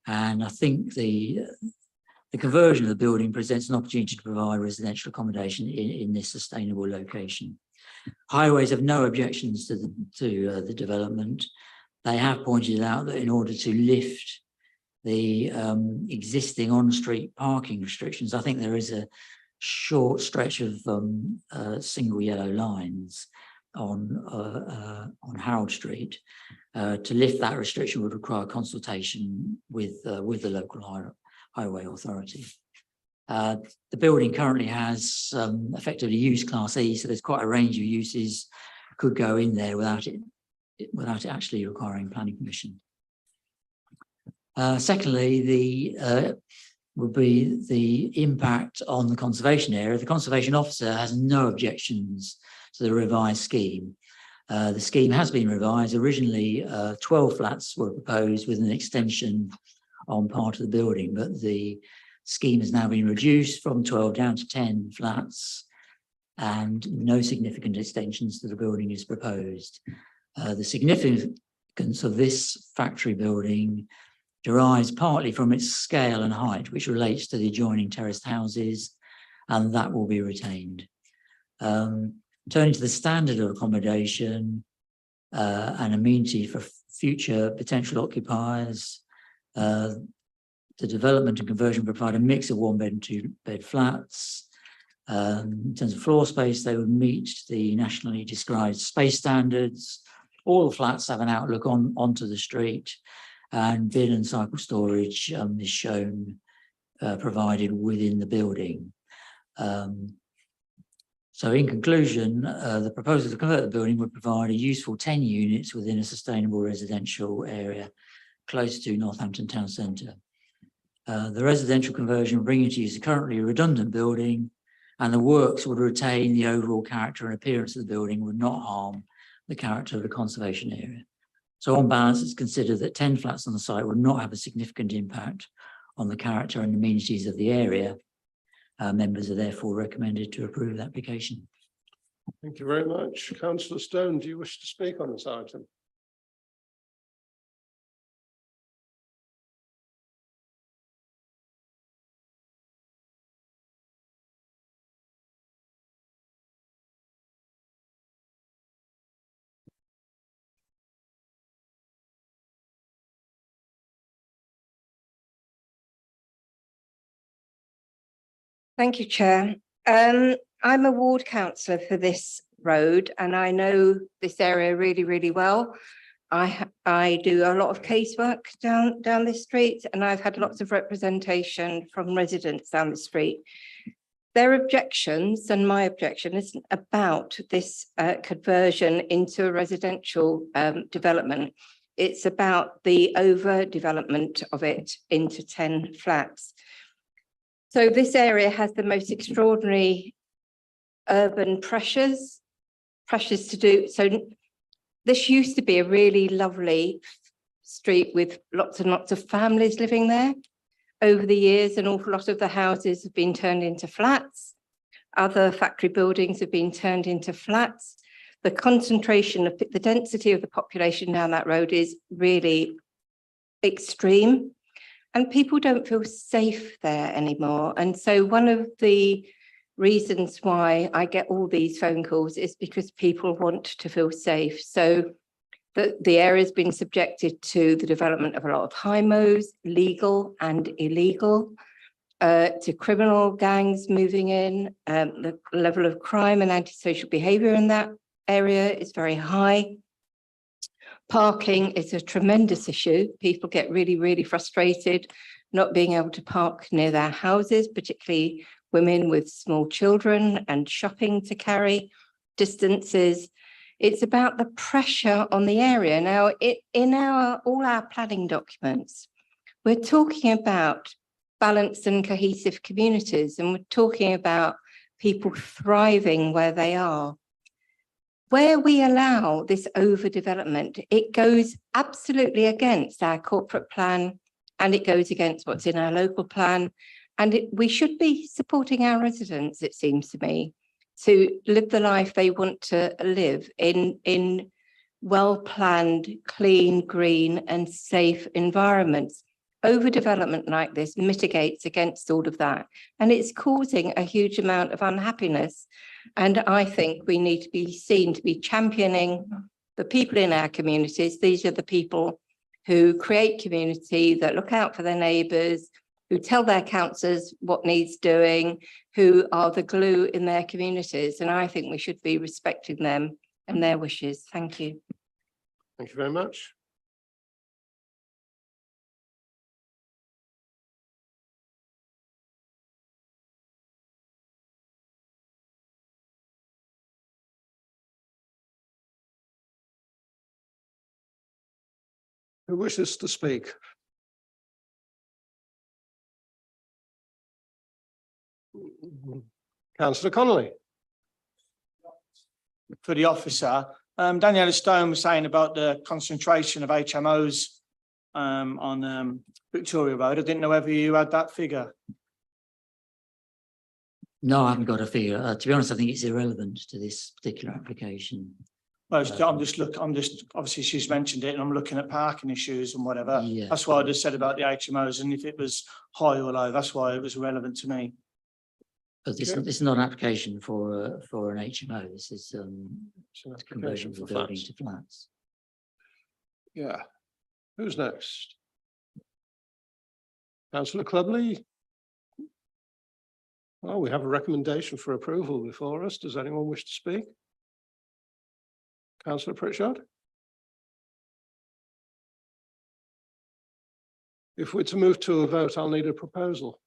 and I think the conversion of the building presents an opportunity to provide residential accommodation in this sustainable location. Highways have no objections to the development. They have pointed out that in order to lift the existing on-street parking restrictions, I think there is a short stretch of single yellow lines on Harold Street. To lift that restriction would require consultation with the local highway authority. The building currently has effectively use Class E, so there's quite a range of uses could go in there without it actually requiring planning permission. Secondly, would be the impact on the conservation area. The conservation officer has no objections to the revised scheme. The scheme has been revised. Originally, 12 flats were proposed with an extension on part of the building, but the scheme has now been reduced from 12 down to 10 flats, and no significant extensions to the building is proposed. The significance of this factory building derives partly from its scale and height, which relates to the adjoining terraced houses, and that will be retained. Turning to the standard of accommodation and amenity for future potential occupiers, the development and conversion provide a mix of 1-bed and 2-bed flats. In terms of floor space, they would meet the nationally described space standards. All the flats have an outlook onto the street, and bin and cycle storage is shown provided within the building. So in conclusion, the proposal to convert the building would provide a useful 10 units within a sustainable residential area close to Northampton Town Centre. The residential conversion bringing into use a currently redundant building, and the works would retain the overall character and appearance of the building, would not harm the character of the conservation area. So on balance, it's considered that 10 flats on the site would not have a significant impact on the character and amenities of the area. Members are therefore recommended to approve the application. Thank you very much. Councillor Stone, do you wish to speak on this item? Thank you, Chair. I'm a ward councillor for this road and I know this area really, really well. I do a lot of casework down this street and I've had lots of representation from residents down the street. Their objections and my objection isn't about this conversion into a residential development. It's about the overdevelopment of it into 10 flats. So this area has the most extraordinary urban pressures to do. So this used to be a really lovely street with lots and lots of families living there. Over the years, an awful lot of the houses have been turned into flats. Other factory buildings have been turned into flats. The concentration of the density of the population down that road is really extreme. And people don't feel safe there anymore. And so one of the reasons why I get all these phone calls is because people want to feel safe. So the area has been subjected to the development of a lot of HIMOs, legal and illegal, to criminal gangs moving in. The level of crime and antisocial behaviour in that area is very high. Parking is a tremendous issue. People get really, really frustrated not being able to park near their houses, particularly women with small children and shopping to carry distances. It's about the pressure on the area. Now, in all our planning documents, we're talking about balanced and cohesive communities, and we're talking about people thriving where they are. Where we allow this overdevelopment, it goes absolutely against our corporate plan and it goes against what's in our local plan. And we should be supporting our residents, it seems to me, to live the life they want to live in well-planned, clean, green and safe environments. Overdevelopment like this mitigates against all of that. And it's causing a huge amount of unhappiness. And I think we need to be seen to be championing the people in our communities. These are the people who create community, that look out for their neighbours, who tell their councillors what needs doing, who are the glue in their communities. And I think we should be respecting them and their wishes. Thank you. Thank you very much. Who wishes to speak? Councillor Connolly. For the officer, Daniela Stone was saying about the concentration of HMOs on Victoria Road. I didn't know whether you had that figure. No, I haven't got a figure. To be honest, I think it's irrelevant to this particular application. Well, I'm just obviously she's mentioned it and I'm looking at parking issues and whatever. Yeah. That's why I just said about the HMOs, and if it was high or low, that's why it was relevant to me. But this is not an application for an HMO. This is conversion for of the building flats. to flats. Yeah. Who's next? Councillor Clubley. Oh, we have a recommendation for approval before us. Does anyone wish to speak? Councillor Pritchard. If we're to move to a vote, I'll need a proposal.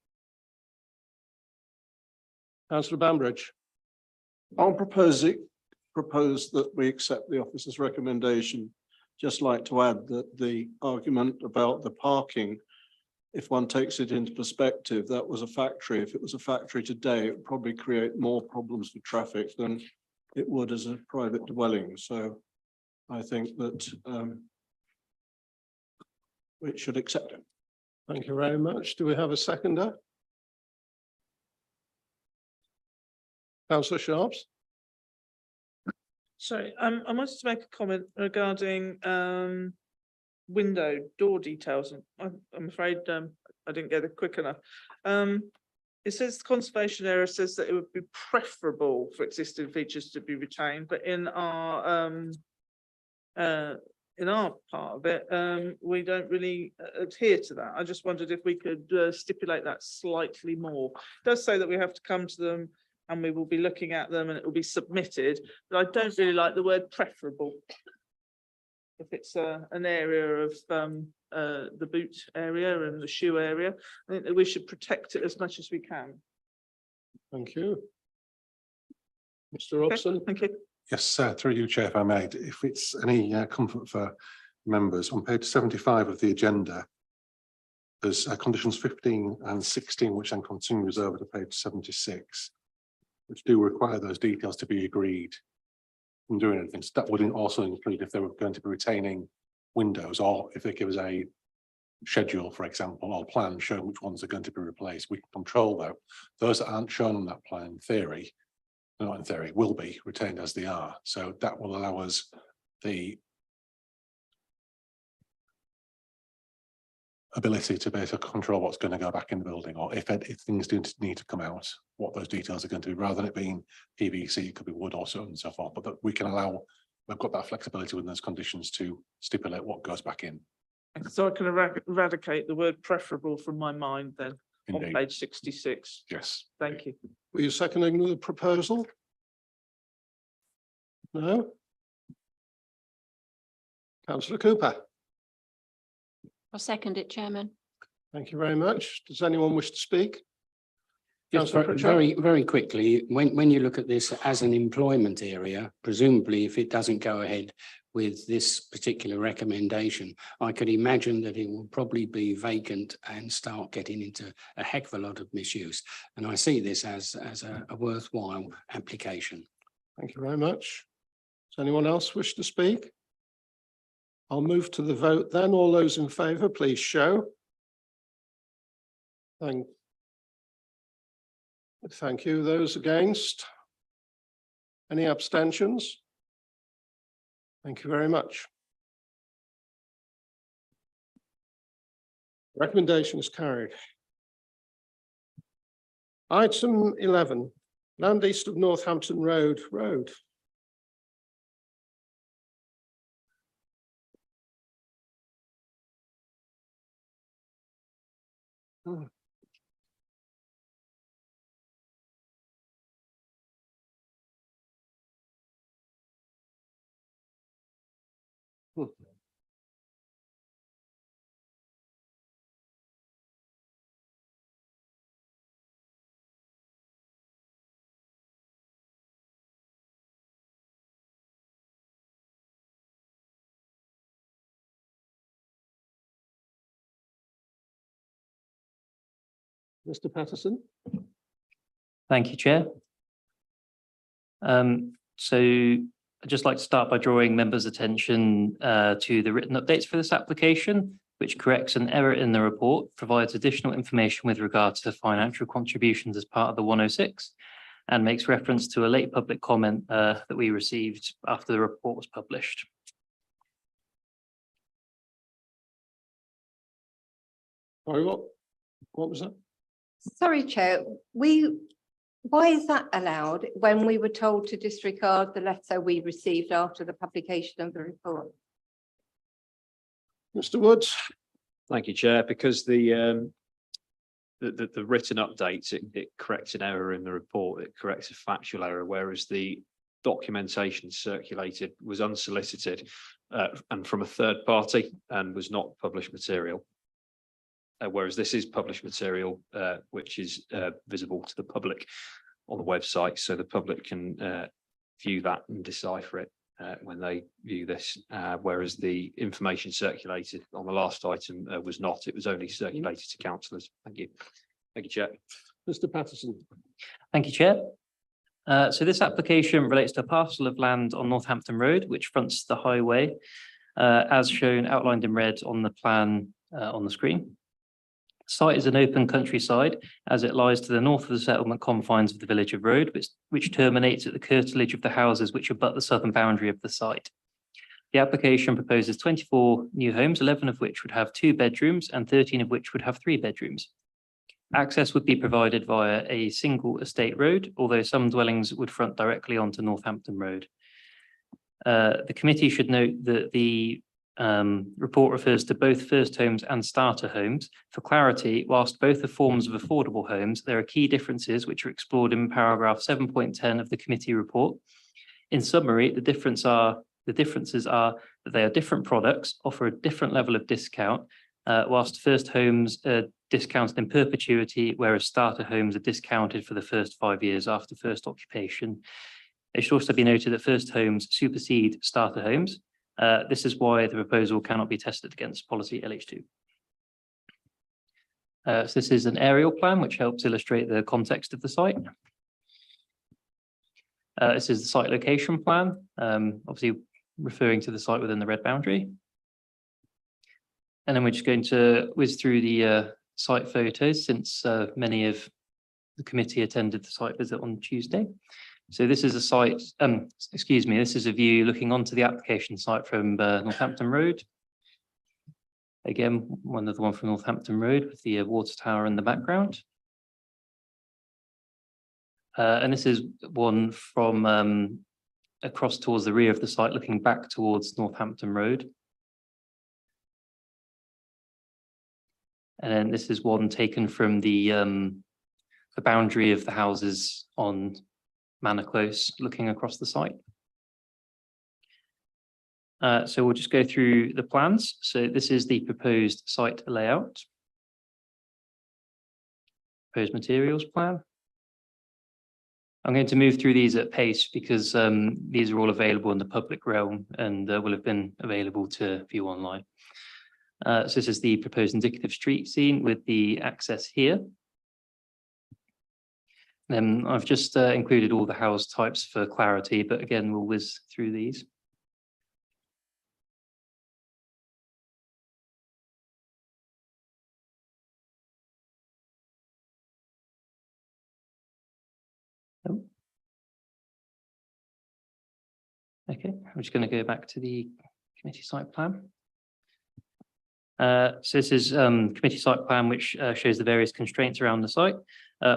Councillor Bambridge. I'll propose that we accept the officer's recommendation. Just like to add that the argument about the parking, if one takes it into perspective, that was a factory. If it was a factory today, it would probably create more problems for traffic than it would as a private dwelling. So I think that we should accept it. Thank you very much. Do we have a seconder? Councillor Sharps. Sorry, I wanted to make a comment regarding window door details. I'm afraid I didn't get it quick enough. It says the conservation area says that it would be preferable for existing features to be retained, but in our in our part of it, we don't really adhere to that. I just wondered if we could stipulate that slightly more. It does say that we have to come to them and we will be looking at them and it will be submitted, but I don't really like the word preferable. If it's an area of the boot area and the shoe area, I think that we should protect it as much as we can. Thank you. Mr. Robson. Thank you. Yes, through you, Chair, if I may, if it's any comfort for members, on page 75 of the agenda, there's conditions 15 and 16, which then continues over to page 76, which do require those details to be agreed in doing anything. So that would also include if they were going to be retaining windows, or if they give us a schedule, for example, or plan showing which ones are going to be replaced. We can control that. Those that aren't shown on that plan, in theory, not in theory, will be retained as they are. So that will allow us the ability to basically control what's going to go back in the building, or if things do need to come out, what those details are going to be, rather than it being PVC, it could be wood or so on and so forth. But that we can allow, we've got that flexibility within those conditions to stipulate what goes back in. So I can eradicate the word preferable from my mind then, on Indeed. page 66. Yes. Thank you. Were you seconding the proposal? No? Councillor Cooper. I'll second it, Chairman. Thank you very much. Does anyone wish to speak? Just Councillor Pritchard. very quickly, when you look at this as an employment area, presumably if it doesn't go ahead with this particular recommendation, I could imagine that it will probably be vacant and start getting into a heck of a lot of misuse. And I see this as a worthwhile application. Thank you very much. Does anyone else wish to speak? I'll move to the vote then. All those in favour, please show. Thank you. Those against? Any abstentions? Thank you very much. Recommendation is carried. Item 11, land east of Northampton Road. Mr. Patterson. Thank you, Chair. So I'd just like to start by drawing members' attention to the written updates for this application, which corrects an error in the report, provides additional information with regard to the financial contributions as part of the 106, and makes reference to a late public comment that we received after the report was published. Sorry, what was that? Sorry, Chair, why is that allowed when we were told to disregard the letter we received after the publication of the report? Mr. Woods. Thank you, Chair. Because the written updates, it corrects an error in the report, it corrects a factual error, whereas the documentation circulated was unsolicited and from a third party and was not published material. Whereas this is published material, which is visible to the public on the website, so the public can view that and decipher it when they view this. Whereas the information circulated on the last item was not. It was only circulated to councillors. Thank you. Thank you, Chair. Mr. Patterson. Thank you, Chair. So this application relates to a parcel of land on Northampton Road, which fronts the highway, as shown outlined in red on the plan on the screen. The site is an open countryside as it lies to the north of the settlement confines of the village of Road, which terminates at the curtilage of the houses which abut the southern boundary of the site. The application proposes 24 new homes, 11 of which would have 2 bedrooms and 13 of which would have 3 bedrooms. Access would be provided via a single estate road, although some dwellings would front directly onto Northampton Road. The committee should note that the report refers to both first homes and starter homes. For clarity, whilst both are forms of affordable homes, there are key differences which are explored in paragraph 7.10 of the committee report. In summary, the differences are that they are different products, offer a different level of discount, whilst first homes are discounted in perpetuity, whereas starter homes are discounted for the first 5 years after first occupation. It should also be noted that first homes supersede starter homes. This is why the proposal cannot be tested against policy LH2. So this is an aerial plan which helps illustrate the context of the site. This is the site location plan, obviously referring to the site within the red boundary. And then we're just going to whiz through the site photos since many of the committee attended the site visit on Tuesday. So this is a site, this is a view looking onto the application site from Northampton Road. Again, another one from Northampton Road with the water tower in the background. And this is one from across towards the rear of the site, looking back towards Northampton Road. And then this is one taken from the boundary of the houses on Manor Close, looking across the site. So we'll just go through the plans. So this is the proposed site layout. Proposed materials plan. I'm going to move through these at pace because these are all available in the public realm and will have been available to view online. So this is the proposed indicative street scene with the access here. Then I've just included all the house types for clarity, but again, we'll whiz through these. Oh. Okay, I'm just going to go back to the committee site plan. So this is committee site plan, which shows the various constraints around the site.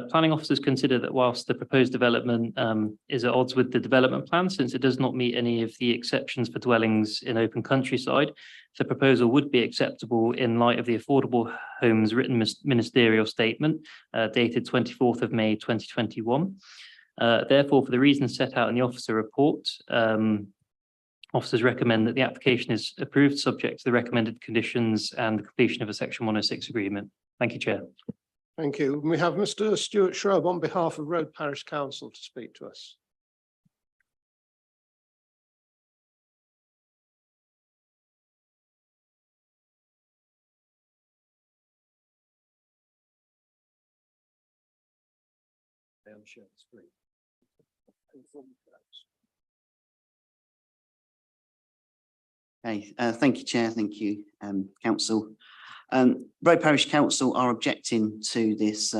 Planning officers consider that whilst the proposed development is at odds with the development plan, since it does not meet any of the exceptions for dwellings in open countryside, the proposal would be acceptable in light of the Affordable Homes written ministerial statement dated 24th of May 2021. Therefore, for the reasons set out in the officer report, officers recommend that the application is approved subject to the recommended conditions and the completion of a Section 106 agreement. Thank you, Chair. Thank you. We have Mr. Stuart Shrub on behalf of Road Parish Council to speak to us. Okay, thank you, Chair. Thank you, Council. Road Parish Council are objecting to this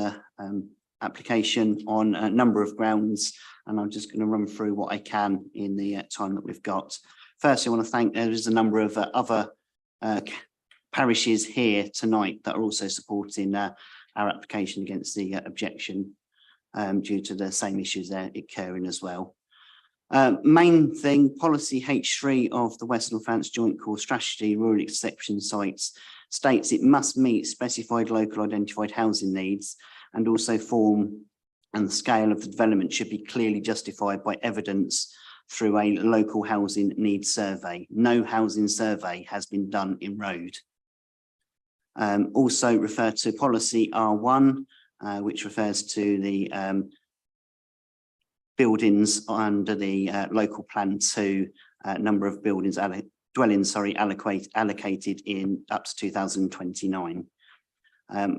application on a number of grounds, and I'm just going to run through what I can in the time that we've got. Firstly, I want to thank there is a number of other parishes here tonight that are also supporting our application against the objection due to the same issues there occurring as well. Main thing, policy H3 of the West Northants Joint Core Strategy, rural exception sites, states it must meet specified local identified housing needs, and also form and the scale of the development should be clearly justified by evidence through a local housing needs survey. No housing survey has been done in road. Also refer to policy R1, which refers to the buildings under the local plan 2, number of buildings dwellings allocated in up to 2029.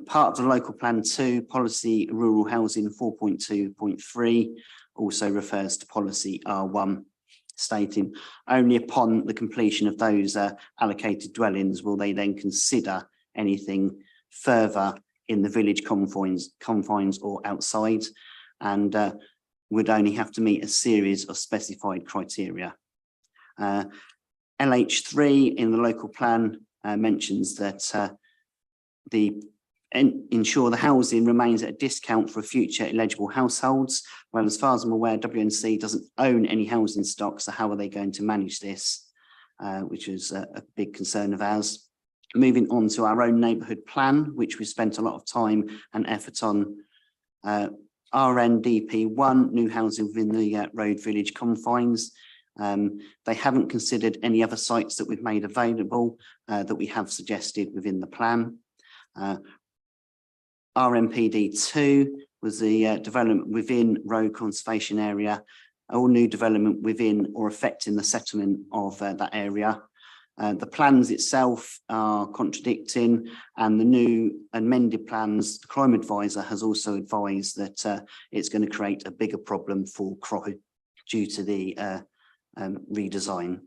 Part of the local plan 2 policy rural housing 4.2.3 also refers to policy R1, stating only upon the completion of those allocated dwellings will they then consider anything further in the village confines or outside, and would only have to meet a series of specified criteria. LH3 in the local plan mentions that ensure the housing remains at a discount for future eligible households. Well, as far as I'm aware, WNC doesn't own any housing stock, so how are they going to manage this? which is a big concern of ours. Moving on to our own neighbourhood plan, which we spent a lot of time and effort on. RNDP1, new housing within the road village confines. They haven't considered any other sites that we've made available that we have suggested within the plan. RMPD2 was the development within road conservation area, all new development within or affecting the settlement of that area. The plans itself are contradicting, and the new amended plans, the crime advisor has also advised that it's going to create a bigger problem for crime due to the redesign.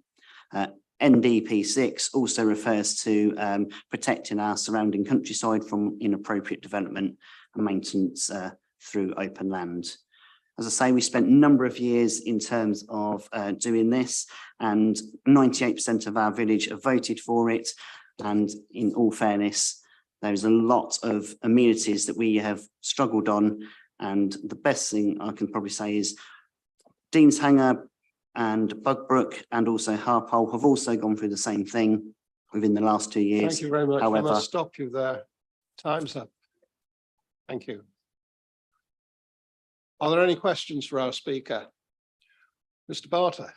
NDP6 also refers to protecting our surrounding countryside from inappropriate development and maintenance through open land. As I say, we spent a number of years in terms of doing this, and 98% of our village have voted for it. And in all fairness, there's a lot of amenities that we have struggled on. And the best thing I can probably say is Dean's Hanger and Bugbrook and also Harpole have also gone through the same thing within the last 2 years. Thank you very much. I However, must stop you there. Time's up. Thank you. Are there any questions for our speaker? Mr. Barter.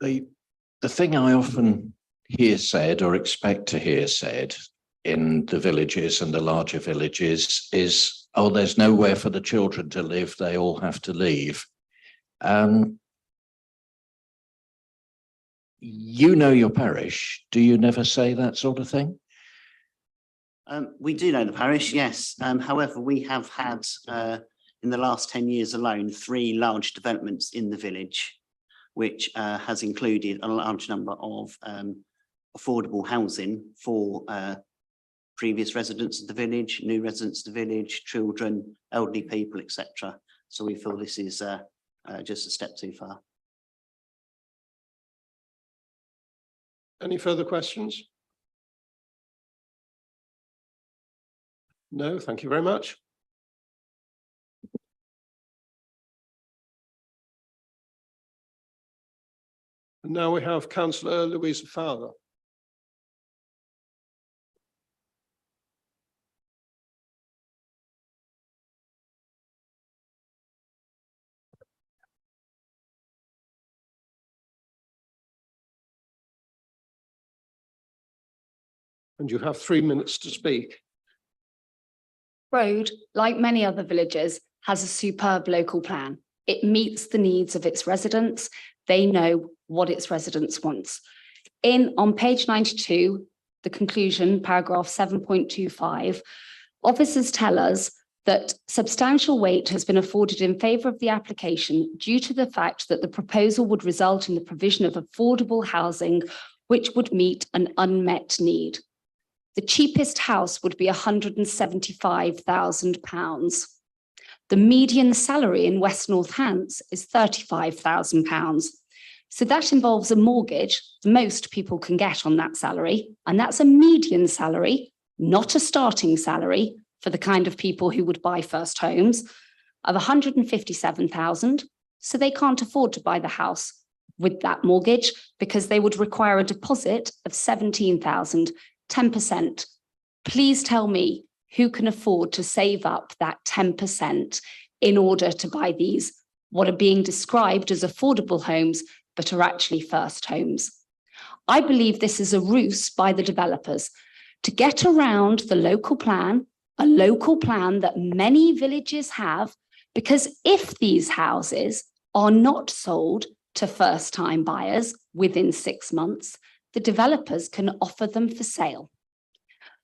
The thing I often hear said or expect to hear said in the villages and the larger villages is, oh, there's nowhere for the children to live, they all have to leave. You know your parish, do you never say that sort of thing? we do know the parish, yes. However, we have had in the last 10 years alone 3 large developments in the village, which has included a large number of affordable housing for previous residents of the village, new residents of the village, children, elderly people, etc. So we feel this is just a step too far. Any further questions? No, thank you very much. And now we have Councillor Louisa Fowler. And you have 3 minutes to speak. Road, like many other villages, has a superb local plan. It meets the needs of its residents. They know what its residents want. On page 92, the conclusion, paragraph 7.25, officers tell us that substantial weight has been afforded in favour of the application due to the fact that the proposal would result in the provision of affordable housing which would meet an unmet need. The cheapest house would be £175,000. The median salary in West Northants is £35,000. So that involves a mortgage, the most people can get on that salary, and that's a median salary, not a starting salary for the kind of people who would buy first homes, of £157,000. So they can't afford to buy the house with that mortgage because they would require a deposit of £17,000. 10%. Please tell me who can afford to save up that 10% in order to buy these, what are being described as affordable homes, but are actually first homes. I believe this is a ruse by the developers to get around the local plan, a local plan that many villages have, because if these houses are not sold to first-time buyers within 6 months, the developers can offer them for sale.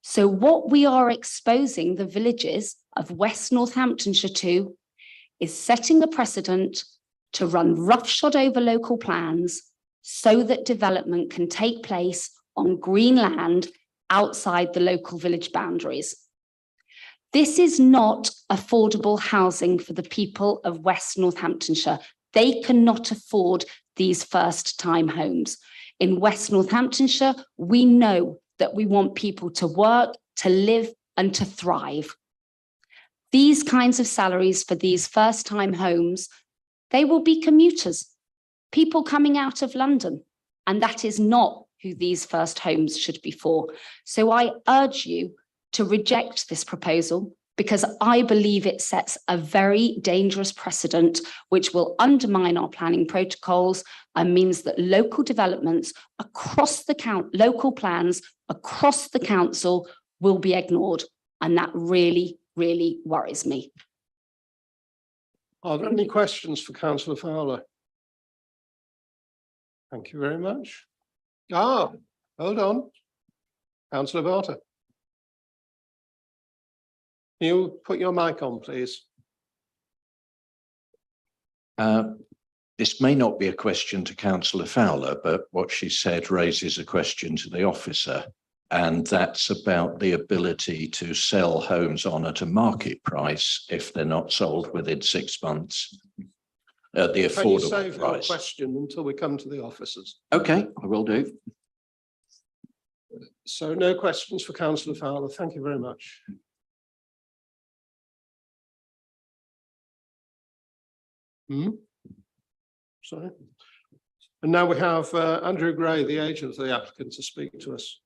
So what we are exposing the villages of West Northamptonshire to is setting a precedent to run roughshod over local plans so that development can take place on green land outside the local village boundaries. This is not affordable housing for the people of West Northamptonshire. They cannot afford these first-time homes. In West Northamptonshire, we know that we want people to work, to live, and to thrive. These kinds of salaries for these first-time homes They will be commuters, people coming out of London, and that is not who these first homes should be for. So I urge you to reject this proposal, because I believe it sets a very dangerous precedent which will undermine our planning protocols and means that local developments across the local plans across the council will be ignored. And that really, really worries me. Are there any questions for Councillor Fowler? Thank you very much. Hold on. Councillor Barter. Can you put your mic on, please? This may not be a question to Councillor Fowler, but what she said raises a question to the officer, and that's about the ability to sell homes on at a market price if they're not sold within 6 months at the Can you affordable save your price. question until we come to the officers? Okay, I will do. So no questions for Councillor Fowler. Thank you very much. Sorry. And now we have Andrew Gray, the agent of the applicant, to speak to us.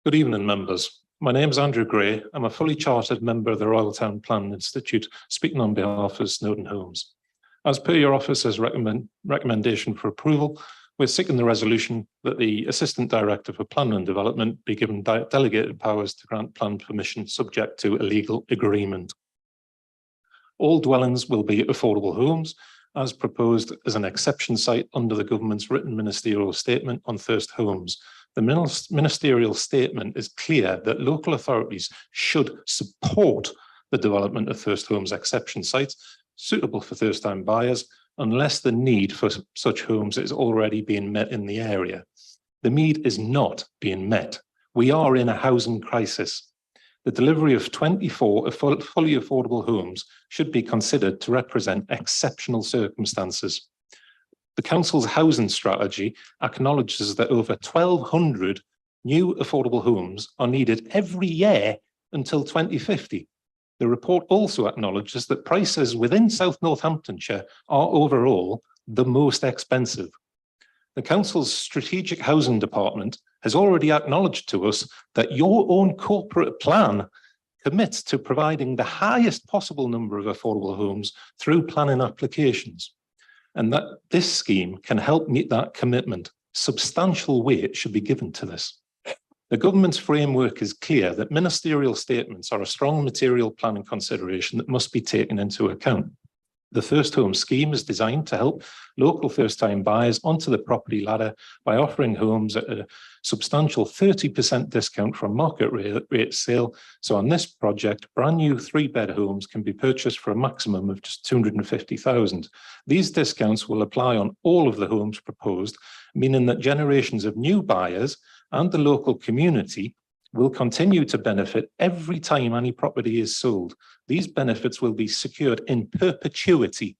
Good evening, members. My name is Andrew Gray. I'm a fully chartered member of the Royal Town Planning Institute, speaking on behalf of Snowdon Homes. As per your officer's recommendation for approval, we're seeking the resolution that the Assistant Director for Planning and Development be given delegated powers to grant plan permission subject to a legal agreement. All dwellings will be affordable homes, as proposed as an exception site under the government's written ministerial statement on first homes. The ministerial statement is clear that local authorities should support the development of first homes exception sites suitable for first-time buyers unless the need for such homes is already being met in the area. The need is not being met. We are in a housing crisis. The delivery of 24 fully affordable homes should be considered to represent exceptional circumstances. The council's housing strategy acknowledges that over 1,200 new affordable homes are needed every year until 2050. The report also acknowledges that prices within South Northamptonshire are overall the most expensive. The council's strategic housing department has already acknowledged to us that your own corporate plan commits to providing the highest possible number of affordable homes through planning applications, and that this scheme can help meet that commitment. Substantial weight should be given to this. The government's framework is clear that ministerial statements are a strong material planning consideration that must be taken into account. The First Home scheme is designed to help local first-time buyers onto the property ladder by offering homes at a substantial 30% discount from market rate sale. So on this project, brand new 3-bed homes can be purchased for a maximum of just 250,000. These discounts will apply on all of the homes proposed, meaning that generations of new buyers and the local community will continue to benefit every time any property is sold. These benefits will be secured in perpetuity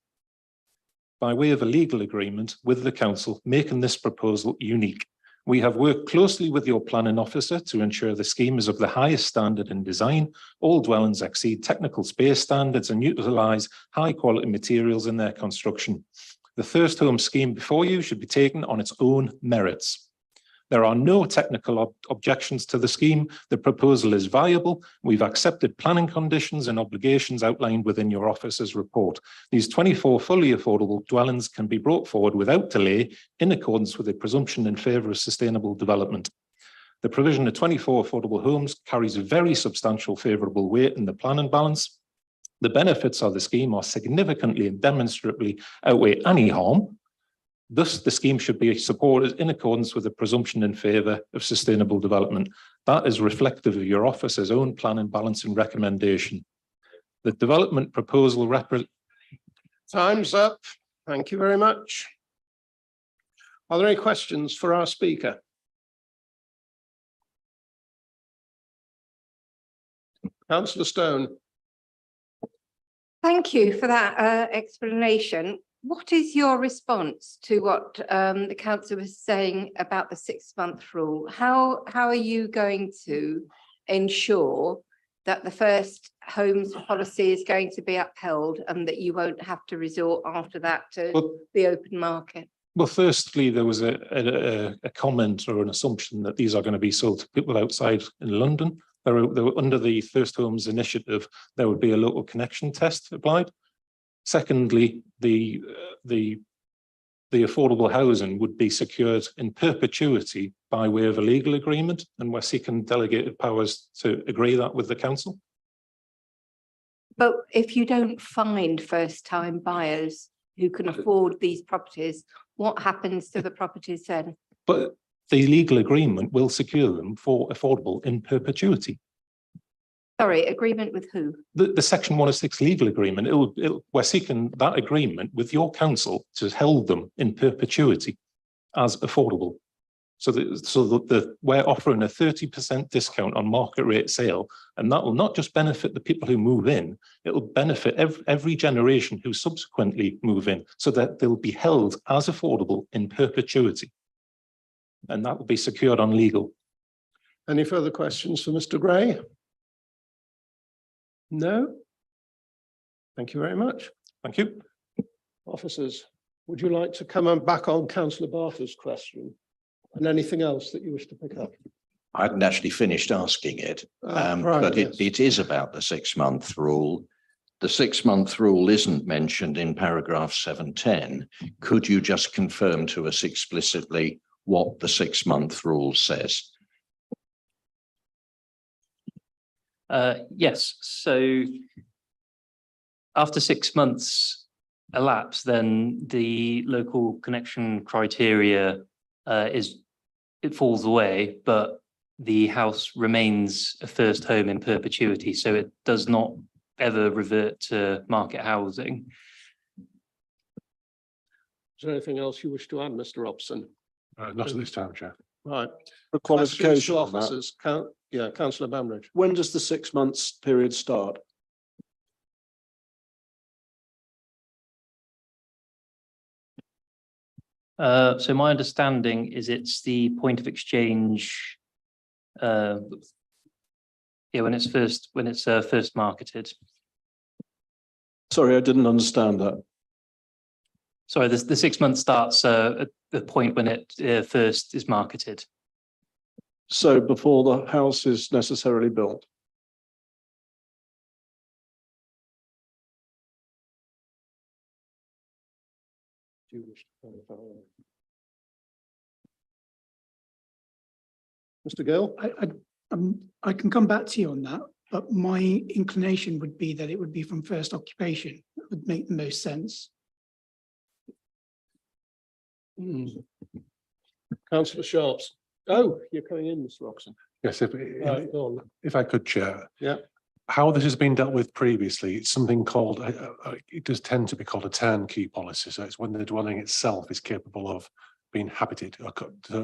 by way of a legal agreement with the council, making this proposal unique. We have worked closely with your planning officer to ensure the scheme is of the highest standard in design. All dwellings exceed technical space standards and utilise high quality materials in their construction. The First Home scheme before you should be taken on its own merits. There are no technical objections to the scheme. The proposal is viable. We've accepted planning conditions and obligations outlined within your officer's report. These 24 fully affordable dwellings can be brought forward without delay in accordance with the presumption in favour of sustainable development. The provision of 24 affordable homes carries a very substantial favourable weight in the planning balance. The benefits of the scheme are significantly and demonstrably outweigh any harm. Thus, the scheme should be supported in accordance with the presumption in favour of sustainable development. That is reflective of your office's own plan and balancing recommendation. The development proposal Time's up. Thank you very much. Are there any questions for our speaker? Councillor Stone. Thank you for that explanation. What is your response to what the council was saying about the 6-month rule? How are you going to ensure that the first homes policy is going to be upheld and that you won't have to resort after that to the open market? Well, firstly, there was a comment or an assumption that these are going to be sold to people outside in London. There were under the First Homes Initiative, there would be a local connection test applied. Secondly, the affordable housing would be secured in perpetuity by way of a legal agreement, and we're seeking delegated powers to agree that with the council. But if you don't find first-time buyers who can afford these properties, what happens to the properties then? But the legal agreement will secure them for affordable in perpetuity. Sorry, agreement with who? The Section 106 legal agreement, we're seeking that agreement with your council to hold them in perpetuity as affordable. So that we're offering a 30% discount on market rate sale, and that will not just benefit the people who move in, it will benefit every generation who subsequently move in, so that they'll be held as affordable in perpetuity. And that will be secured on legal. Any further questions for Mr. Gray? No? Thank you very much. Thank you. Officers, would you like to come back on Councillor Barker's question? And anything else that you wish to pick up? I hadn't actually finished asking it, Right, but yes. it is about the 6-month rule. The 6-month rule isn't mentioned in paragraph 710. Could you just confirm to us explicitly what the 6-month rule says? Yes, so after 6 months elapse, then the local connection criteria it falls away, but the house remains a first home in perpetuity, so it does not ever revert to market housing. Is there anything else you wish to add, Mr. Robson? Not at this time, Chair. Right. For Questions qualification to on that, officers. Yeah, Councillor Bambridge. when does the 6 months period start? So my understanding is it's the point of exchange. Yeah, when it's first marketed. Sorry, I didn't understand that. Sorry, the 6 months starts at the point when it first is marketed. So before the house is necessarily built? Do you wish to clarify? Mr. Gill? I can come back to you on that, but my inclination would be that it would be from first occupation. That would make the most sense. Councillor Sharps. Oh, you're coming in, Mr. Robson. Yes, Right, go on. if I could, Chair. Yeah. How this has been dealt with previously, it's something called, it does tend to be called a turnkey policy. So it's when the dwelling itself is capable of being habited or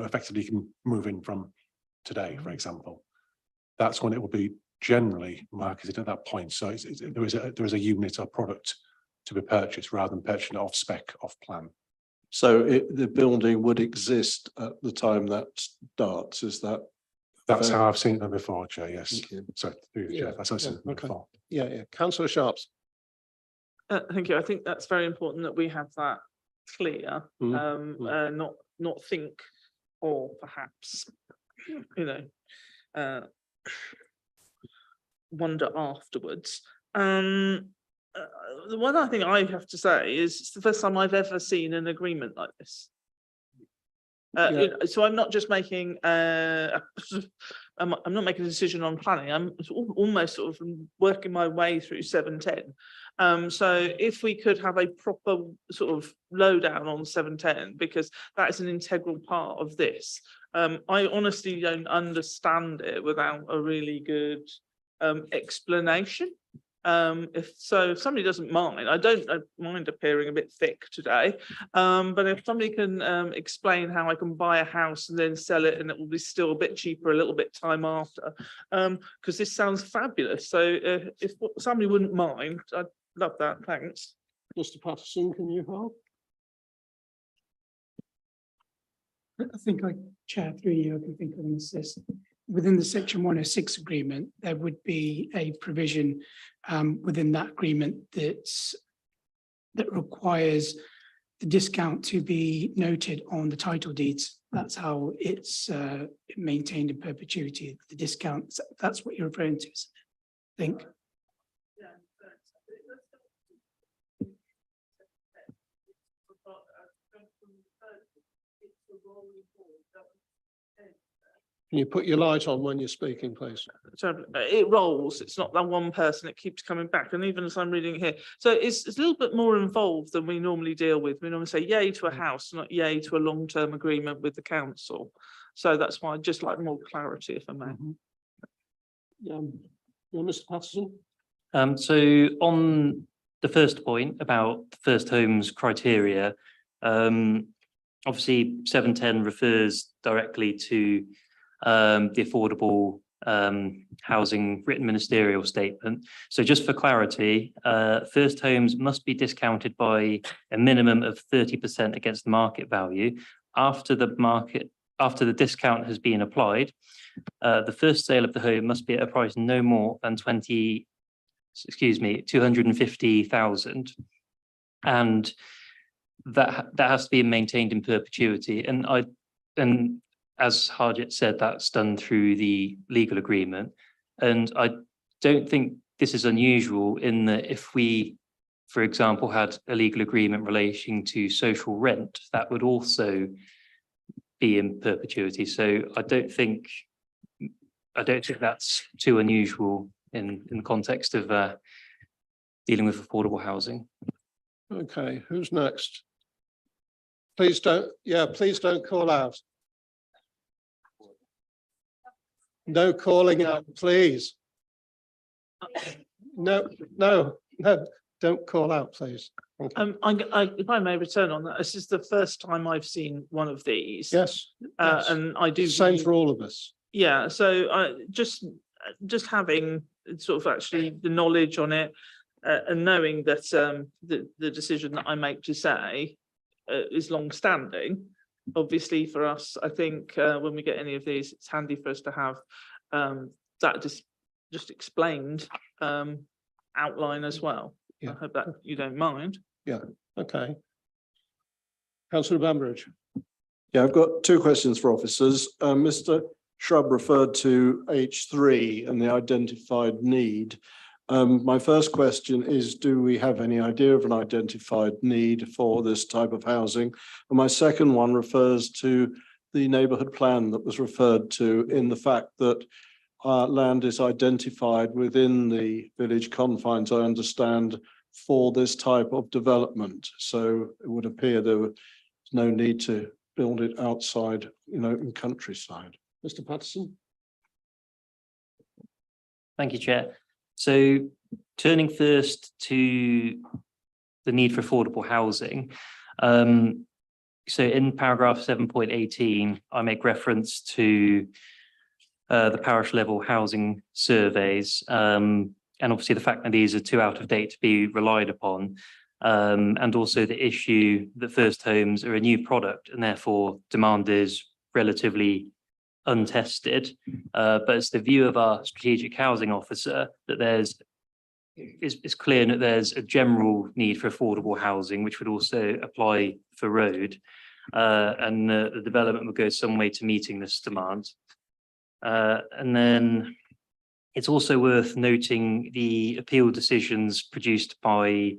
effectively can move in from today, for example. That's when it will be generally marketed at that point. So there is a unit or product to be purchased rather than purchasing it off spec, off plan. So the building would exist at the time that starts, is that? That's fair? how I've seen them before, Chair, yes. Thank you. So, Yeah, Chair, that's how I've seen them okay. before. Yeah. Councillor Sharps. Thank you. I think that's very important that we have that clear, not think, or perhaps, wonder afterwards. The one thing I have to say is it's the first time I've ever seen an agreement like this. So I'm not just making I'm not making a decision on planning. I'm almost sort of working my way through 710. So if we could have a proper sort of lowdown on 710, because that is an integral part of this. I honestly don't understand it without a really good explanation. If somebody doesn't mind, I don't mind appearing a bit thick today. But if somebody can explain how I can buy a house and then sell it and it will be still a bit cheaper a little bit time after, because this sounds fabulous. So if somebody wouldn't mind, I'd love that. Thanks. Mr. Patterson, can you help? I think Chair, through you, I can think of this. Within the Section 106 agreement, there would be a provision within that agreement that requires the discount to be noted on the title deeds. That's how it's maintained in perpetuity. The discount, that's what you're referring to, I think. Can you put your light on when you're speaking, please? So it rolls. It's not that one person. It keeps coming back. And even as I'm reading it here, so it's a little bit more involved than we normally deal with. We normally say yay to a house, not yay to a long-term agreement with the council. So that's why I'd just like more clarity, if I may. Yeah, Mr. Patterson. So on the first point about first homes criteria, obviously 710 refers directly to the affordable housing written ministerial statement. So just for clarity, first homes must be discounted by a minimum of 30% against the market value. After the discount has been applied, the first sale of the home must be at a price no more than 250,000, and that has to be maintained in perpetuity. And as Harjit said, that's done through the legal agreement. And I don't think this is unusual in that if we, for example, had a legal agreement relating to social rent, that would also be in perpetuity. So I don't think that's too unusual in the context of dealing with affordable housing. Okay, who's next? Please don't call out. No calling out, please. No, don't call out, please. If I may return on that, this is the first time I've seen one of these. Yes. And I do. Same for all of us. Yeah, so just having sort of actually the knowledge on it and knowing that the decision that I make to say is long-standing. Obviously, for us, I think when we get any of these, it's handy for us to have that just explained outline as well. Yeah. I hope that you don't mind. Yeah, okay. Councillor Bambridge. Yeah, I've got two questions for officers. Mr. Shrub referred to H3 and the identified need. My first question is, do we have any idea of an identified need for this type of housing? And my second one refers to the neighbourhood plan that was referred to in the fact that land is identified within the village confines, I understand, for this type of development. So it would appear there was no need to build it outside, in countryside. Mr. Patterson. Thank you, Chair. So turning first to the need for affordable housing. So in paragraph 7.18, I make reference to the parish level housing surveys, and obviously the fact that these are too out of date to be relied upon, and also the issue that first homes are a new product and therefore demand is relatively untested. But it's the view of our strategic housing officer that it's clear that there's a general need for affordable housing, which would also apply for road, and the development would go some way to meeting this demand. And then it's also worth noting the appeal decisions produced by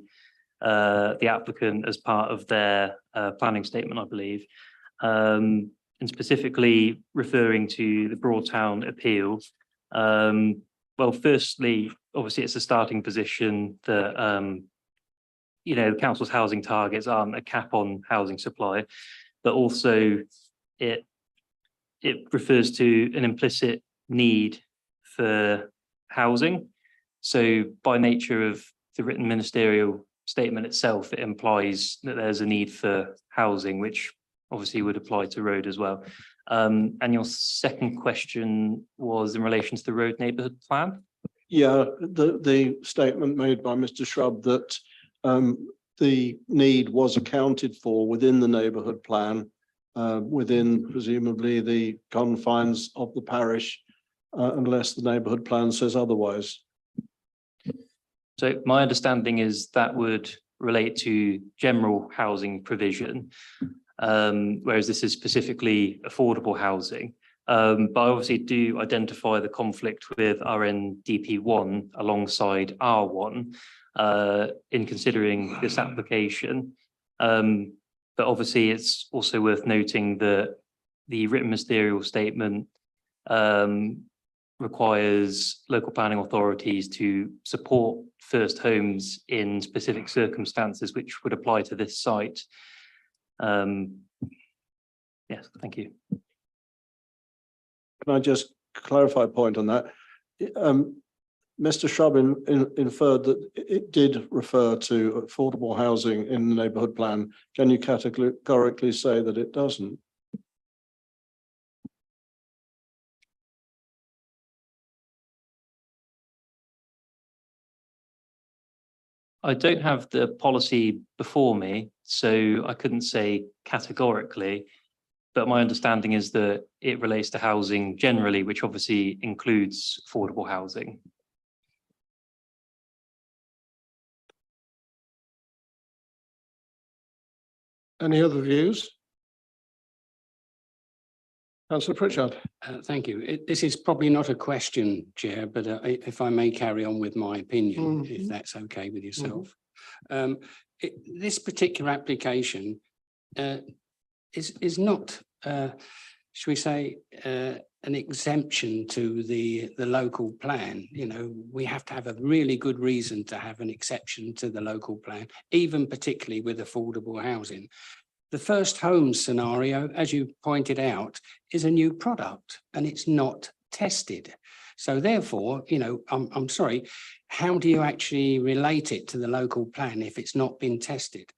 the applicant as part of their planning statement, I believe, and specifically referring to the Broadtown appeal. Well, firstly, obviously it's a starting position that the council's housing targets aren't a cap on housing supply, but also it refers to an implicit need for housing, So by nature of the written ministerial statement itself, it implies that there's a need for housing, which obviously would apply to road as well. And your second question was in relation to the road neighbourhood plan? Yeah, the statement made by Mr. Shrub that the need was accounted for within the neighbourhood plan, within presumably the confines of the parish, unless the neighbourhood plan says otherwise. So my understanding is that would relate to general housing provision, whereas this is specifically affordable housing. But I obviously do identify the conflict with RNDP1 alongside R1 in considering this application. But obviously it's also worth noting that the written ministerial statement requires local planning authorities to support first homes in specific circumstances which would apply to this site. Yes, thank you. Can I just clarify a point on that? Mr. Shrub inferred that it did refer to affordable housing in the neighbourhood plan. Can you categorically say that it doesn't? I don't have the policy before me, so I couldn't say categorically, but my understanding is that it relates to housing generally, which obviously includes affordable housing. Any other views? Councillor Pritchard. Thank you. This is probably not a question, Chair, but if I may carry on with my opinion, if that's okay with yourself. This particular application is not, should we say, an exemption to the local plan. You know, we have to have a really good reason to have an exception to the local plan, even particularly with affordable housing. The first home scenario, as you pointed out, is a new product and it's not tested. So therefore, you know, I'm sorry, how do you actually relate it to the local plan if it's not been tested?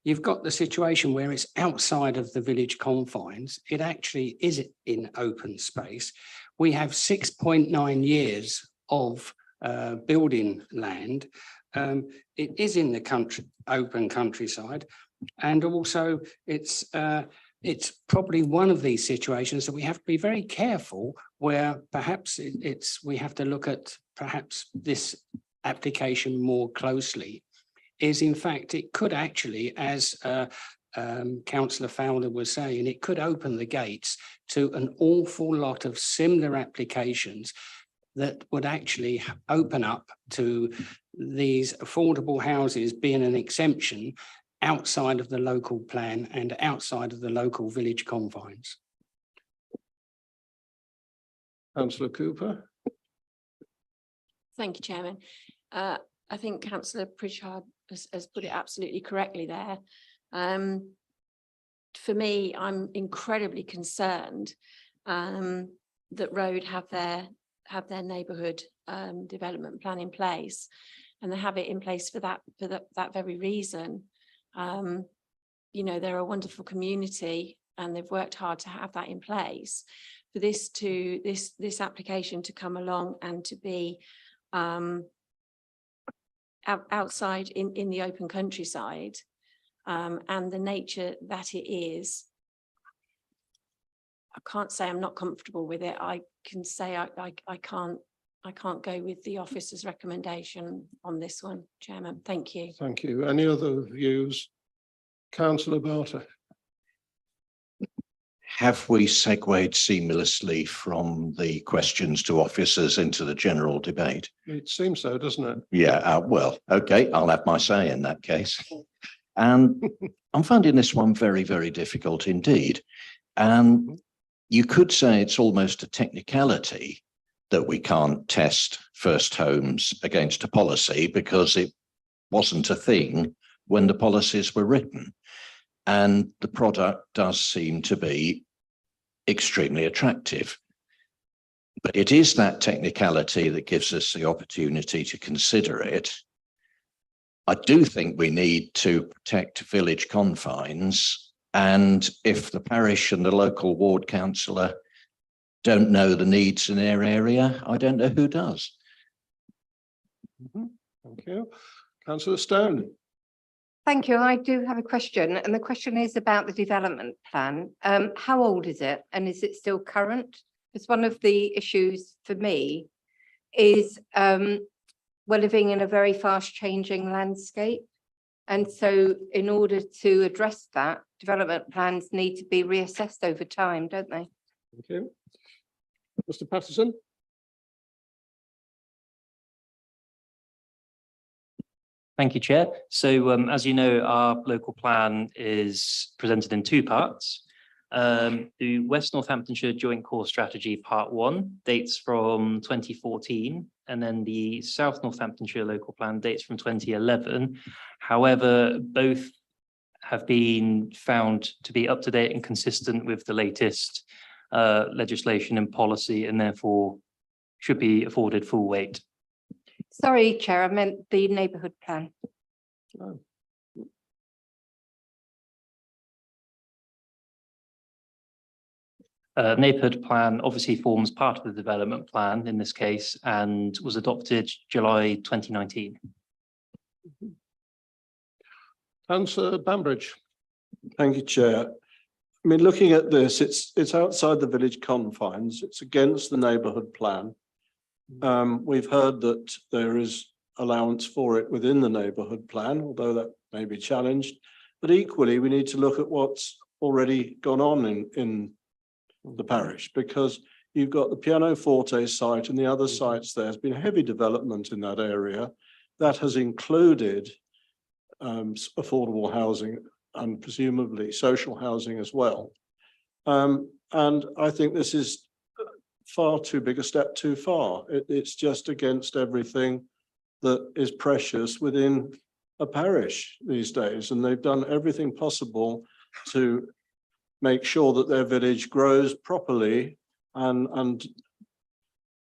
You've got the situation where it's outside of the village confines. It actually is in open space. We have 6.9 years of building land. It is in the country, open countryside. And also it's probably one of these situations that we have to be very careful where perhaps we have to look at perhaps this application more closely. Is in fact, it could actually, as Councillor Fowler was saying, it could open the gates to an awful lot of similar applications that would actually open up to these affordable houses being an exemption outside of the local plan and outside of the local village confines. Councillor Cooper. Thank you, Chairman. I think Councillor Pritchard has put it absolutely correctly there. For me, I'm incredibly concerned that Road have their neighbourhood development plan in place, and they have it in place for that very reason. You know, they're a wonderful community and they've worked hard to have that in place. For this application to come along and to be outside in the open countryside, and the nature that it is, I can't say I'm not comfortable with it. I can say I can't go with the officer's recommendation on this one, Chairman. Thank you. Thank you. Any other views? Councillor Barter. Have we segued seamlessly from the questions to officers into the general debate? It seems so, doesn't it? Yeah, well, okay, I'll have my say in that case. And I'm finding this one very, very difficult indeed. And you could say it's almost a technicality that we can't test first homes against a policy because it wasn't a thing when the policies were written. And the product does seem to be extremely attractive. But it is that technicality that gives us the opportunity to consider it. I do think we need to protect village confines. And if the parish and the local ward councillor don't know the needs in their area, I don't know who does. Thank you. Councillor Stone. Thank you. I do have a question, and the question is about the development plan. How old is it, and is it still current? Because one of the issues for me is we're living in a very fast changing landscape. And so in order to address that, development plans need to be reassessed over time, don't they? Thank you. Mr. Patterson. Thank you, Chair. So as you know, our local plan is presented in two parts. The West Northamptonshire Joint Core Strategy Part 1 dates from 2014, and then the South Northamptonshire Local Plan dates from 2011. However, both have been found to be up to date and consistent with the latest legislation and policy, and therefore should be afforded full weight. Sorry, Chair, I meant the neighbourhood plan. Oh. Neighbourhood plan obviously forms part of the development plan in this case and was adopted July 2019. Councillor Bambridge. Thank you, Chair. I mean, looking at this, it's outside the village confines. It's against the neighbourhood plan. We've heard that there is allowance for it within the neighbourhood plan, although that may be challenged. But equally, we need to look at what's already gone on in the parish, because you've got the Pianoforte site and the other sites. There's been heavy development in that area that has included affordable housing and presumably social housing as well. And I think this is far too big a step too far. It's just against everything that is precious within a parish these days. And they've done everything possible to make sure that their village grows properly and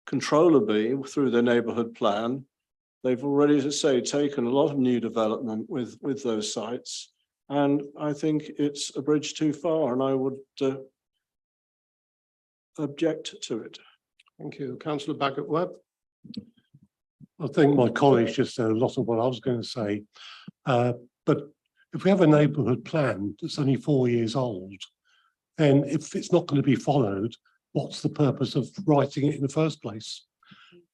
controllably through their neighbourhood plan. They've already, as I say, taken a lot of new development with those sites. And I think it's a bridge too far, and I would object to it. Thank you. Councillor Bagot-Webb. I think my colleagues just said a lot of what I was going to say. But if we have a neighbourhood plan that's only 4 years old, then if it's not going to be followed, what's the purpose of writing it in the first place?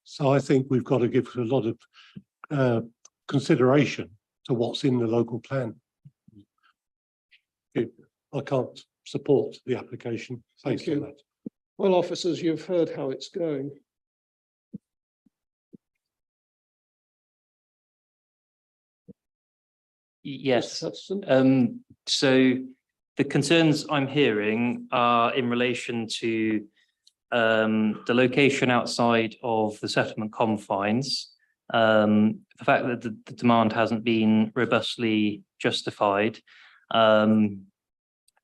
So I think we've got to give a lot of consideration to what's in the local plan. I can't support the application. Thank you. Well, officers, you've heard how it's going. Yes. So the concerns I'm hearing are in relation to the location outside of the settlement confines, the fact that the demand hasn't been robustly justified,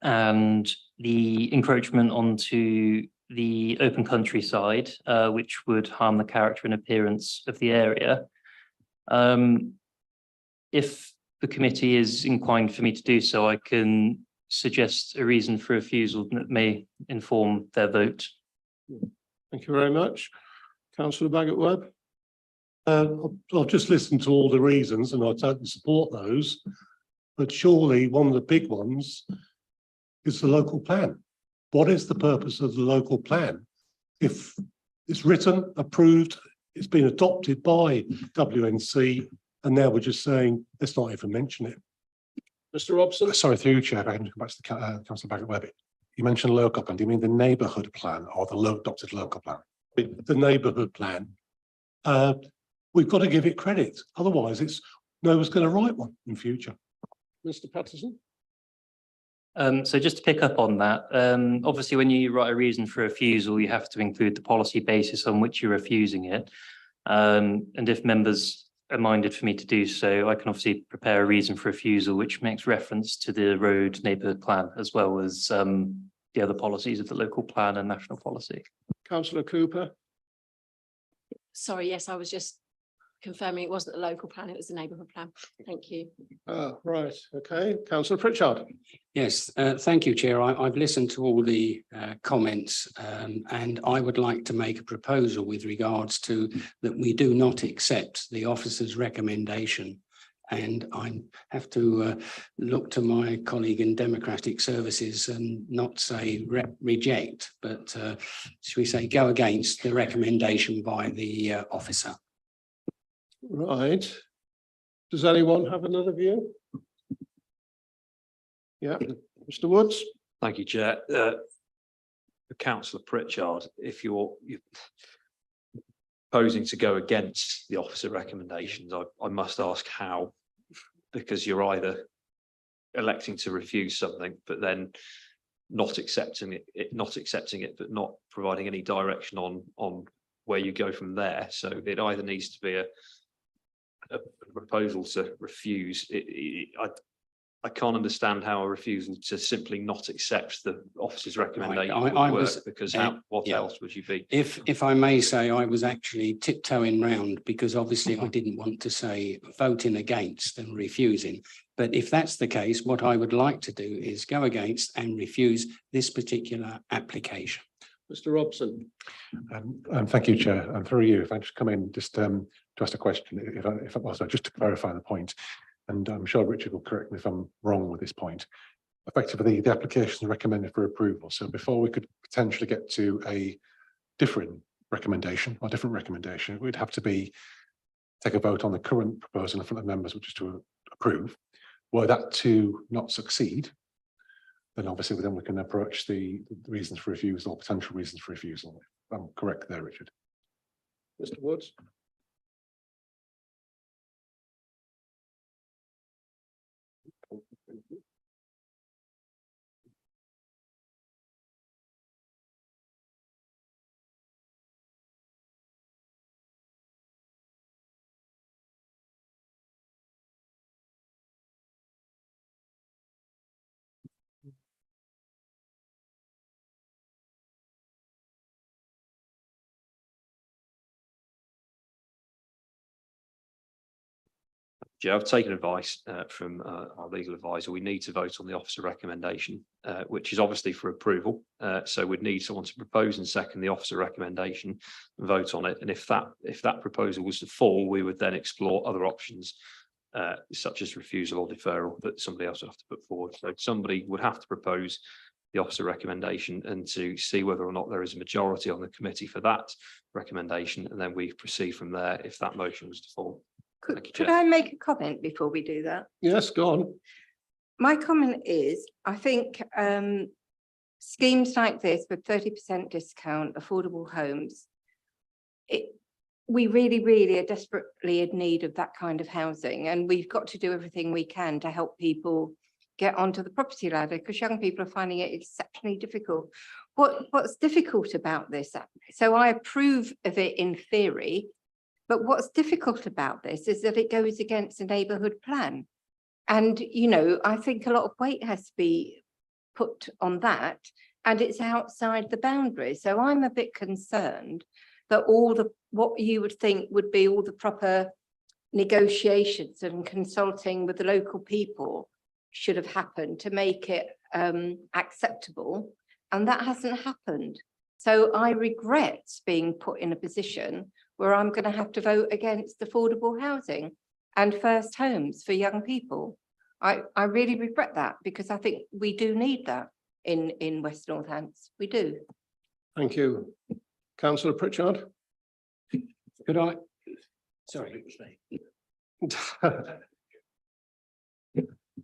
and the encroachment onto the open countryside, which would harm the character and appearance of the area. If the committee is inclined for me to do so, I can suggest a reason for refusal that may inform their vote. Thank you very much. Councillor Bagot-Webb. I've just listened to all the reasons and I totally support those. But surely one of the big ones is the local plan. What is the purpose of the local plan? If it's written, approved, it's been adopted by WNC, and now we're just saying, let's not even mention it. Mr. Robson. Sorry, through you, Chair, if I can come back to the Councillor Bagot-Webb. You mentioned local plan. Do you mean the neighbourhood plan or the adopted local plan? The neighbourhood plan. We've got to give it credit. Otherwise, no one's going to write one in future. Mr. Patterson. So just to pick up on that, obviously when you write a reason for refusal, you have to include the policy basis on which you're refusing it. And if members are minded for me to do so, I can obviously prepare a reason for refusal, which makes reference to the road neighbourhood plan, as well as the other policies of the local plan and national policy. Councillor Cooper. Sorry, yes, I was just confirming it wasn't the local plan, it was the neighbourhood plan. Thank you. Right, okay. Councillor Pritchard. Yes, thank you, Chair. I've listened to all the comments and I would like to make a proposal with regards to that we do not accept the officer's recommendation. And I have to look to my colleague in Democratic Services and not say reject, but should we say go against the recommendation by the officer. Right. Does anyone have another view? Yeah, Mr. Woods. Thank you, Chair. Councillor Pritchard, if you're proposing to go against the officer recommendations, I must ask how, because you're either electing to refuse something, but then not accepting it, but not providing any direction on where you go from there. So it either needs to be a proposal to refuse. I can't understand how a refusal to simply not accept the officer's recommendation would work, because what else would you be? If I may say, I was actually tiptoeing round because obviously I didn't want to say voting against and refusing. But if that's the case, what I would like to do is go against and refuse this particular application. Mr. Robson. Thank you, Chair. And through you, if I just come in just to ask a question, if it was just to clarify the point. And I'm sure Richard will correct me if I'm wrong with this point. Effectively, the application is recommended for approval. So before we could potentially get to a different recommendation, we'd have to take a vote on the current proposal in front of members, which is to approve. Were that to not succeed, then obviously we can approach the reasons for refusal or potential reasons for refusal. If I'm correct there, Richard. Mr. Woods. Yeah, I've taken advice from our legal advisor. We need to vote on the officer recommendation, which is obviously for approval. So we'd need someone to propose and second the officer recommendation and vote on it. And if that proposal was to fall, we would then explore other options, such as refusal or deferral, that somebody else would have to put forward. So somebody would have to propose the officer recommendation and to see whether or not there is a majority on the committee for that recommendation. And then we proceed from there if that motion was to fall. Could I make a comment before we do that? Yes, go on. My comment is, I think schemes like this with 30% discount, affordable homes, we really are desperately in need of that kind of housing, and we've got to do everything we can to help people get onto the property ladder, because young people are finding it exceptionally difficult. What's difficult about this? So I approve of it in theory, but what's difficult about this is that it goes against the neighbourhood plan. And, you know, I think a lot of weight has to be put on that, and it's outside the boundaries. So I'm a bit concerned that what you would think would be all the proper negotiations and consulting with the local people should have happened to make it acceptable. And that hasn't happened. So I regret being put in a position where I'm going to have to vote against affordable housing and first homes for young people. I really regret that, because I think we do need that in West Northants. We do. Thank you. Councillor Pritchard. Could I? Sorry.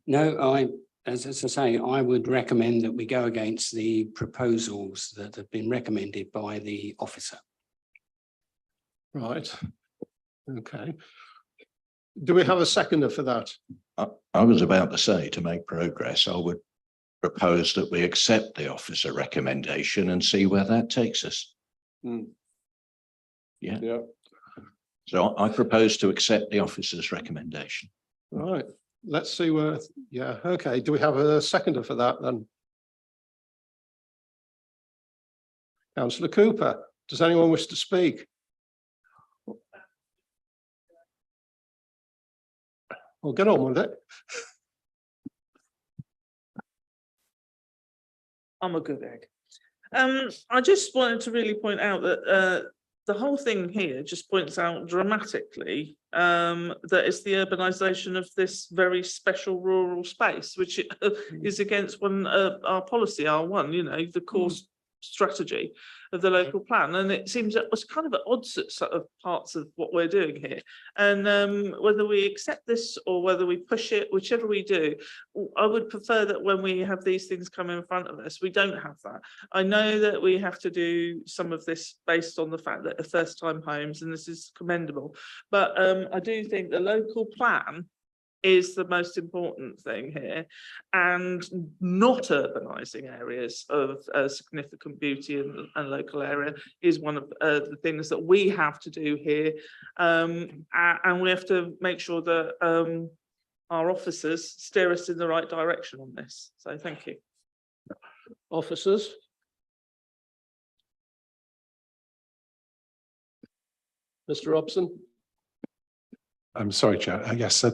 No, as I say, I would recommend that we go against the proposals that have been recommended by the officer. Right. Okay. Do we have a seconder for that? I was about to say, to make progress, I would propose that we accept the officer recommendation and see where that takes us. Yeah. So I propose to accept the officer's recommendation. Right. Let's see where, yeah, okay. Do we have a seconder for that then? Councillor Cooper, does anyone wish to speak? Well, get on with it. I'm a good egg. I just wanted to really point out that the whole thing here just points out dramatically that it's the urbanisation of this very special rural space, which is against our policy, R1, you know, the core strategy of the local plan. And it seems that was kind of at odds at sort of parts of what we're doing here. And whether we accept this or whether we push it, whichever we do, I would prefer that when we have these things come in front of us, we don't have that. I know that we have to do some of this based on the fact that the first time homes, and this is commendable, but I do think the local plan is the most important thing here, and not urbanising areas of significant beauty and local area is one of the things that we have to do here, and we have to make sure that our officers steer us in the right direction on this. So thank you. Officers? Mr. Robson? I'm sorry, Chair. Yes, so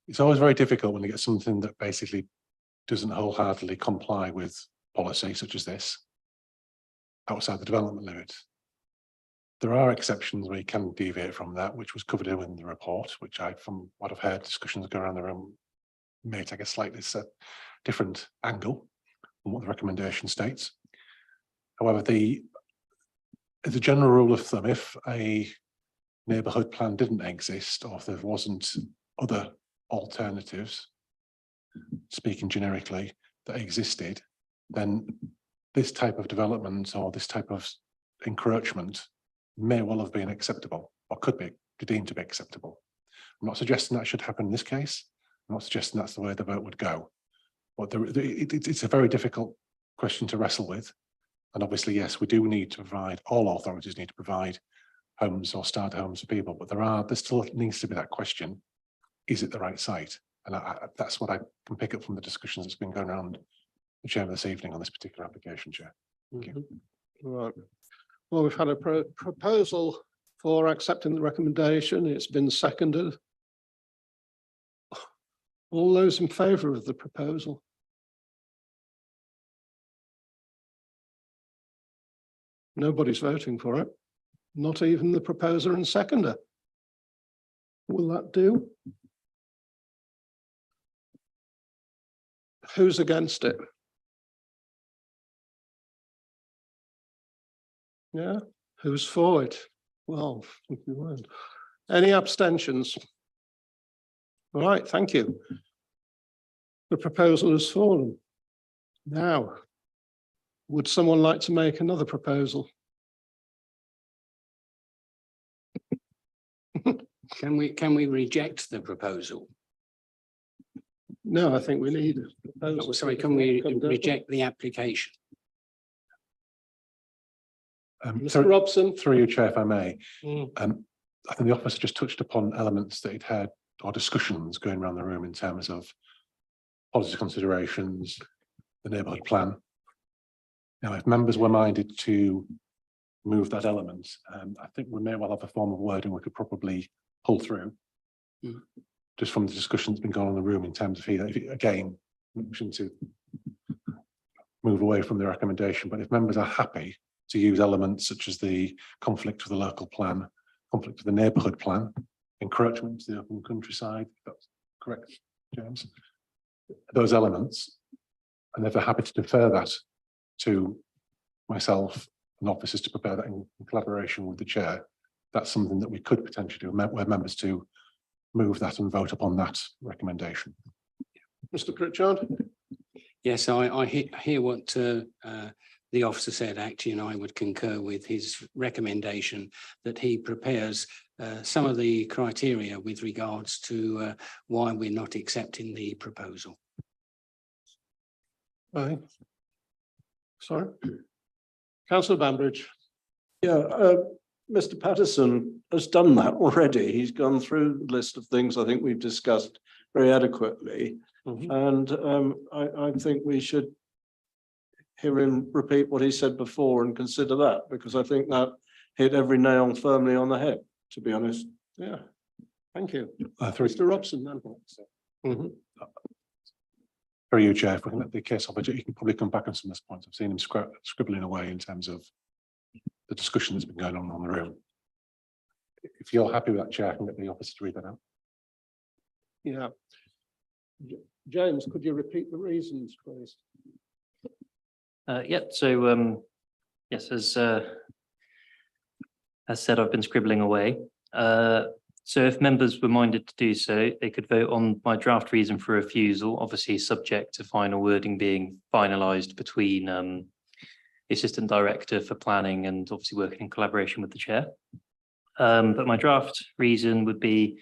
it's always very difficult when you get something that basically doesn't wholeheartedly comply with policy such as this outside the development limit. There are exceptions where you can deviate from that, which was covered in the report, which from what I've heard, discussions go around the room may take a slightly different angle from what the recommendation states. However, as a general rule of thumb, if a neighbourhood plan didn't exist, or if there wasn't other alternatives, speaking generically, that existed, then this type of development or this type of encroachment may well have been acceptable, or could be deemed to be acceptable. I'm not suggesting that should happen in this case. I'm not suggesting that's the way the vote would go. But it's a very difficult question to wrestle with. And obviously, yes, we do need to provide, all authorities need to provide homes or starter homes for people, but there still needs to be that question: is it the right site? And that's what I can pick up from the discussions that's been going around the chairman this evening on this particular application, Chair. Thank you. Right. Well, we've had a proposal for accepting the recommendation. It's been seconded. All those in favour of the proposal? Nobody's voting for it. Not even the proposer and seconder. Will that do? Who's against it? Yeah, who's for it? Well, if you weren't. Any abstentions? All right, thank you. The proposal has fallen. Now, would someone like to make another proposal? Can we reject the proposal? No, I think we need a proposal. Oh, sorry, can we reject the application? Mr. Robson? Through you, Chair, if I may. Mm. I think the officer just touched upon elements that he'd had, or discussions going around the room in terms of policy considerations, the neighbourhood plan. Now, if members were minded to move that element, I think we may well have a form of wording we could probably pull through. Mm. Just from the discussion that's been going on in the room in terms of if again, motion to move away from the recommendation, but if members are happy to use elements such as the conflict with the local plan, conflict with the neighbourhood plan, encroachment to the open countryside, if that's correct, James, those elements, and if they're happy to defer that to myself and officers to prepare that in collaboration with the chair, that's something that we could potentially do, where members to move that and vote upon that recommendation. Mr. Pritchard? Yes, I hear what the officer said, actually, and I would concur with his recommendation that he prepares some of the criteria with regards to why we're not accepting the proposal. Right. Sorry. Councillor Bambridge. Yeah, Mr. Patterson has done that already. He's gone through the list of things I think we've discussed very adequately. And I think we should hear him repeat what he said before and consider that, because I think that hit every nail firmly on the head, to be honest. Yeah, thank you. Through Mr. Robson then. Mhm. through you, Chair, if we can let the case officer, you can probably come back on some of this points. I've seen him scribbling away in terms of the discussion that's been going on the room. If you're happy with that, Chair, I can get the officer to read that out. Yeah. James, could you repeat the reasons, please? Yeah, so yes, as said, I've been scribbling away. So if members were minded to do so, they could vote on my draft reason for refusal, obviously subject to final wording being finalised between the Assistant Director for Planning and obviously working in collaboration with the Chair. But my draft reason would be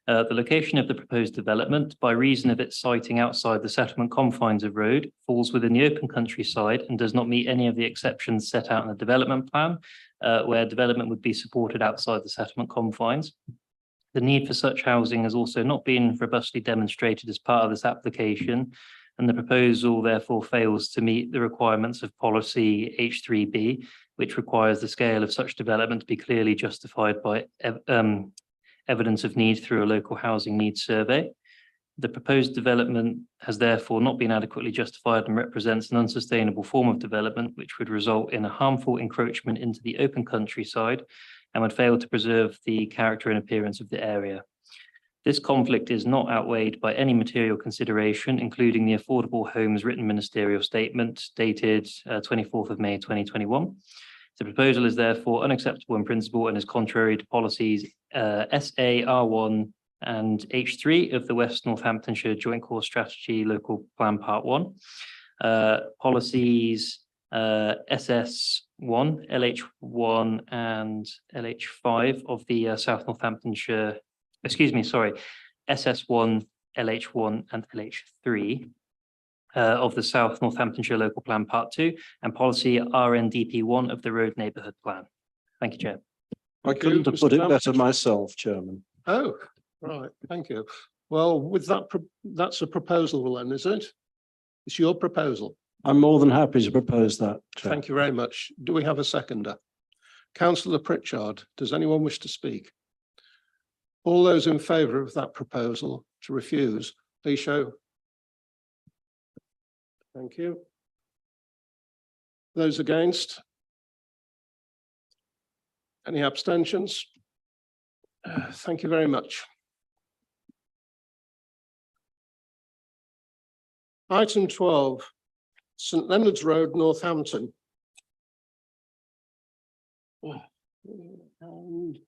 the location of the proposed development, by reason of its siting outside the settlement confines of road, falls within the open countryside and does not meet any of the exceptions set out in the development plan, where development would be supported outside the settlement confines. The need for such housing has also not been robustly demonstrated as part of this application, and the proposal therefore fails to meet the requirements of policy H3B, which requires the scale of such development to be clearly justified by evidence of need through a local housing needs survey. The proposed development has therefore not been adequately justified and represents an unsustainable form of development, which would result in a harmful encroachment into the open countryside and would fail to preserve the character and appearance of the area. This conflict is not outweighed by any material consideration, including the Affordable Homes Written Ministerial Statement dated 24th of May 2021. The proposal is therefore unacceptable in principle and is contrary to policies SAR1 and H3 of the West Northamptonshire Joint Core Strategy Local Plan Part 1. Policies SS1, LH1 and LH5 of the South Northamptonshire, SS1, LH1 and LH3 of the South Northamptonshire Local Plan Part 2, and policy RNDP1 of the Road Neighbourhood Plan. Thank you, Chair. I couldn't have put it better myself, Chairman. Oh, right, thank you. Well, with that, that's a proposal then, is it? It's your proposal. I'm more than happy to propose that, Chair. Thank you very much. Do we have a seconder? Councillor Pritchard, does anyone wish to speak? All those in favour of that proposal to refuse, please show. Thank you. Those against? Any abstentions? Thank you very much. Item 12, St Leonard's Road, Northampton. And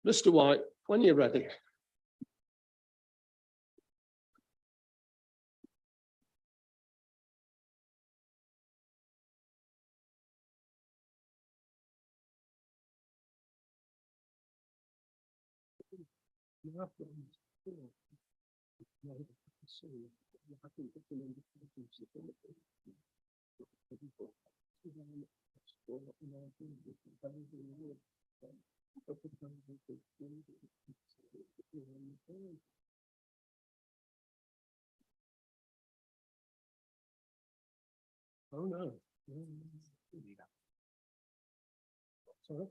Mr. White, when you're ready. Oh, no. Sorry.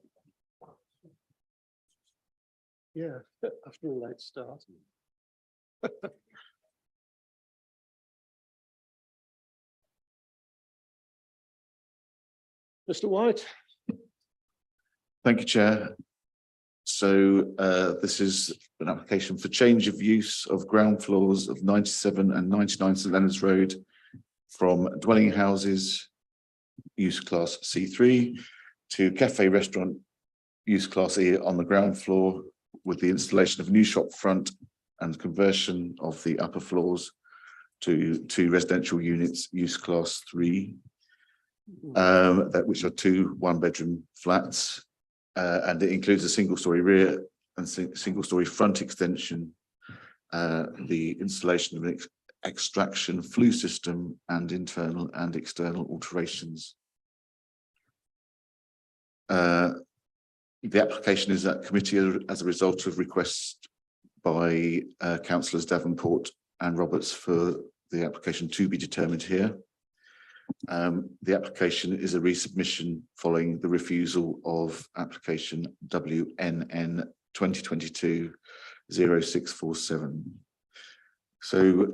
Yeah, after a late start. Mr. White. Thank you, Chair. So this is an application for change of use of ground floors of 97 and 99 St Leonard's Road from dwelling houses use class C3 to cafe restaurant use class E on the ground floor, with the installation of a new shop front and conversion of the upper floors to residential units use class 3, which are 2 one-bedroom flats, and it includes a single-story rear and single-story front extension, the installation of an extraction flue system, and internal and external alterations. The application is at committee as a result of requests by councillors Davenport and Roberts for the application to be determined here. The application is a resubmission following the refusal of application WNN 2022-0647. So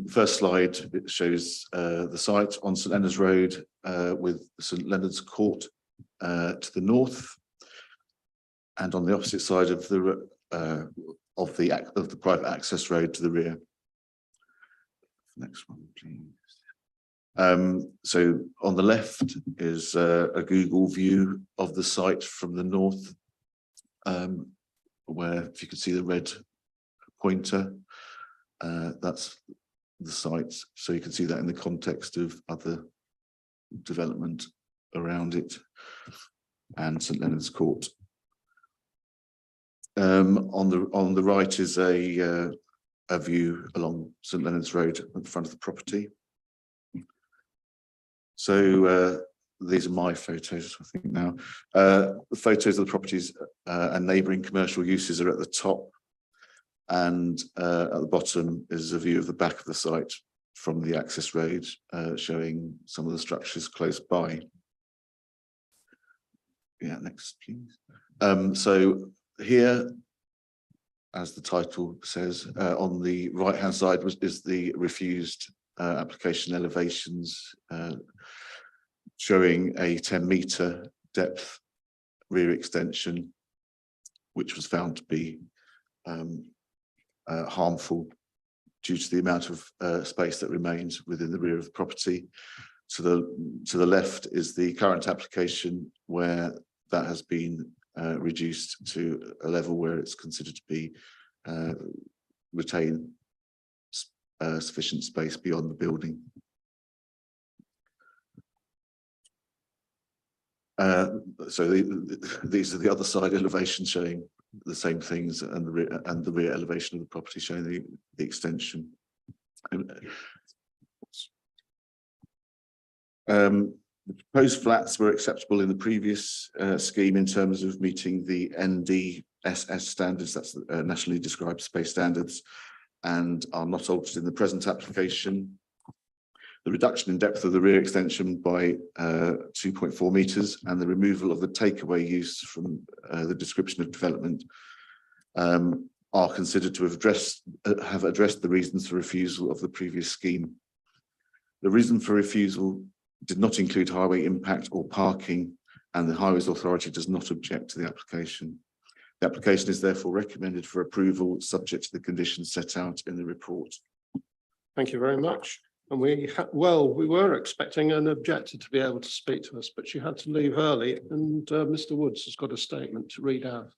first slide, it shows the site on St Leonard's Road with St Leonard's Court to the north, and on the opposite side of the private access road to the rear. Next one, please. So on the left is a Google view of the site from the north, where if you can see the red pointer, that's the site. So you can see that in the context of other development around it and St Leonard's Court. On the right is a view along St Leonard's Road at the front of the property. So these are my photos, I think now. The photos of the properties and neighbouring commercial uses are at the top, and at the bottom is a view of the back of the site from the access road, showing some of the structures close by. Yeah, next please. So here, as the title says, on the right-hand side is the refused application elevations, showing a 10-metre depth rear extension, which was found to be harmful due to the amount of space that remains within the rear of the property. To the left is the current application, where that has been reduced to a level where it's considered to be retain sufficient space beyond the building. So these are the other side elevations showing the same things, and the rear elevation of the property showing the extension. The proposed flats were acceptable in the previous scheme in terms of meeting the NDSS standards, that's the nationally described space standards, and are not altered in the present application. The reduction in depth of the rear extension by 2.4 metres and the removal of the takeaway use from the description of development are considered to have addressed the reasons for refusal of the previous scheme. The reason for refusal did not include highway impact or parking, and the Highways Authority does not object to the application. The application is therefore recommended for approval, subject to the conditions set out in the report. Thank you very much. And we were expecting an objector to be able to speak to us, but she had to leave early, and Mr. Woods has got a statement to read out.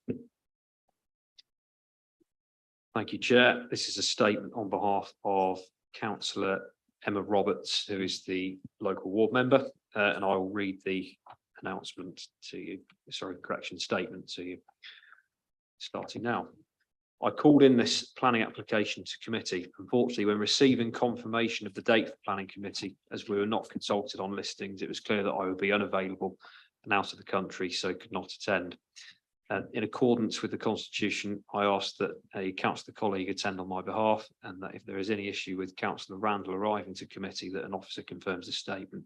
Thank you, Chair. This is a statement on behalf of Councillor Emma Roberts, who is the local ward member, and I will read the announcement to you, statement to you, starting now. I called in this planning application to committee. Unfortunately, when receiving confirmation of the date for planning committee, as we were not consulted on listings, it was clear that I would be unavailable and out of the country, so could not attend. In accordance with the constitution, I asked that a councillor colleague attend on my behalf, and that if there is any issue with Councillor Randall arriving to committee, that an officer confirms a statement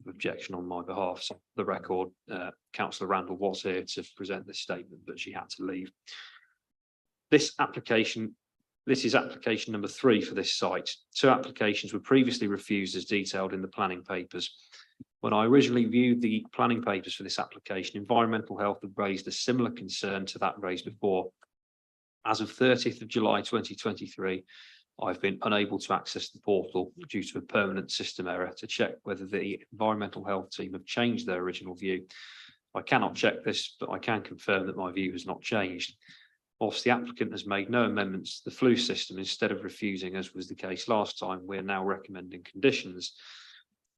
of objection on my behalf. So for the record, Councillor Randall was here to present this statement, but she had to leave. This is application number 3 for this site. 2 applications were previously refused as detailed in the planning papers. When I originally viewed the planning papers for this application, environmental health had raised a similar concern to that raised before. As of 30th of July 2023, I've been unable to access the portal due to a permanent system error to check whether the environmental health team have changed their original view. I cannot check this, but I can confirm that my view has not changed. Whilst the applicant has made no amendments to the flue system, instead of refusing, as was the case last time, we are now recommending conditions.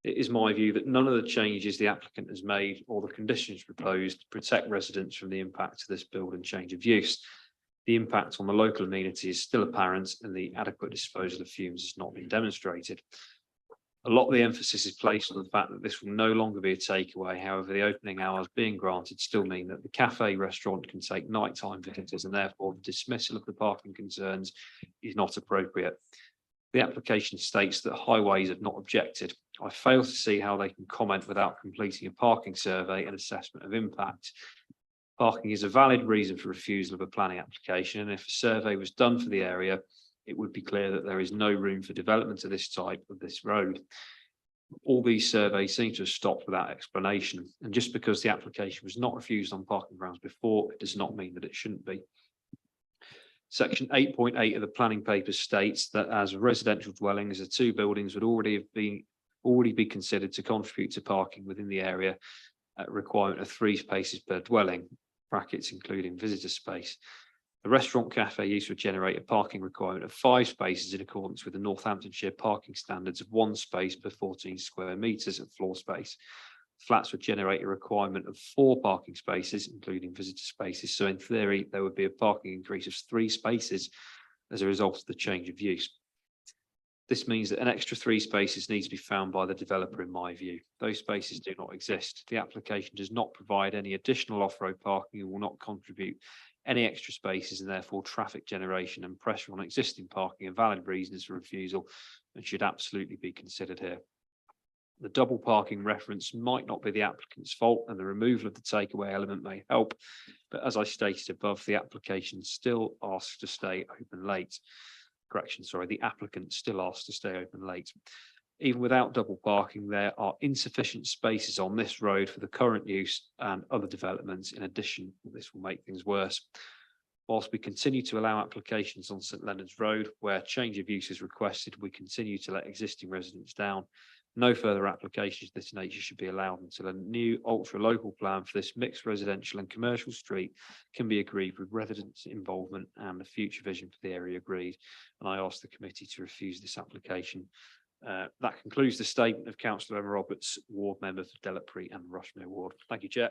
It is my view that none of the changes the applicant has made or the conditions proposed protect residents from the impact of this build and change of use. The impact on the local amenity is still apparent, and the adequate disposal of fumes has not been demonstrated. A lot of the emphasis is placed on the fact that this will no longer be a takeaway. However, the opening hours being granted still mean that the cafe restaurant can take nighttime visitors, and therefore the dismissal of the parking concerns is not appropriate. The application states that highways have not objected. I fail to see how they can comment without completing a parking survey and assessment of impact. Parking is a valid reason for refusal of a planning application, and if a survey was done for the area, it would be clear that there is no room for development of this type of this road. All these surveys seem to have stopped without explanation, and just because the application was not refused on parking grounds before, it does not mean that it shouldn't be. Section 8.8 of the planning papers states that as residential dwellings, the two buildings would already be considered to contribute to parking within the area at a requirement of 3 spaces per dwelling, brackets including visitor space. The restaurant cafe use would generate a parking requirement of 5 spaces in accordance with the Northamptonshire parking standards of 1 space per 14 square metres of floor space. Flats would generate a requirement of 4 parking spaces, including visitor spaces. So in theory, there would be a parking increase of 3 spaces as a result of the change of use. This means that an extra 3 spaces needs to be found by the developer, in my view. Those spaces do not exist. The application does not provide any additional off-road parking and will not contribute any extra spaces, and therefore traffic generation and pressure on existing parking are valid reasons for refusal and should absolutely be considered here. The double parking reference might not be the applicant's fault, and the removal of the takeaway element may help. But as I stated above, the application still asks to stay open late. Correction, sorry, the applicant still asks to stay open late. Even without double parking, there are insufficient spaces on this road for the current use and other developments. In addition, this will make things worse. Whilst we continue to allow applications on St Leonard's Road where change of use is requested, we continue to let existing residents down. No further applications of this nature should be allowed until a new ultra-local plan for this mixed residential and commercial street can be agreed with residents' involvement and the future vision for the area agreed. And I ask the committee to refuse this application. That concludes the statement of Councillor Emma Roberts, ward member for Delapre and Rushmere Ward. Thank you, Chair.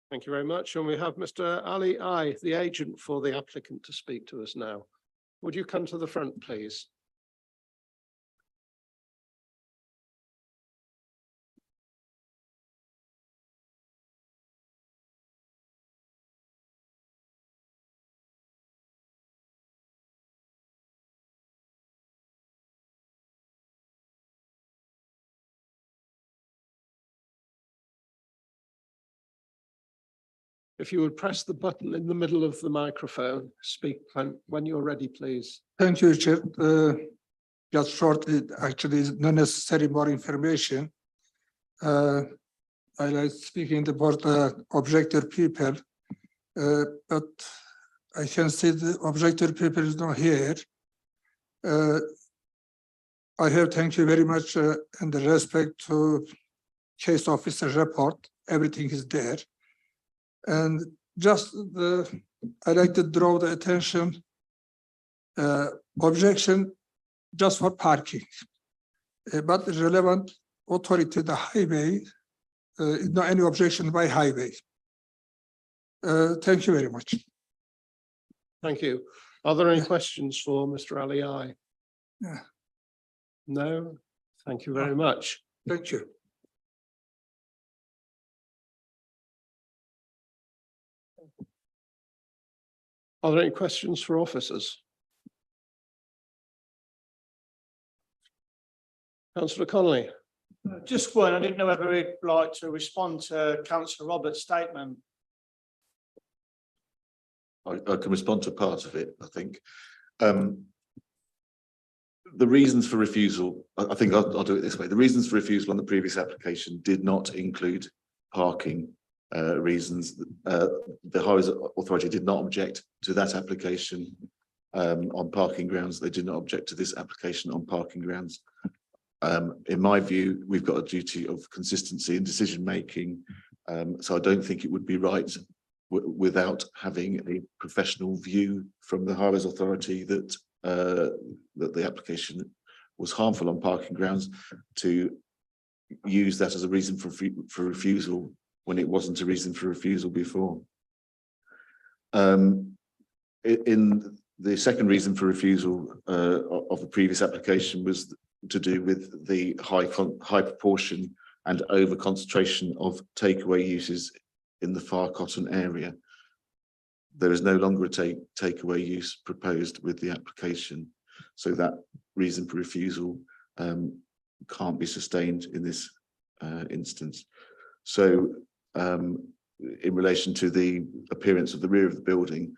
Thank you very much. And we have Mr. Ali I, the agent for the applicant, to speak to us now. Would you come to the front, please? If you would press the button in the middle of the microphone, speak when you're ready, please. Thank you, Chair. Just shortly, actually, not necessary more information. I like speaking about objector people, but I can see the objector people is not here. I have thank you very much and the respect to case officer report. Everything is there. And just I like to draw the attention, objection just for parking, but the relevant authority, the highway, not any objection by highway. Thank you very much. Thank you. Are there any questions for Mr. Ali I? Yeah. No? Thank you very much. Thank you. Are there any questions for officers? Councillor Connolly. Just one, I didn't know whether he'd like to respond to Councillor Roberts' statement. I can respond to part of it, I think. The reasons for refusal, I think I'll do it this way. The reasons for refusal on the previous application did not include parking reasons. The Highways Authority did not object to that application on parking grounds. They did not object to this application on parking grounds. In my view, we've got a duty of consistency in decision making, so I don't think it would be right without having a professional view from the Highways Authority that that the application was harmful on parking grounds to use that as a reason for refusal when it wasn't a reason for refusal before. In the second reason for refusal of the previous application was to do with the high proportion and over concentration of takeaway uses in the Far Cotton area. There is no longer a takeaway use proposed with the application. So that reason for refusal can't be sustained in this instance. So in relation to the appearance of the rear of the building,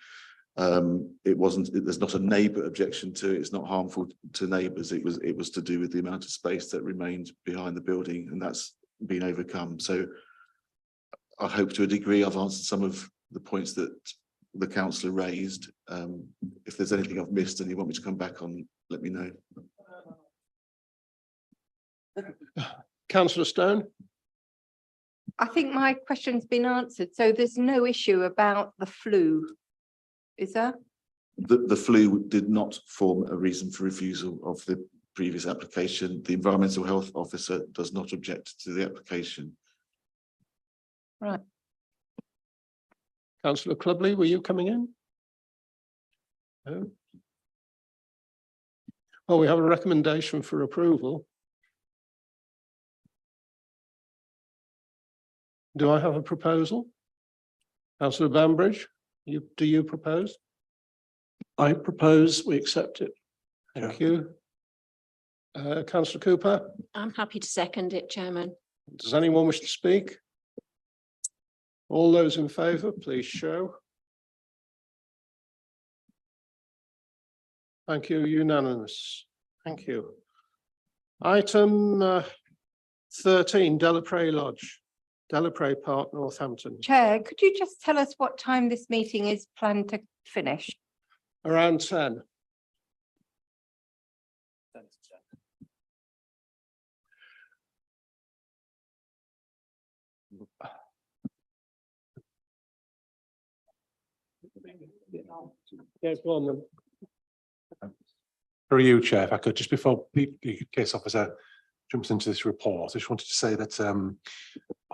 there's not a neighbour objection to it. It's not harmful to neighbours. It was to do with the amount of space that remained behind the building, and that's been overcome. So I hope to a degree I've answered some of the points that the councillor raised. If there's anything I've missed and you want me to come back on, let me know. Councillor Stone? I think my question's been answered. So there's no issue about the flue, is there? The flue did not form a reason for refusal of the previous application. The environmental health officer does not object to the application. Right. Councillor Clubley, were you coming in? No. Well, we have a recommendation for approval. Do I have a proposal? Councillor Bambridge, do you propose? I propose we accept it. Thank you. Councillor Cooper, I'm happy to second it, Chairman. does anyone wish to speak? All those in favour, please show. Thank you, unanimous. Thank you. Item 13, Delapre Lodge, Delapre Park, Northampton. Chair, could you just tell us what time this meeting is planned to finish? Around 10. Yeah, go on then. For you, Chair, if I could, just before the case officer jumps into this report, I just wanted to say that on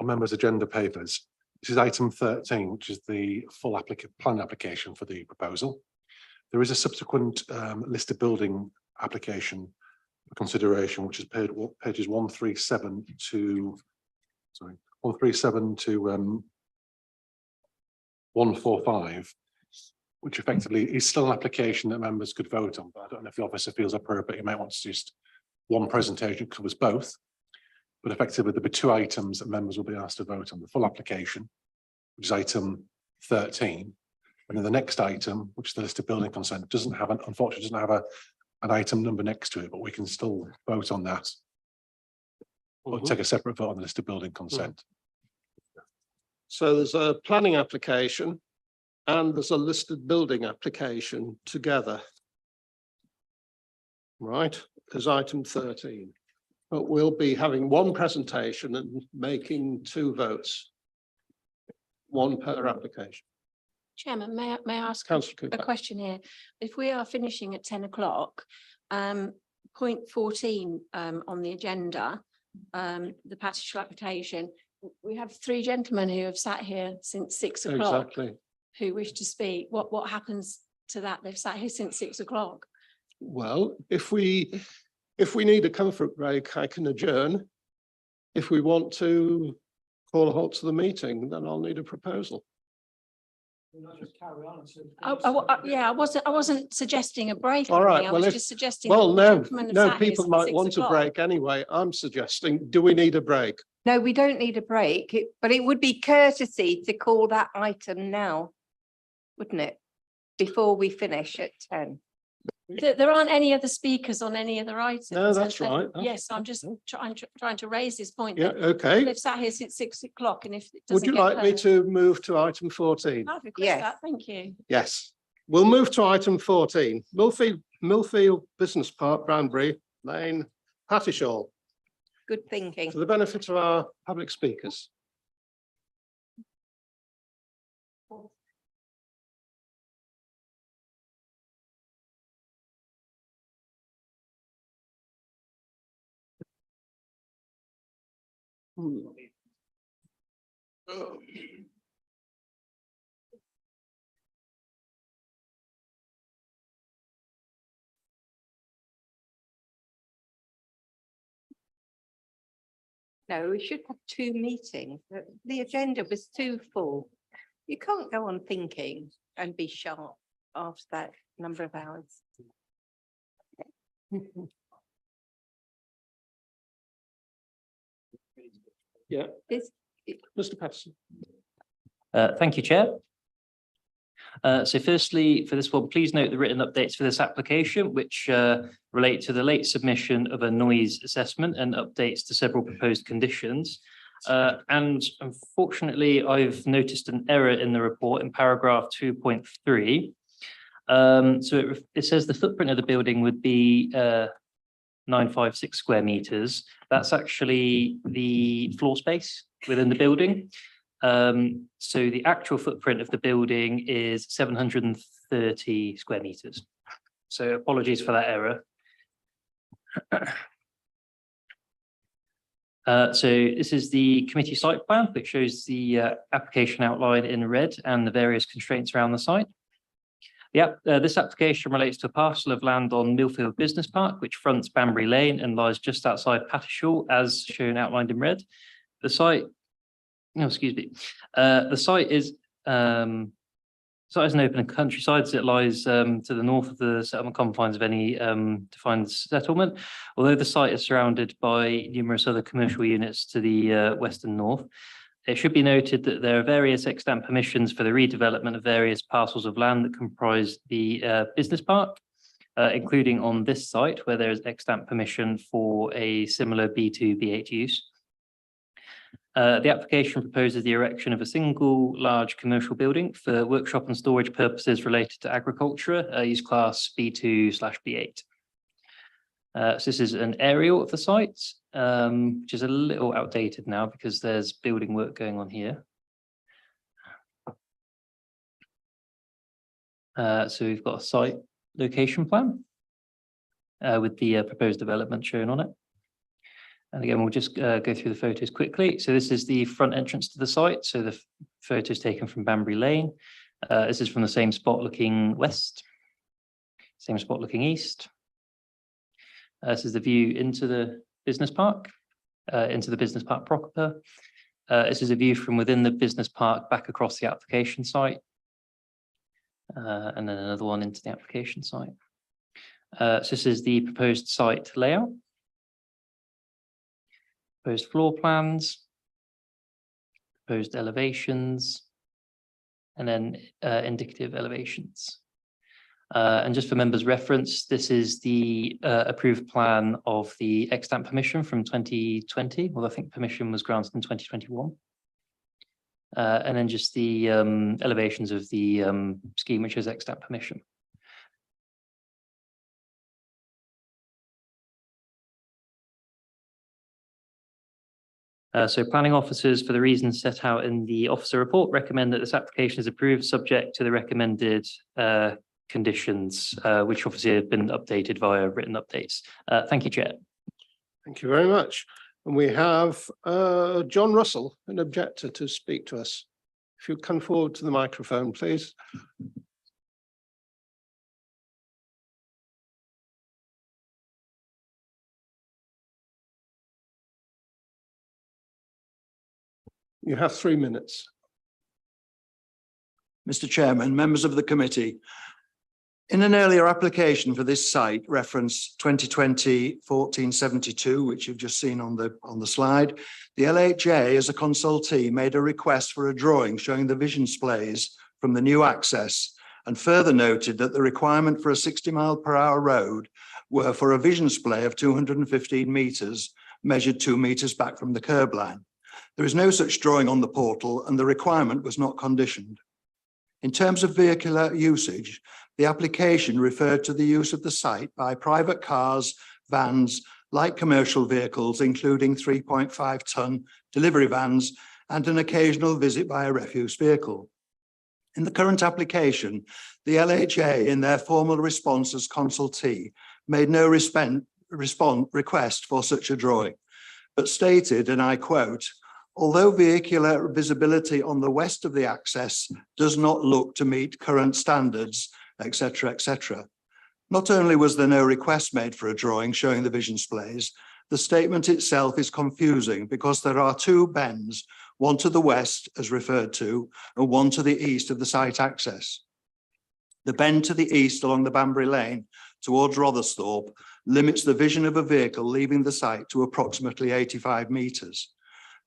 members' agenda papers, this is item 13, which is the full plan application for the proposal. There is a subsequent listed building application for consideration, which is pages 137 to 145, which effectively is still an application that members could vote on. But I don't know if the officer feels appropriate. You might want to just one presentation covers both. But effectively, there'll be two items that members will be asked to vote on: the full application, which is item 13, and then the next item, which is the list of building consent, unfortunately doesn't have an item number next to it, but we can still vote on that. Or take a separate vote on the list of building consent. So there's a planning application and there's a listed building application together. Right, as item 13. But we'll be having one presentation and making two votes. One per application. Chairman, may I ask Councillor Cooper. a question here? If we are finishing at 10 o'clock, point 14 on the agenda, the partial application, we have three gentlemen who have sat here since 6 o'clock. Exactly. Who wish to speak. What happens to that? They've sat here since 6 o'clock. Well, if we need a comfort break, I can adjourn. If we want to call a halt to the meeting, then I'll need a proposal. Yeah, I wasn't suggesting a break. All right. I Well, was just suggesting. well, that the no, gentlemen have no, sat here people since might 6 want a o'clock. break anyway. I'm suggesting, do we need a break? No, we don't need a break, but it would be courtesy to call that item now, wouldn't it? Before we finish at 10. There aren't any other speakers on any other items. No, that's and right. Yes, I'm just trying to raise this point. Yeah, that okay. They've sat here since 6 o'clock, and if it Would doesn't you get like me heard- to move to item 14? I'd request that, thank you. Yes, we'll move to item 14. Millfield Business Park, Branbury Lane, Pattishall, Good thinking. for the benefit of our public speakers. No, we should have two meetings. The agenda was too full. You can't go on thinking and be sharp after that number of hours. Yeah, Is, Mr. Patterson. Thank you, Chair. So firstly, for this one, please note the written updates for this application, which relate to the late submission of a noise assessment and updates to several proposed conditions. And unfortunately, I've noticed an error in the report in paragraph 2.3. So it says the footprint of the building would be 956 square meters. That's actually the floor space within the building. So the actual footprint of the building is 730 square meters. So apologies for that error. So this is the committee site plan, which shows the application outline in red and the various constraints around the site. This application relates to a parcel of land on Millfield Business Park, which fronts Banbury Lane and lies just outside Pattershaw, as shown outlined in red. The site, the site is an open countryside, so it lies to the north of the settlement confines of any defined settlement. Although the site is surrounded by numerous other commercial units to the west and north. It should be noted that there are various extant permissions for the redevelopment of various parcels of land that comprise the business park, including on this site where there is extant permission for a similar B2, B8 use. The application proposes the erection of a single large commercial building for workshop and storage purposes related to agriculture, use class B2/B8. So this is an aerial of the site, which is a little outdated now because there's building work going on here. So we've got a site location plan with the proposed development shown on it. And again, we'll just go through the photos quickly. So this is the front entrance to the site. So the photos taken from Banbury Lane. This is from the same spot looking west, same spot looking east. This is the view into the business park, into the business park proper. This is a view from within the business park back across the application site. And then another one into the application site. So this is the proposed site layout. Proposed floor plans. Proposed elevations. And then indicative elevations. And just for members' reference, this is the approved plan of the extant permission from 2020. Well, I think permission was granted in 2021. And then just the elevations of the scheme, which is extant permission. So planning officers, for the reasons set out in the officer report, recommend that this application is approved subject to the recommended conditions, which obviously have been updated via written updates. Thank you, Chair. Thank you very much. And we have John Russell, an objector, to speak to us. If you come forward to the microphone, please. You have 3 minutes. Mr. Chairman, members of the committee, in an earlier application for this site, reference 2020-1472, which you've just seen on the slide, the LHA as a consultee made a request for a drawing showing the vision splays from the new access and further noted that the requirement for a 60-mile-per-hour road were for a vision splay of 215 metres, measured 2 metres back from the curb line. There is no such drawing on the portal and the requirement was not conditioned. In terms of vehicular usage, the application referred to the use of the site by private cars, vans, light commercial vehicles, including 3.5-ton delivery vans, and an occasional visit by a refuse vehicle. In the current application, the LHA, in their formal response as consultee, made no request for such a drawing, but stated, and I quote, "Although vehicular visibility on the west of the access does not look to meet current standards," etc., etc. Not only was there no request made for a drawing showing the vision splays, the statement itself is confusing because there are 2 bends, one to the west as referred to, and one to the east of the site access. The bend to the east along the Banbury Lane towards Rotherthorpe limits the vision of a vehicle leaving the site to approximately 85 metres.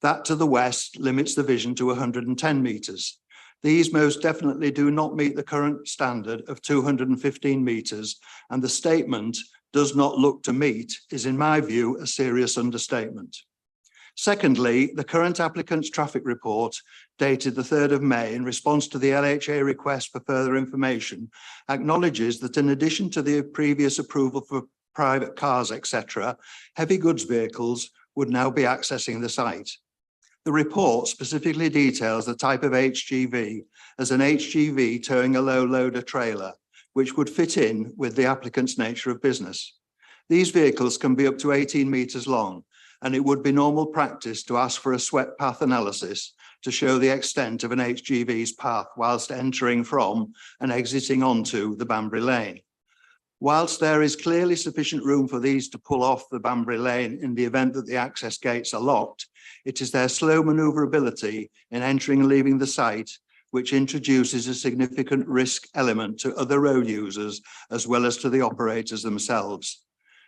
That to the west limits the vision to 110 metres. These most definitely do not meet the current standard of 215 metres, and the statement "does not look to meet" is, in my view, a serious understatement. Secondly, the current applicant's traffic report, dated the 3rd of May, in response to the LHA request for further information, acknowledges that in addition to the previous approval for private cars, etc., heavy goods vehicles would now be accessing the site. The report specifically details the type of HGV as an HGV towing a low loader trailer, which would fit in with the applicant's nature of business. These vehicles can be up to 18 metres long, and it would be normal practice to ask for a swept path analysis to show the extent of an HGV's path whilst entering from and exiting onto the Banbury Lane. Whilst there is clearly sufficient room for these to pull off the Banbury Lane in the event that the access gates are locked, it is their slow manoeuvrability in entering and leaving the site which introduces a significant risk element to other road users as well as to the operators themselves.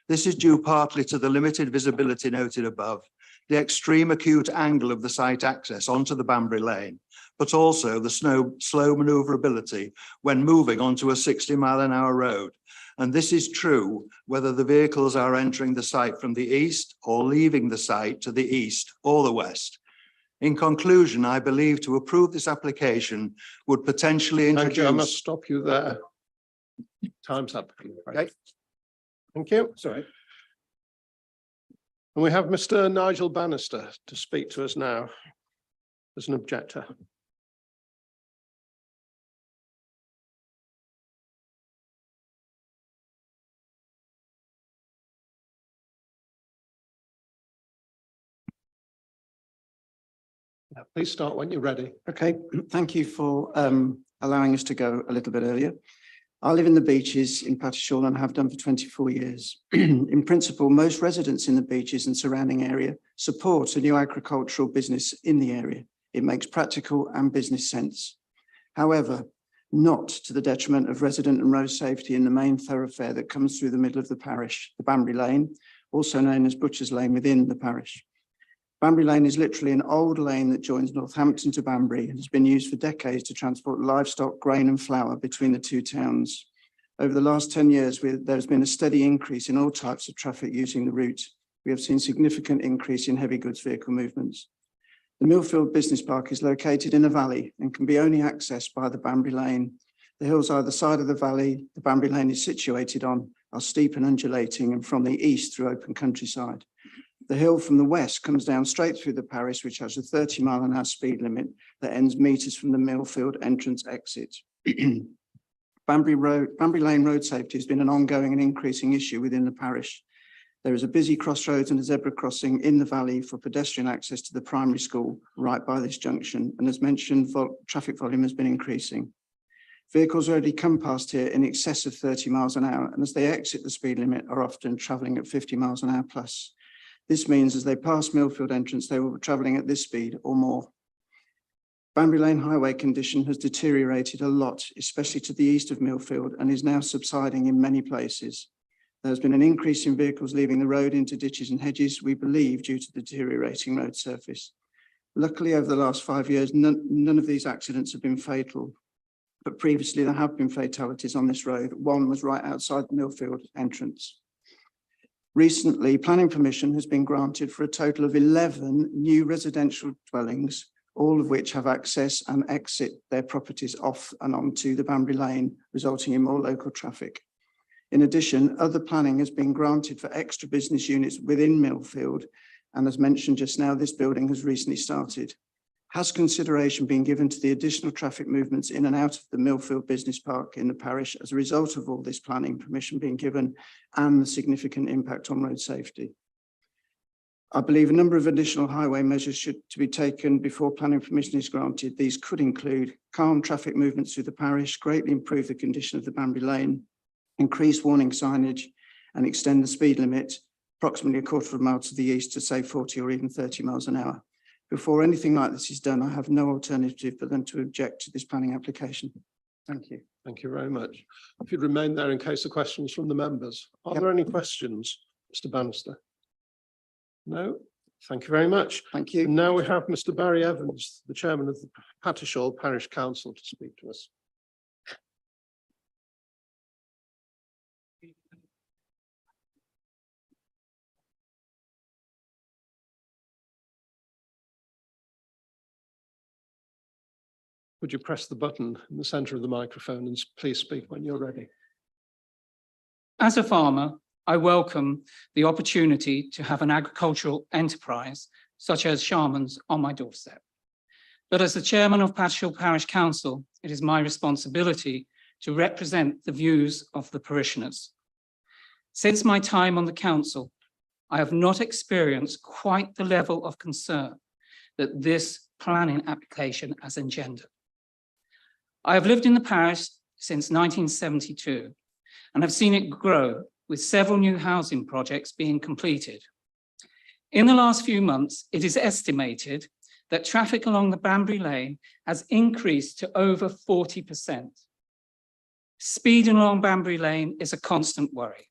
This is due partly to the limited visibility noted above, the extreme acute angle of the site access onto the Banbury Lane, but also the slow manoeuvrability when moving onto a 60-mile-an-hour road. And this is true whether the vehicles are entering the site from the east or leaving the site to the east or the west. In conclusion, I believe to approve this application would potentially introduce... Thank you. I must stop you there. Time's up. Okay. Thank you. Sorry. And we have Mr. Nigel Bannister to speak to us now as an objector. Please start when you're ready. Okay, thank you for allowing us to go a little bit earlier. I live in the Beeches in Pattishall and have done for 24 years. In principle, most residents in the Beeches and surrounding area support a new agricultural business in the area. It makes practical and business sense. However, not to the detriment of resident and road safety in the main thoroughfare that comes through the middle of the parish, the Banbury Lane, also known as Butcher's Lane within the parish. Banbury Lane is literally an old lane that joins Northampton to Banbury and has been used for decades to transport livestock, grain and flour between the two towns. Over the last 10 years, there's been a steady increase in all types of traffic using the route. We have seen significant increase in heavy goods vehicle movements. The Millfield Business Park is located in a valley and can be only accessed by the Banbury Lane. The hills either side of the valley the Banbury Lane is situated on are steep and undulating, and from the east through open countryside. The hill from the west comes down straight through the parish, which has a 30-mile-an-hour speed limit that ends meters from the Millfield entrance exit. Banbury Lane road safety has been an ongoing and increasing issue within the parish. There is a busy crossroads and a zebra crossing in the valley for pedestrian access to the primary school right by this junction. And as mentioned, traffic volume has been increasing. Vehicles already come past here in excess of 30 miles an hour, and as they exit the speed limit are often travelling at 50 miles an hour plus. This means as they pass Millfield entrance, they will be travelling at this speed or more. Banbury Lane highway condition has deteriorated a lot, especially to the east of Millfield, and is now subsiding in many places. There's been an increase in vehicles leaving the road into ditches and hedges, we believe, due to the deteriorating road surface. Luckily, over the last 5 years, none of these accidents have been fatal, but previously there have been fatalities on this road. One was right outside the Millfield entrance. Recently, planning permission has been granted for a total of 11 new residential dwellings, all of which have access and exit their properties off and onto the Banbury Lane, resulting in more local traffic. In addition, other planning has been granted for extra business units within Millfield, and as mentioned just now, this building has recently started. Has consideration been given to the additional traffic movements in and out of the Millfield Business Park in the parish as a result of all this planning permission being given and the significant impact on road safety? I believe a number of additional highway measures should to be taken before planning permission is granted. These could include calm traffic movements through the parish, greatly improve the condition of the Banbury Lane, increase warning signage and extend the speed limit approximately a quarter of a mile to the east to say 40 or even 30 miles an hour. Before anything like this is done, I have no alternative but than to object to this planning application. Thank you. Thank you very much. If you'd remain there in case of questions from the members. Are there any questions, Mr. Bannister? No? Thank you very much. Thank you. And now we have Mr. Barry Evans, the chairman of the Pattishall Parish Council, to speak to us. Would you press the button in the centre of the microphone and please speak when you're ready? As a farmer, I welcome the opportunity to have an agricultural enterprise such as Sharman's on my doorstep. But as the chairman of Pattishall Parish Council, it is my responsibility to represent the views of the parishioners. Since my time on the council, I have not experienced quite the level of concern that this planning application has engendered. I have lived in the parish since 1972 and have seen it grow with several new housing projects being completed. In the last few months, it is estimated that traffic along the Banbury Lane has increased to over 40%. Speed along Banbury Lane is a constant worry.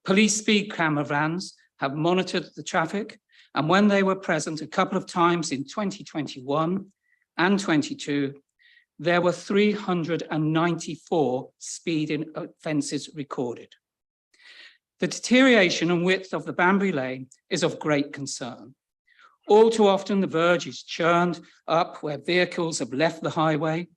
Police speed camera vans have monitored the traffic, and when they were present a couple of times in 2021 and 22, there were 394 speeding offences recorded. The deterioration and width of the Banbury Lane is of great concern. All too often, the verge is churned up where vehicles have left the highway,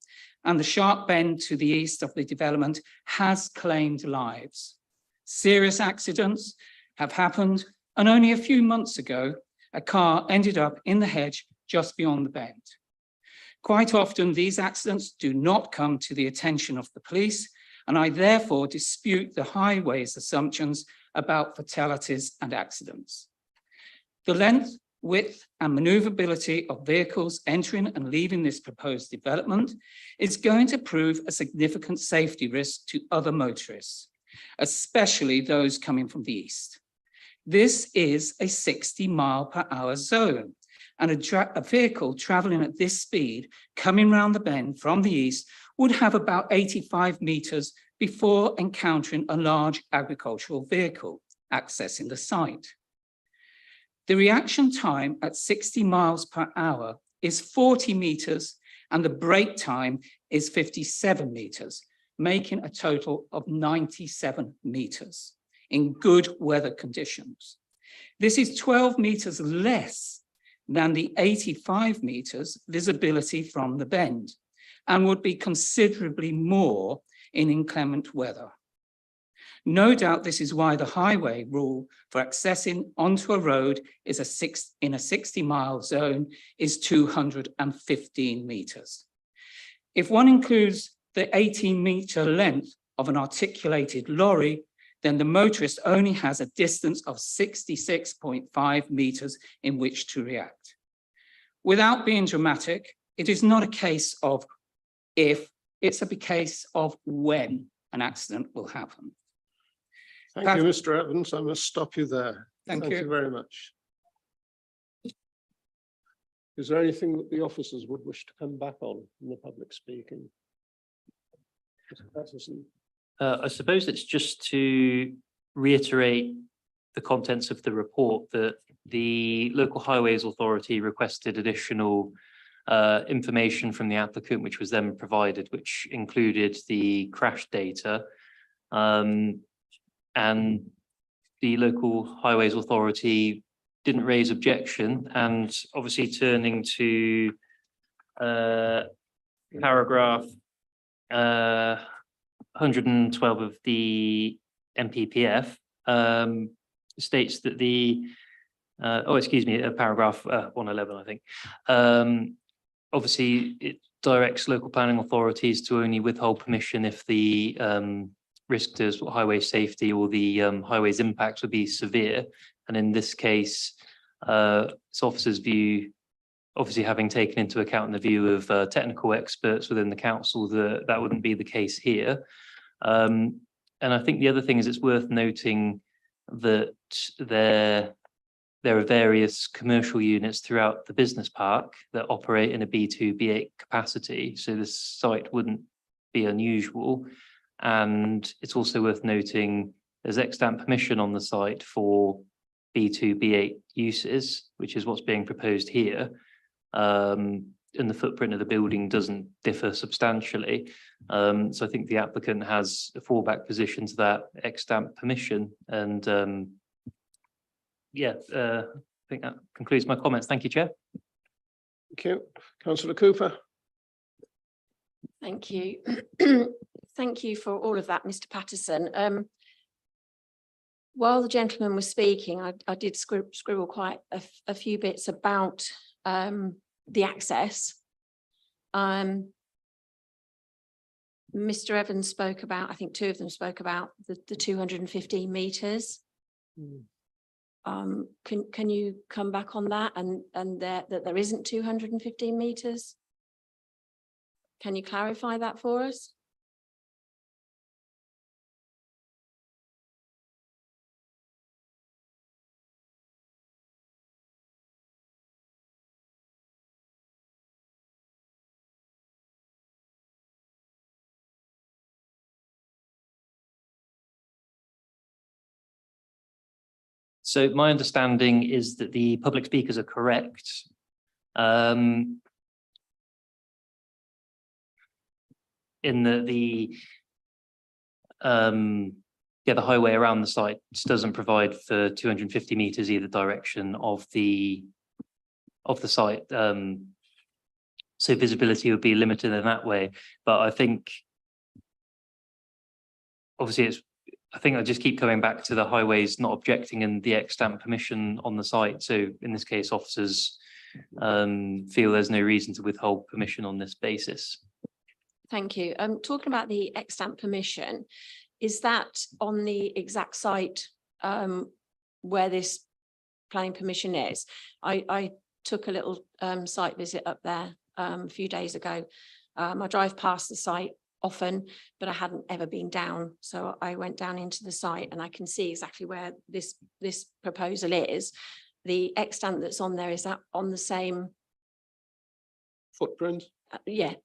and the sharp bend to the east of the development has claimed lives. Serious accidents have happened, and only a few months ago, a car ended up in the hedge just beyond the bend. Quite often, these accidents do not come to the attention of the police, and I therefore dispute the highway's assumptions about fatalities and accidents. The length, width, and maneuverability of vehicles entering and leaving this proposed development is going to prove a significant safety risk to other motorists, especially those coming from the east. This is a 60-mile-per-hour zone, and a vehicle traveling at this speed coming round the bend from the east would have about 85 meters before encountering a large agricultural vehicle accessing the site. The reaction time at 60 miles per hour is 40 meters, and the brake time is 57 meters, making a total of 97 meters in good weather conditions. This is 12 meters less than the 85 meters visibility from the bend, and would be considerably more in inclement weather. No doubt this is why the highway rule for accessing onto a road is in a 60-mile zone is 215 meters. If one includes the 18-meter length of an articulated lorry, then the motorist only has a distance of 66.5 meters in which to react. Without being dramatic, it is not a case of if, it's a case of when an accident will happen. Thank you, Mr. Evans. I must stop you there. Thank you you very much. Is there anything that the officers would wish to come back on in the public speaking? Mr. Patterson. I suppose it's just to reiterate the contents of the report that the Local Highways Authority requested additional information from the applicant, which was then provided, which included the crash data. And the Local Highways Authority didn't raise objection, and obviously turning to paragraph 112 of the MPPF states that the paragraph 111, I think. Obviously, it directs local planning authorities to only withhold permission if the risk to highway safety or the highway's impact would be severe. And in this case, its officers' view, obviously having taken into account the view of technical experts within the council, that wouldn't be the case here. And I think the other thing is it's worth noting that there are various commercial units throughout the business park that operate in a B2, B8 capacity. So this site wouldn't be unusual. And it's also worth noting there's extant permission on the site for B2, B8 uses, which is what's being proposed here. And the footprint of the building doesn't differ substantially. So I think the applicant has a fallback position to that extant permission. And I think that concludes my comments. Thank you, Chair. Thank you. Councillor Cooper. Thank you. Thank you for all of that, Mr. Patterson. While the gentleman was speaking, I did scribble quite a few bits about the access. Mr. Evans spoke about, I think two of them spoke about the 215 metres. Can you come back on that and that there isn't 215 metres? Can you clarify that for us? So my understanding is that the public speakers are correct. In the highway around the site doesn't provide for 250 metres either direction of the site. So visibility would be limited in that way. But I think obviously I think I just keep coming back to the highways not objecting and the extant permission on the site. So in this case, officers feel there's no reason to withhold permission on this basis. Thank you. Talking about the extant permission, is that on the exact site where this planning permission is? I took a little site visit up there a few days ago. I drive past the site often, but I hadn't ever been down. So I went down into the site and I can see exactly where this proposal is. The extant that's on there, is that on the same footprint? Yeah,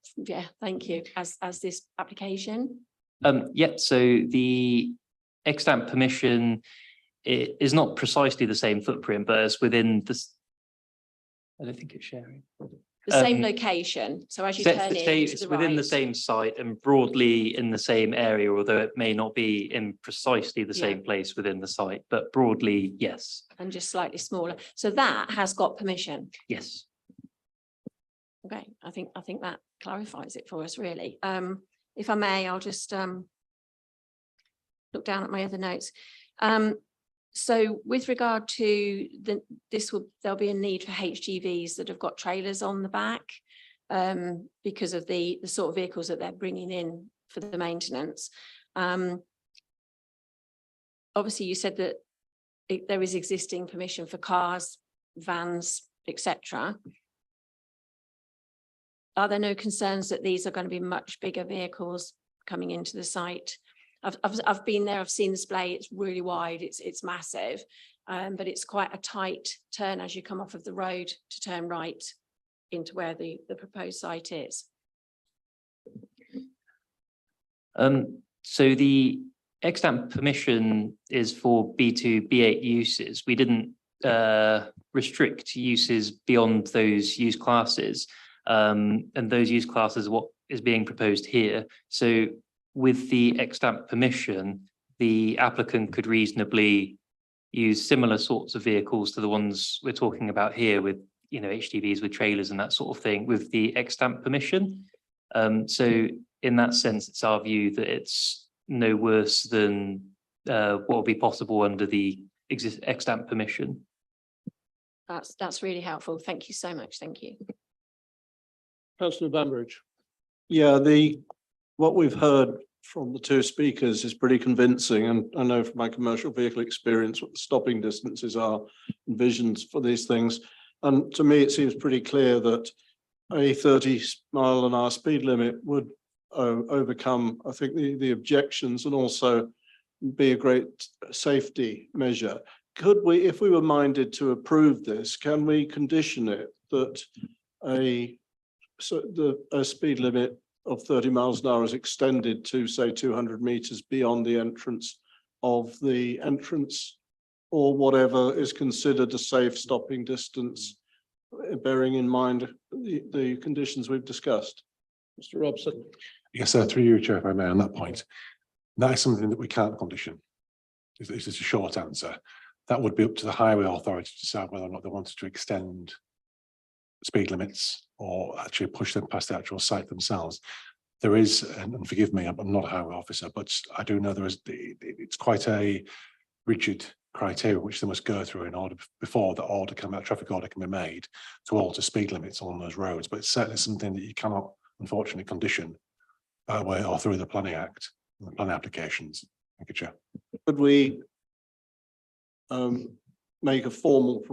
thank you. As this application? So the extant permission is not precisely the same footprint, but it's within this. I don't think it's sharing. The same location. So as you turn in, it's within the same site and broadly in the same area, although it may not be in precisely the same place within the site, but broadly, yes. And just slightly smaller. So that has got permission. Yes. Okay, I think that clarifies it for us, really. If I may, I'll just look down at my other notes. So with regard to there'll be a need for HGVs that have got trailers on the back because of the sort of vehicles that they're bringing in for the maintenance. Obviously, you said that there is existing permission for cars, vans, etc. Are there no concerns that these are going to be much bigger vehicles coming into the site? I've been there, I've seen the display, it's really wide, it's massive, but it's quite a tight turn as you come off of the road to turn right into where the proposed site is. So the extant permission is for B2, B8 uses. We didn't restrict uses beyond those use classes, and those use classes are what is being proposed here. So with the extant permission, the applicant could reasonably use similar sorts of vehicles to the ones we're talking about here with, HGVs with trailers and that sort of thing with the extant permission. So in that sense, it's our view that it's no worse than what will be possible under the extant permission. That's really helpful. Thank you so much. Thank you. Councillor Bambridge. Yeah, what we've heard from the two speakers is pretty convincing, and I know from my commercial vehicle experience what the stopping distances are and visions for these things. And to me, it seems pretty clear that a 30-mile-an-hour speed limit would overcome, I think, the objections and also be a great safety measure. Could we, if we were minded to approve this, can we condition it that a speed limit of 30 miles an hour is extended to, say, 200 meters beyond the entrance or whatever is considered a safe stopping distance, bearing in mind the conditions we've discussed. Mr. Robson. Yes, sir, through you, Chair, if I may, on that point. That is something that we can't condition. This is a short answer. That would be up to the highway authority to decide whether or not they wanted to extend speed limits or actually push them past the actual site themselves. There is, and forgive me, I'm not a highway officer, but I do know there is, it's quite a rigid criteria which they must go through in order before that traffic order can be made to alter speed limits on those roads. But it's certainly something that you cannot unfortunately condition by way or through the Planning Act, the planning applications. Thank you, Chair. Could we make a formal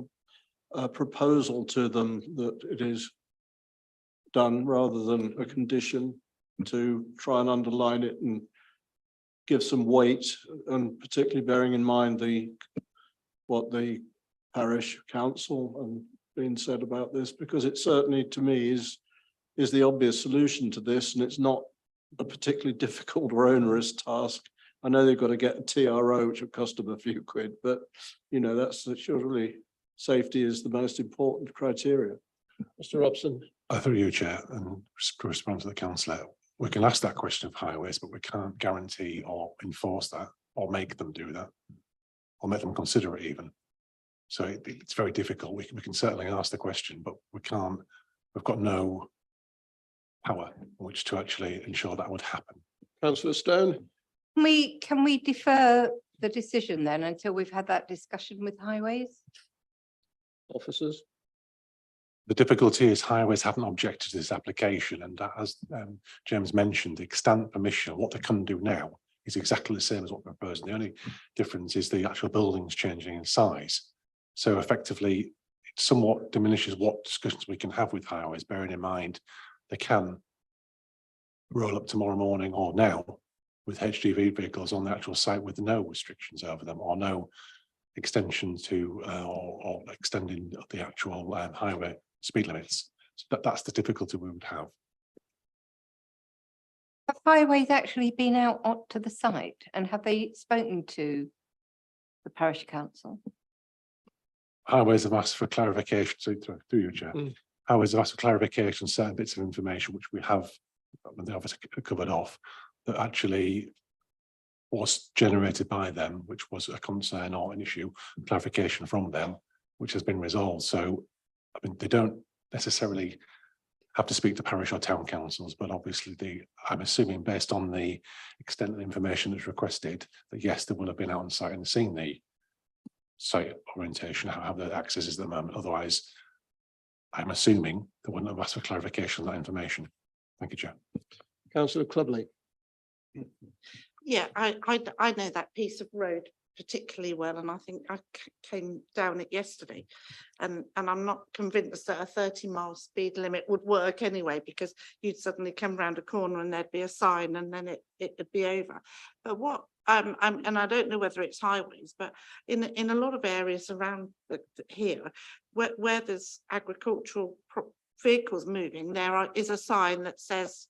proposal to them that it is done rather than a condition, to try and underline it and give some weight, and particularly bearing in mind what the parish council and been said about this, because it certainly to me is the obvious solution to this, and it's not a particularly difficult or onerous task. I know they've got to get a TRO, which will cost them a few quid, but you know, that's surely safety is the most important criteria. Mr. Robson. Through you, Chair, and to respond to the councillor, we can ask that question of highways, but we can't guarantee or enforce that or make them do that or make them consider it even. So it's very difficult. We can certainly ask the question, but we can't, we've got no power in which to actually ensure that would happen. Councillor Stone. Can we defer the decision then until we've had that discussion with highways? Officers. The difficulty is highways haven't objected to this application, and as James mentioned, the extant permission, what they can do now is exactly the same as what we're proposing. The only difference is the actual buildings changing in size. So effectively, it somewhat diminishes what discussions we can have with highways, bearing in mind they can roll up tomorrow morning or now with HGV vehicles on the actual site with no restrictions over them or no extension to or extending the actual highway speed limits. So that's the difficulty we would have. Have highways actually been out to the site, and have they spoken to the parish council? Highways have asked for clarification, through you, Chair. Highways have asked for clarification, certain bits of information which we have, they obviously covered off, that actually was generated by them, which was a concern or an issue, clarification from them, which has been resolved. So, I mean, they don't necessarily have to speak to parish or town councils, but obviously I'm assuming based on the extent of the information that's requested, that yes, they will have been out on site and seen the site orientation, how the access is at the moment. Otherwise, I'm assuming they wouldn't have asked for clarification of that information. Thank you, Chair. Councillor Clubley. Yeah, I know that piece of road particularly well, and I think I came down it yesterday, and I'm not convinced that a 30-mile speed limit would work anyway, because you'd suddenly come round a corner and there'd be a sign and then it would be over. But what and I don't know whether it's highways, but in a lot of areas around here where there's agricultural vehicles moving, there is a sign that says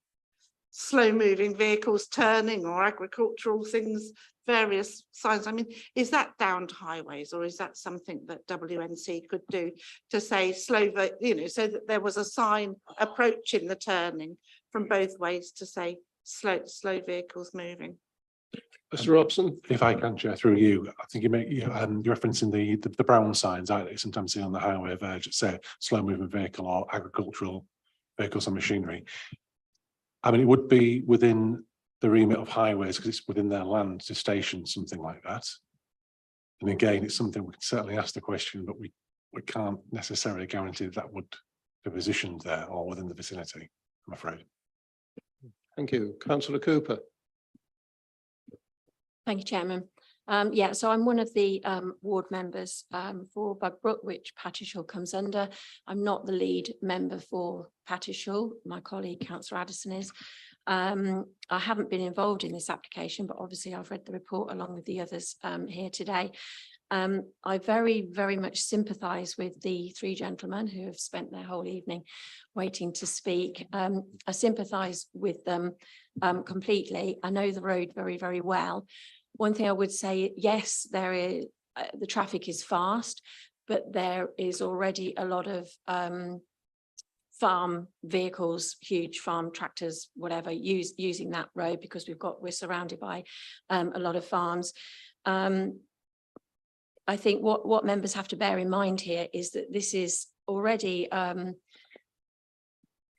slow moving vehicles turning or agricultural things, various signs. I mean, is that down to highways, or is that something that WNC could do to say slow, so that there was a sign approaching the turning from both ways to say slow vehicles moving? Mr. Robson. If I can, Chair, through you, I think you're referencing the brown signs I sometimes see on the highway verge that say slow moving vehicle or agricultural vehicles and machinery. I mean, it would be within the remit of highways because it's within their land to station something like that. And again, it's something we can certainly ask the question, but we can't necessarily guarantee that would be positioned there or within the vicinity, I'm afraid. Thank you. Councillor Cooper. Thank you, Chairman. Yeah, so I'm one of the ward members for Bugbrook, which Pattishall comes under. I'm not the lead member for Pattishall. My colleague, Councillor Addison, is. I haven't been involved in this application, but obviously I've read the report along with the others here today. I very, very much sympathise with the three gentlemen who have spent their whole evening waiting to speak. I sympathise with them completely. I know the road very, very well. One thing I would say, yes, there is the traffic is fast, but there is already a lot of farm vehicles, huge farm tractors, whatever, using that road because we're surrounded by a lot of farms. I think what members have to bear in mind here is that this is already,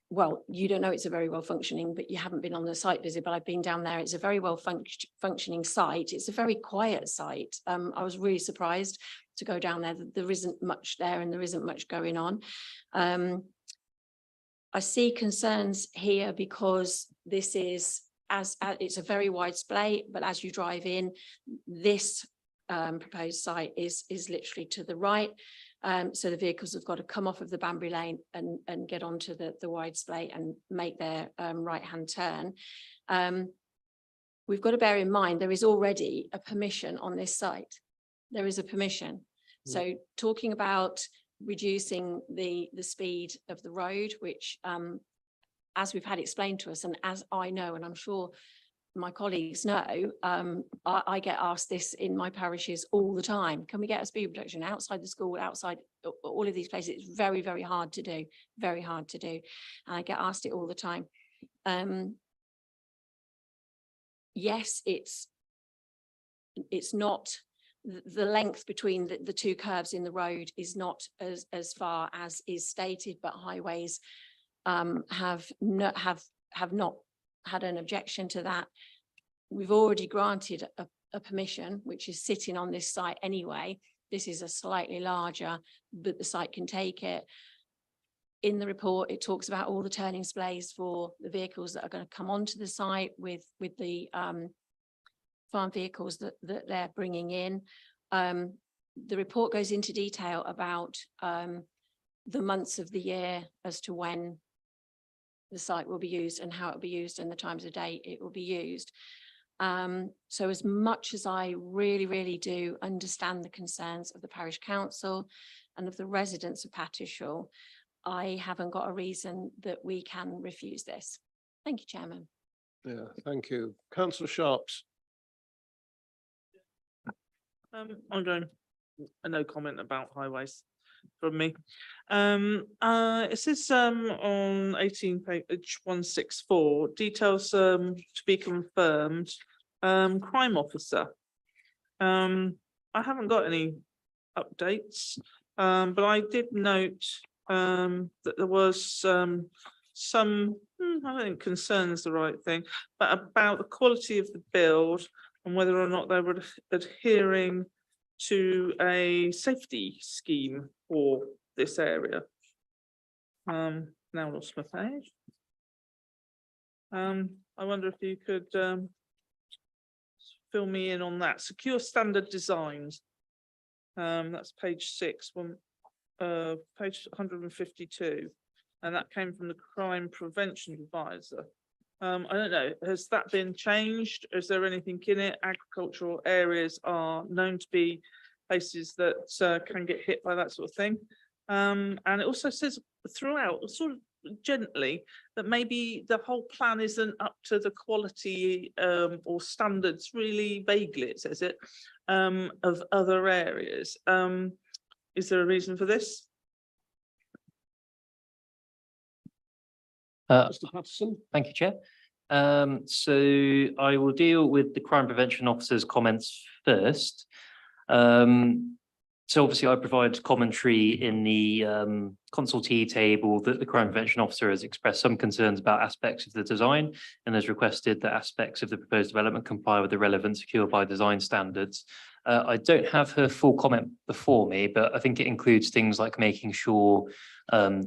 well, you don't know it's a very well functioning, but you haven't been on the site visit, but I've been down there. It's a very well functioning site. It's a very quiet site. I was really surprised to go down there. There isn't much there and there isn't much going on. I see concerns here because this is, it's a very wide display, but as you drive in, this proposed site is literally to the right. So the vehicles have got to come off of the Banbury Lane and get onto the wide display and make their right-hand turn. We've got to bear in mind there is already a permission on this site. There is a permission. So talking about reducing the speed of the road, which as we've had explained to us, and as I know, and I'm sure my colleagues know, I get asked this in my parishes all the time. Can we get a speed reduction outside the school, outside all of these places? It's very, very hard to do, very hard to do. And I get asked it all the time. Yes, it's not, the length between the two curves in the road is not as far as is stated, but highways have not had an objection to that. We've already granted a permission, which is sitting on this site anyway. This is a slightly larger, but the site can take it. In the report, it talks about all the turning displays for the vehicles that are going to come onto the site with the farm vehicles that they're bringing in. The report goes into detail about the months of the year as to when the site will be used and how it will be used and the times of day it will be used. So as much as I really, really do understand the concerns of the parish council and of the residents of Pattishall, I haven't got a reason that we can refuse this. Thank you, Chairman. Yeah, thank you. Councillor Sharps. I'm going, no comment about highways from me. It says on 18 page 164, details to be confirmed, crime officer. I haven't got any updates, but I did note that there was some, I don't think concern is the right thing, but about the quality of the build and whether or not they were adhering to a safety scheme for this area. Now lost my page. I wonder if you could fill me in on that. Secure standard designs. That's page 6, page 152, and that came from the crime prevention advisor. I don't know, has that been changed? Is there anything in it? Agricultural areas are known to be places that can get hit by that sort of thing. And it also says throughout, sort of gently, that maybe the whole plan isn't up to the quality or standards, really vaguely it says it, of other areas. Is there a reason for this? Mr. Hudson. Thank you, Chair. So I will deal with the crime prevention officer's comments first. So obviously I provide commentary in the consultee table that the crime prevention officer has expressed some concerns about aspects of the design and has requested that aspects of the proposed development comply with the relevant secure by design standards. I don't have her full comment before me, but I think it includes things like making sure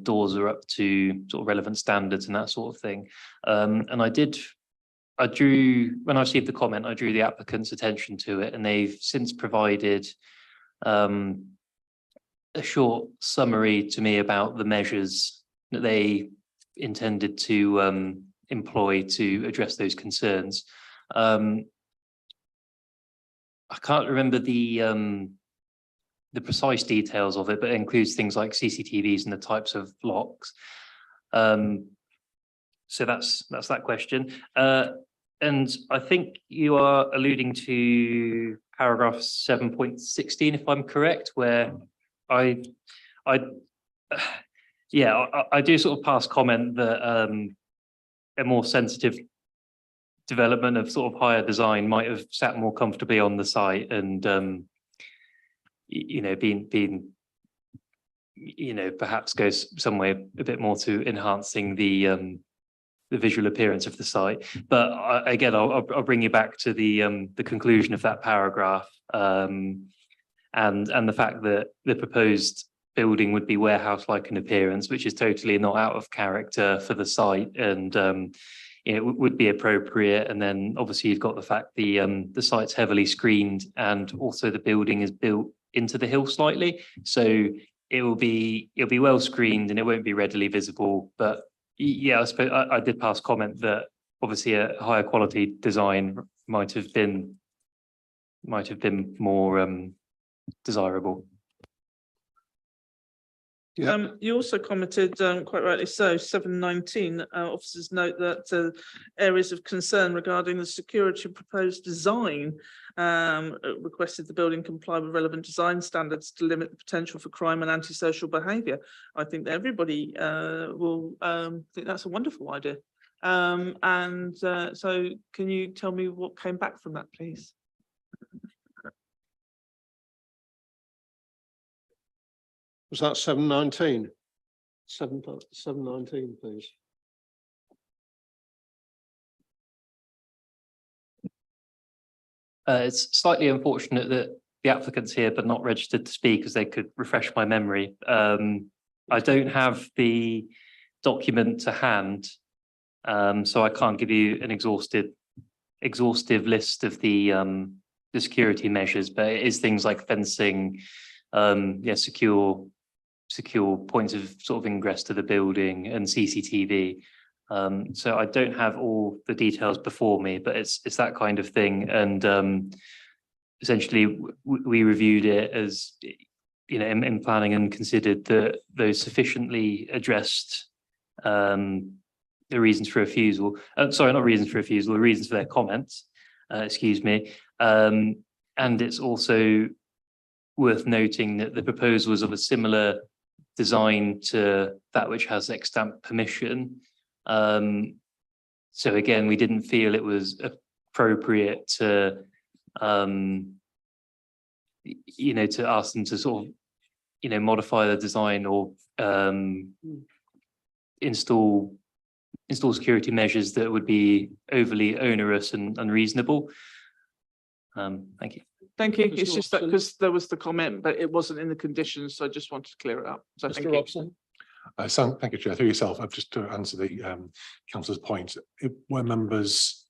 doors are up to sort of relevant standards and that sort of thing. And when I received the comment, I drew the applicant's attention to it, and they've since provided a short summary to me about the measures that they intended to employ to address those concerns. I can't remember the the precise details of it, but it includes things like CCTVs and the types of locks. So that's that question. And I think you are alluding to paragraph 7.16, if I'm correct, where I do sort of pass comment that a more sensitive development of sort of higher design might have sat more comfortably on the site and been perhaps goes some way a bit more to enhancing the visual appearance of the site. But again, I'll bring you back to the conclusion of that paragraph, and the fact that the proposed building would be warehouse-like in appearance, which is totally not out of character for the site, and would be appropriate. And then obviously you've got the fact the site's heavily screened, and also the building is built into the hill slightly, so it'll be well screened and it won't be readily visible. But yeah, I suppose I did pass comment that obviously a higher quality design might have been more desirable. You also commented, quite rightly so, 719, officers note that areas of concern regarding the security of proposed design requested the building comply with relevant design standards to limit the potential for crime and antisocial behaviour. I think that everybody will think that's a wonderful idea. So can you tell me what came back from that, please? Was that 719? 719, please. It's slightly unfortunate that the applicant's here but not registered to speak, as they could refresh my memory. I don't have the document to hand, so I can't give you an exhaustive list of the security measures, but it is things like fencing, secure points of sort of ingress to the building, and CCTV. So I don't have all the details before me, but it's that kind of thing. And essentially we reviewed it as, in planning, and considered that those sufficiently addressed the reasons for refusal. Sorry, not reasons for refusal, the reasons for their comments, excuse me. And it's also worth noting that the proposal was of a similar design to that which has extant permission. So again, we didn't feel it was appropriate to, to ask them to sort of, modify the design or install security measures that would be overly onerous and unreasonable. Thank you. Thank you. It's just that because there was the comment, but it wasn't in the conditions, so I just wanted to clear it up. So thank you. Thank you, Chair. Through yourself, I've just to answer the councillor's point. Where members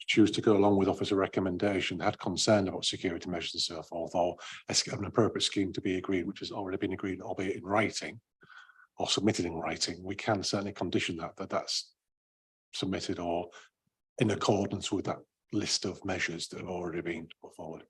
choose to go along with officer recommendation, had concern about security measures and so forth, or an appropriate scheme to be agreed, which has already been agreed, albeit in writing or submitted in writing, we can certainly condition that's submitted or in accordance with that list of measures that have already been put forward.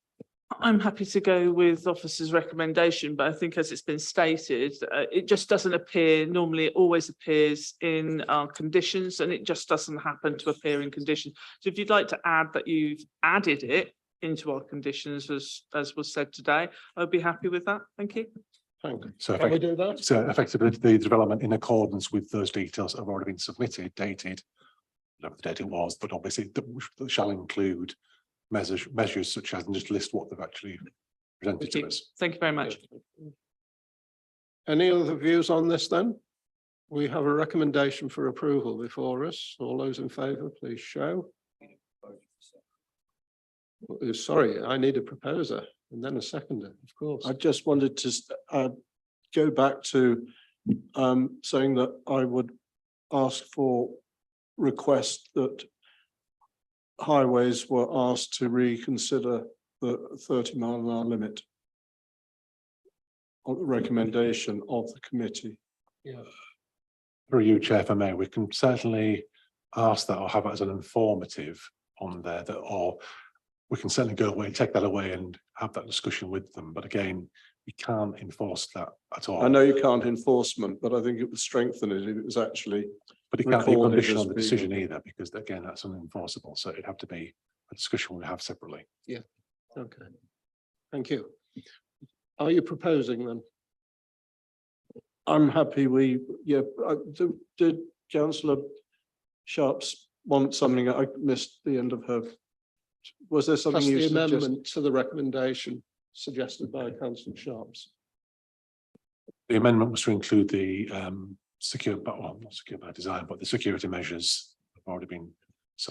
I'm happy to go with officer's recommendation, but I think, as it's been stated, it just doesn't appear. Normally it always appears in our conditions, and it just doesn't happen to appear in conditions. So if you'd like to add that you've added it into our conditions, as was said today, I'd be happy with that. Thank you. Thank you. So, Can we do that? So effectively the development in accordance with those details that have already been submitted, dated, whatever the date it was, but obviously that shall include measures such as, and just list what they've actually presented to us. Thank you very much. Any other views on this then? We have a recommendation for approval before us. All those in favour, please show. Sorry, I need a proposer and then a seconder, of course. I just wanted to go back to saying that I would ask for request that highways were asked to reconsider the 30-mile-an-hour limit on the recommendation of the committee. Yeah. Through you, Chair, if I may, we can certainly ask that or have it as an informative on there, that or we can certainly go away, take that away and have that discussion with them. But again, we can't enforce that at all. I know you can't enforcement, but I think it would strengthen it if it was actually. But it can't be recorded conditional as on the being- decision either, because again, that's unenforceable. So it'd have to be a discussion we have separately. Yeah, okay. Thank you. Are you proposing then? I'm happy did councillor Sharps want something? I missed the end of her. Was there something That's you the suggested? amendment to the recommendation suggested by councillor Sharps. The amendment was to include the secure, but well, not secure by design, but the security measures have already been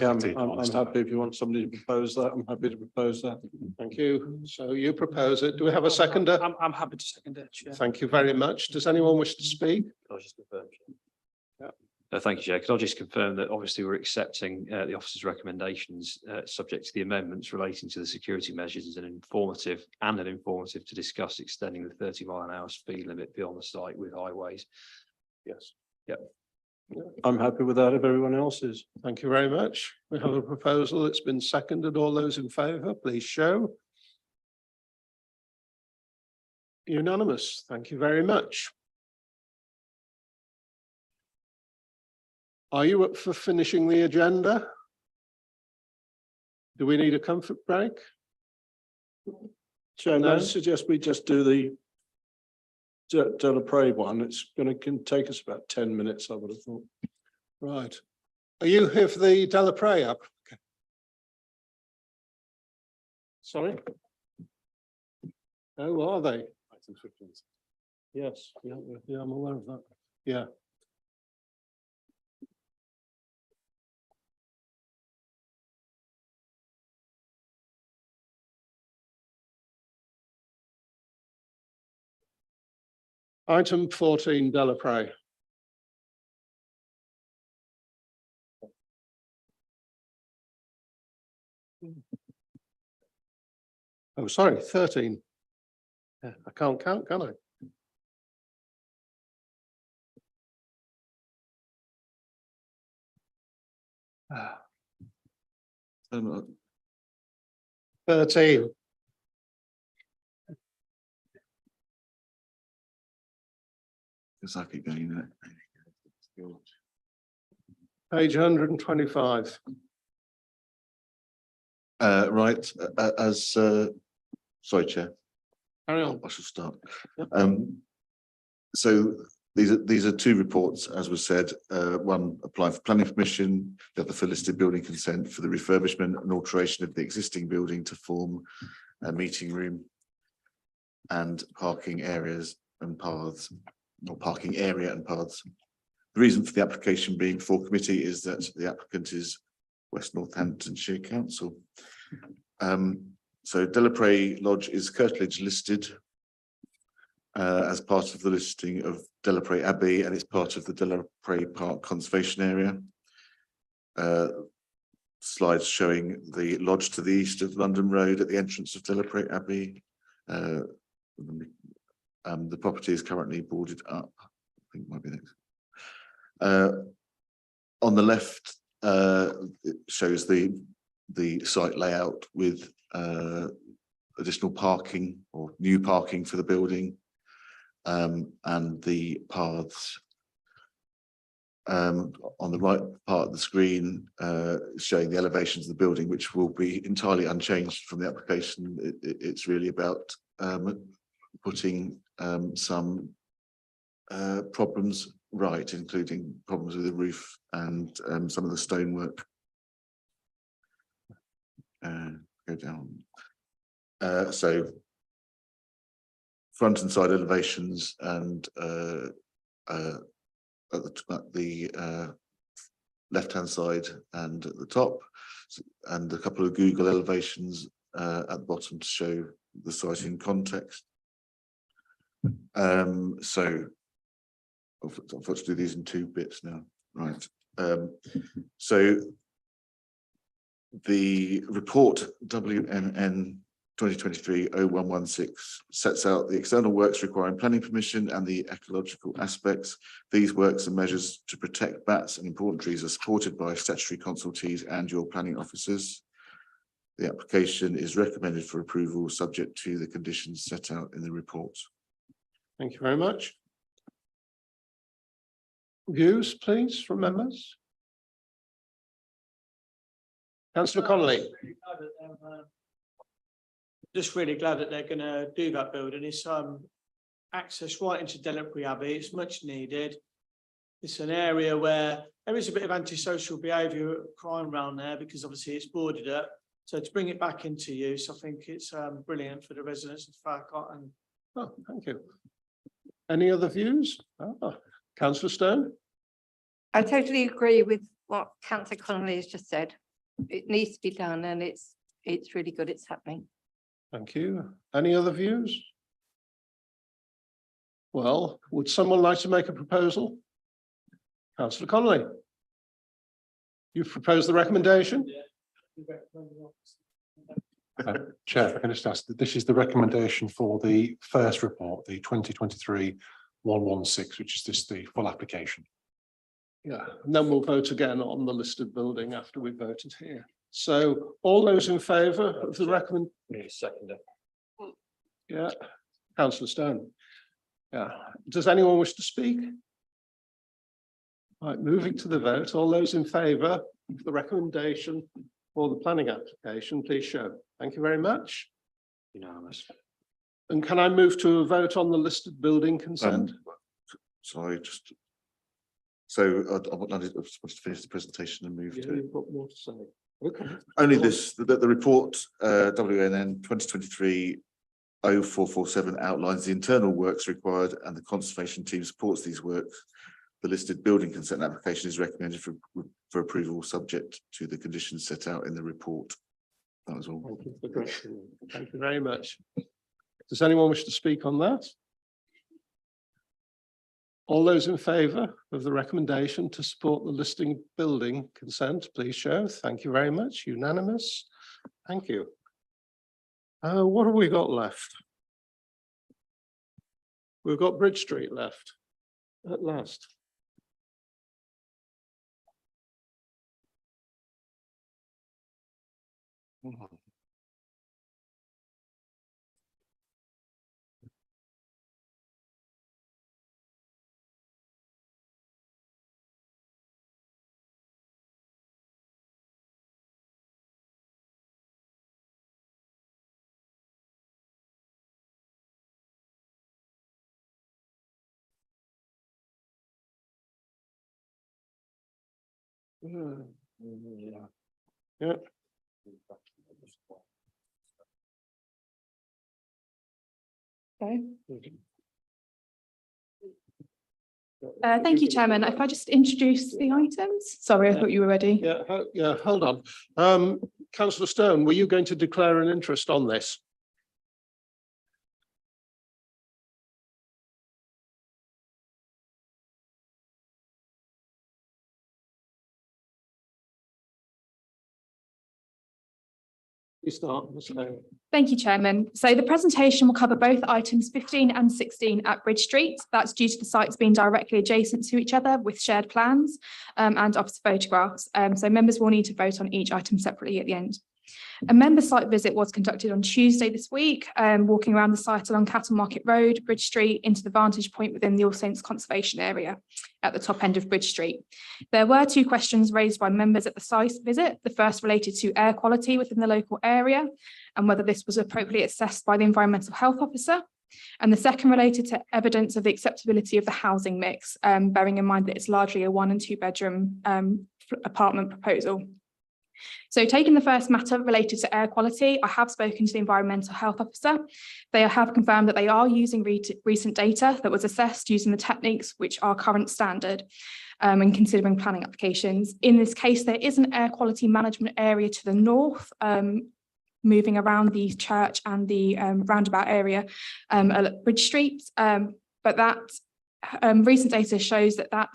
Yeah, selected. I'm happy if you want somebody to propose that. I'm happy to propose that. Thank you. So you propose it. Do we have a seconder? I'm happy to second it, Chair. Thank you very much. Does anyone wish to speak? I'll just confirm. Thank you, Chair. Could I just confirm that obviously we're accepting the officer's recommendations subject to the amendments relating to the security measures as an informative to discuss extending the 30-mile-an-hour speed limit beyond the site with highways. Yes. Yep. I'm happy with that if everyone else is. Thank you very much. We have a proposal that's been seconded. All those in favour, please show. Unanimous. Thank you very much. Are you up for finishing the agenda? Do we need a comfort break? Chairman, No? I suggest we just do the Delaprey one. It's can take us about 10 minutes, I would have thought. Right. Are you here for the Delaprey app? Okay. Sorry? Oh, are they? Yes, yeah, I'm aware of that. Yeah. Item 14, Delaprey. Oh, sorry, 13. Yeah, I can't count, can I? Um, 13. Because I keep going there. Page 125. Right, sorry, Chair. Carry on. I shall start. So these are two reports, as was said, one applying for planning permission, the other for listed building consent for the refurbishment and alteration of the existing building to form a meeting room and parking areas and paths, or parking area and paths. The reason for the application being for committee is that the applicant is West Northamptonshire Council. So Delaprey Lodge is curtilage listed as part of the listing of Delaprey Abbey, and it's part of the Delaprey Park Conservation Area. Slides showing the lodge to the east of London Road at the entrance of Delaprey Abbey. The property is currently boarded up. I think it might be next. On the left, it shows the site layout with additional parking or new parking for the building, and the paths. On the right part of the screen, showing the elevations of the building, which will be entirely unchanged from the application. It's really about putting some problems right, including problems with the roof and some of the stonework. Go down. So front and side elevations, and at the left-hand side and at the top, and a couple of Google elevations at the bottom to show the site in context. So I've got to do these in two bits now, right? So the report WNN 2023-0116 sets out the external works requiring planning permission and the ecological aspects. These works and measures to protect bats and important trees are supported by statutory consultees and your planning officers. The application is recommended for approval, subject to the conditions set out in the report. Thank you very much. Views, please, from members? Councillor Connolly. Just really glad that they're gonna do that building. It's access right into Delapre Abbey. It's much needed. It's an area where there is a bit of antisocial behaviour, crime around there because obviously it's boarded up. So to bring it back into use, I think it's brilliant for the residents of Farcott and. Oh, thank you. Any other views? Councillor Stone? I totally agree with what Councillor Connolly has just said. It needs to be done and it's really good it's happening. Thank you. Any other views? Well, would someone like to make a proposal? Councillor Connolly. You've proposed the recommendation? Chair, if I can just ask that this is the recommendation for the first report, the 2023-116, which is just the full application. Yeah, and then we'll vote again on the listed building after we've voted here. So all those in favour of the recommend? Seconder. Yeah, Councillor Stone. Yeah, does anyone wish to speak? Right, moving to the vote, all those in favour of the recommendation for the planning application, please show. Thank you very much. Unanimous. And can I move to a vote on the listed building consent? Sorry, just. So I wanted to finish the presentation and move Yeah, to. you've got more to say. Okay. Only this, the report, WNN 2023-0447 outlines the internal works required and the conservation team supports these works. The listed building consent application is recommended for approval, subject to the conditions set out in the report. That was all. Thank you very much. Does anyone wish to speak on that? All those in favour of the recommendation to support the listing building consent, please show. Thank you very much. Unanimous. Thank you. What have we got left? We've got Bridge Street left at last. Yeah. Thank you, Chairman. If I just introduce the items. Sorry, I thought you were ready. Yeah, hold on. Councillor Stone, were you going to declare an interest on this? You start. Thank you, Chairman. So the presentation will cover both items 15 and 16 at Bridge Street. That's due to the sites being directly adjacent to each other with shared plans and officer photographs. So members will need to vote on each item separately at the end. A member site visit was conducted on Tuesday this week, walking around the site along Cattle Market Road, Bridge Street, into the vantage point within the All Saints Conservation Area at the top end of Bridge Street. There were two questions raised by members at the site visit. The first related to air quality within the local area and whether this was appropriately assessed by the Environmental Health Officer. And the second related to evidence of the acceptability of the housing mix, bearing in mind that it's largely a 1 and 2 bedroom apartment proposal. So taking the first matter related to air quality, I have spoken to the Environmental Health Officer. They have confirmed that they are using recent data that was assessed using the techniques which are current standard and considering planning applications. In this case, there is an air quality management area to the north, moving around the church and the roundabout area at Bridge Street, but that recent data shows that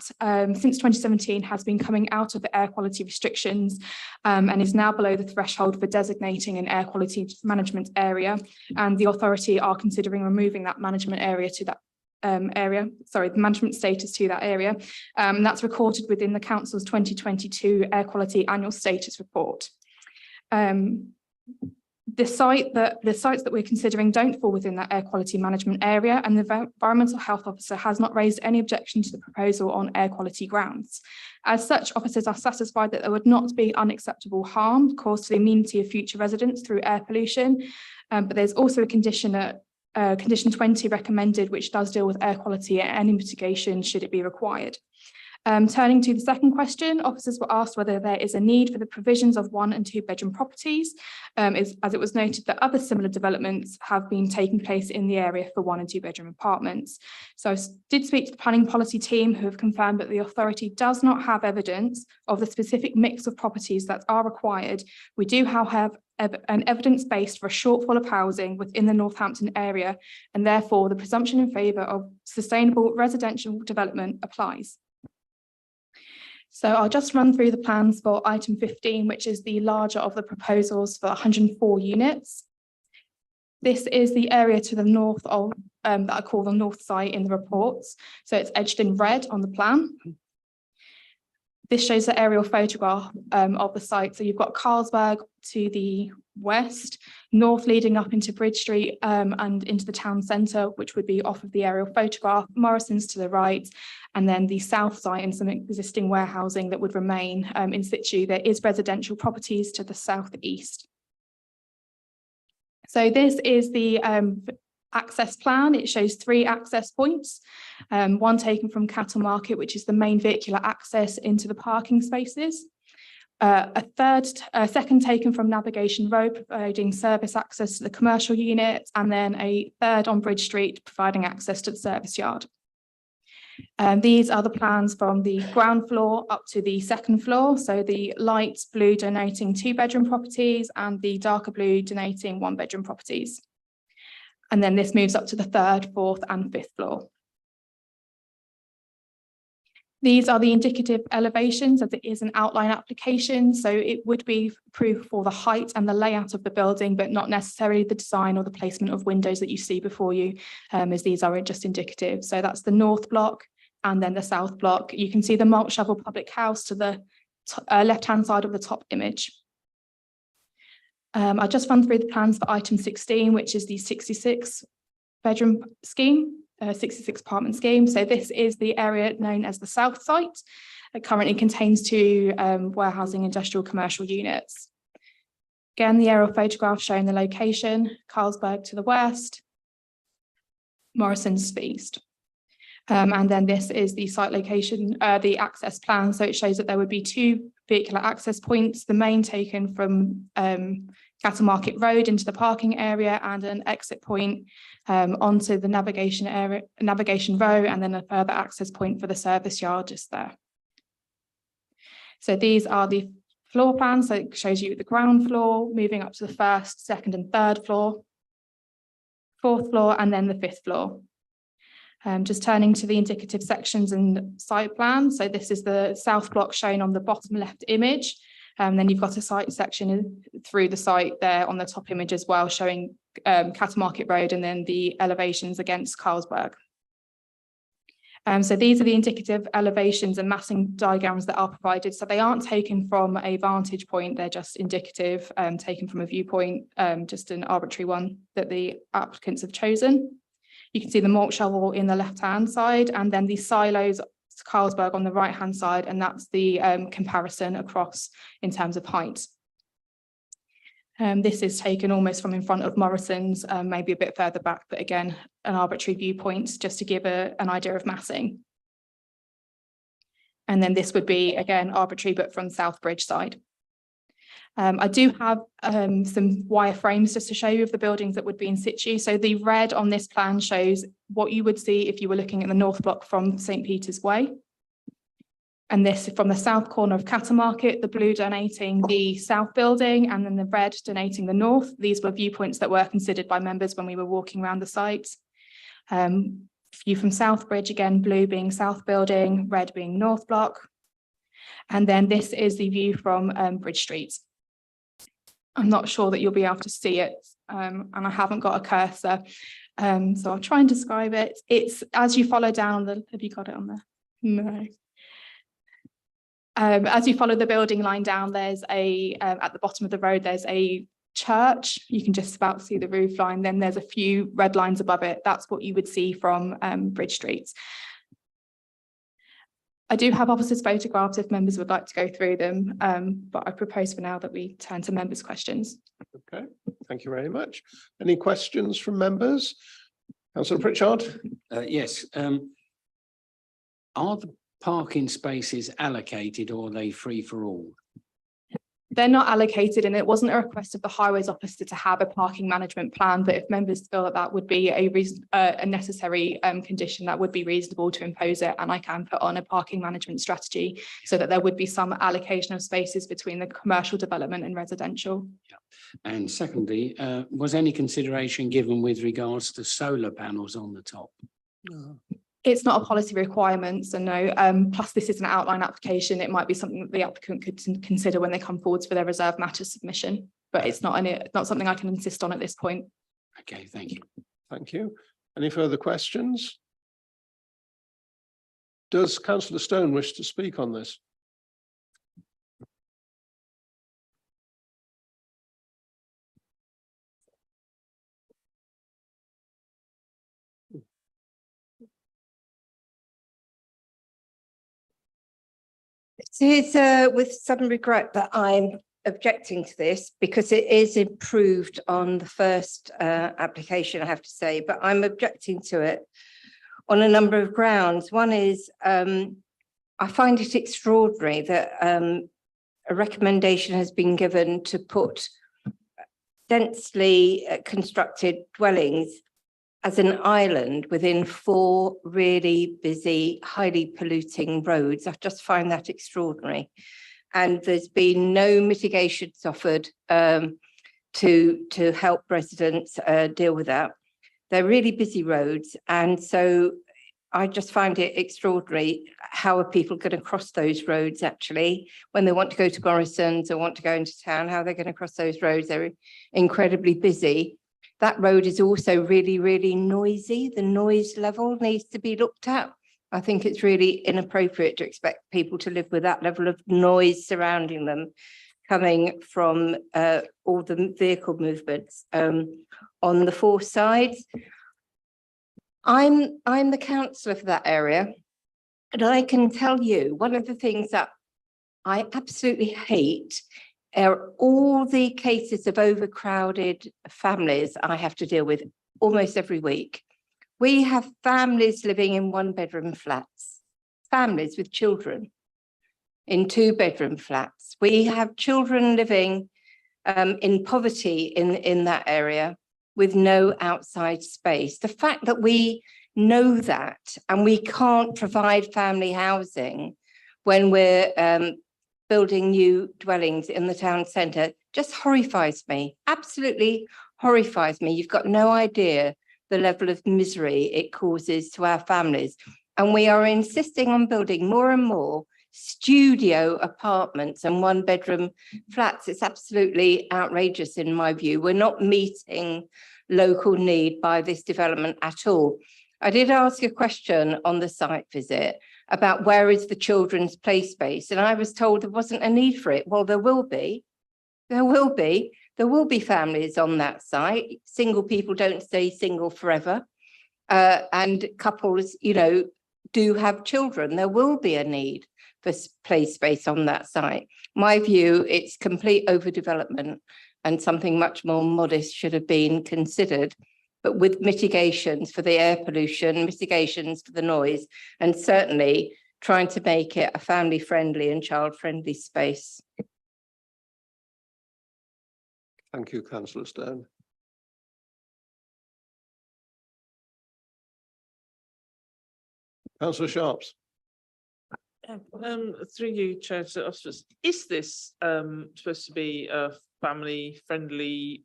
since 2017 has been coming out of the air quality restrictions and is now below the threshold for designating an air quality management area, and the authority are considering removing that management area to that the management status to that area. That's recorded within the Council's 2022 Air Quality Annual Status Report. the sites that we're considering don't fall within that air quality management area, and the environmental health officer has not raised any objection to the proposal on air quality grounds. As such, officers are satisfied that there would not be unacceptable harm caused to the amenity of future residents through air pollution. But there's also a condition at condition 20 recommended, which does deal with air quality and any mitigation should it be required. Turning to the second question, officers were asked whether there is a need for the provisions of 1 and 2 bedroom properties, as it was noted that other similar developments have been taking place in the area for 1 and 2 bedroom apartments. So I did speak to the planning policy team, who have confirmed that the authority does not have evidence of the specific mix of properties that are required. We do have an evidence base for a shortfall of housing within the Northampton area, and therefore the presumption in favour of sustainable residential development applies. So I'll just run through the plans for item 15, which is the larger of the proposals for 104 units. This is the area to the north of that I call the north site in the reports. So it's edged in red on the plan. This shows the aerial photograph of the site. So you've got Carlsberg to the west, north leading up into Bridge Street and into the town centre, which would be off of the aerial photograph, Morrison's to the right, and then the south site and some existing warehousing that would remain in situ. There is residential properties to the southeast. So this is the access plan. It shows 3 access points, one taken from Cattle Market, which is the main vehicular access into the parking spaces. A second taken from Navigation Road, providing service access to the commercial unit, and then a third on Bridge Street, providing access to the service yard. These are the plans from the ground floor up to the second floor. So the light blue denoting 2 bedroom properties and the darker blue denoting 1 bedroom properties. And then this moves up to the 3rd, 4th and 5th floor. These are the indicative elevations, as it is an outline application. So it would be approved for the height and the layout of the building, but not necessarily the design or the placement of windows that you see before you, as these are just indicative. So that's the north block and then the south block. You can see the Malt Shovel Public House to the left-hand side of the top image. I just run through the plans for item 16, which is the 66 bedroom scheme, 66 apartment scheme. So this is the area known as the south site. It currently contains 2 warehousing industrial commercial units. Again, the aerial photograph showing the location, Carlsberg to the west, Morrison's to the east. And then this is the site location, the access plan. So it shows that there would be 2 vehicular access points, the main taken from Cattle Market Road into the parking area, and an exit point onto the navigation row, and then a further access point for the service yard just there. So these are the floor plans. So it shows you the ground floor, moving up to the 1st, 2nd and 3rd floor, 4th floor, and then the 5th floor. Just turning to the indicative sections and site plan. So this is the south block shown on the bottom left image. Then you've got a site section through the site there on the top image as well, showing Cattle Market Road and then the elevations against Carlsberg. So these are the indicative elevations and massing diagrams that are provided. So they aren't taken from a vantage point, they're just indicative, taken from a viewpoint, just an arbitrary one that the applicants have chosen. You can see the malt shovel in the left-hand side, and then the silos Carlsberg on the right-hand side, and that's the comparison across in terms of height. This is taken almost from in front of Morrison's, maybe a bit further back, but again, an arbitrary viewpoint just to give an idea of massing. And then this would be, again, arbitrary, but from South Bridge side. I do have some wireframes just to show you of the buildings that would be in situ. So the red on this plan shows what you would see if you were looking at the north block from St. Peter's Way. And this from the south corner of Cattle Market, the blue donating the south building, and then the red donating the north. These were viewpoints that were considered by members when we were walking around the site. View from South Bridge, again, blue being south building, red being north block. And then this is the view from Bridge Street. I'm not sure that you'll be able to see it, and I haven't got a cursor, so I'll try and describe it. It's as you follow down the, have you got it on there? No. As you follow the building line down, there's a, at the bottom of the road, there's a church, you can just about see the roof line. Then there's a few red lines above it. That's what you would see from Bridge Street. I do have officers' photographs if members would like to go through them, but I propose for now that we turn to members' questions. Okay, thank you very much. Any questions from members? Councillor Pritchard? Yes. Are the parking spaces allocated or are they free for all? They're not allocated, and it wasn't a request of the highways officer to have a parking management plan, but if members feel that that would be a necessary condition, that would be reasonable to impose it, and I can put on a parking management strategy so that there would be some allocation of spaces between the commercial development and residential. Yeah. And secondly, was any consideration given with regards to solar panels on the top? It's not a policy requirement, so no. Plus, this is an outline application. It might be something that the applicant could consider when they come forwards for their reserve matter submission, but it's not something I can insist on at this point. Okay, thank you. Thank you. Any further questions? Does Councillor Stone wish to speak on this? It is with some regret that I'm objecting to this because it is improved on the first application, I have to say, but I'm objecting to it on a number of grounds. One is I find it extraordinary that a recommendation has been given to put densely constructed dwellings as an island within 4 really busy, highly polluting roads. I just find that extraordinary. And there's been no mitigations offered to help residents deal with that. They're really busy roads. And so I just find it extraordinary. How are people going to cross those roads actually when they want to go to Morrison's or want to go into town? How are they going to cross those roads? They're incredibly busy. That road is also really, really noisy. The noise level needs to be looked at. I think it's really inappropriate to expect people to live with that level of noise surrounding them coming from all the vehicle movements on the 4 sides. I'm the councillor for that area, and I can tell you one of the things that I absolutely hate are all the cases of overcrowded families I have to deal with almost every week. We have families living in 1-bedroom flats, families with children in 2-bedroom flats. We have children living in poverty in that area with no outside space. The fact that we know that and we can't provide family housing when we're building new dwellings in the town centre just horrifies me, absolutely horrifies me. You've got no idea the level of misery it causes to our families. And we are insisting on building more and more studio apartments and 1-bedroom flats. It's absolutely outrageous in my view. We're not meeting local need by this development at all. I did ask a question on the site visit about where is the children's play space, and I was told there wasn't a need for it. Well, there will be. There will be families on that site. Single people don't stay single forever. And couples, you know, do have children. There will be a need for play space on that site. My view, it's complete overdevelopment and something much more modest should have been considered, but with mitigations for the air pollution, mitigations for the noise, and certainly trying to make it a family-friendly and child-friendly space. Thank you, Councillor Stone. Councillor Sharps. Through you, Chair, is this supposed to be a family-friendly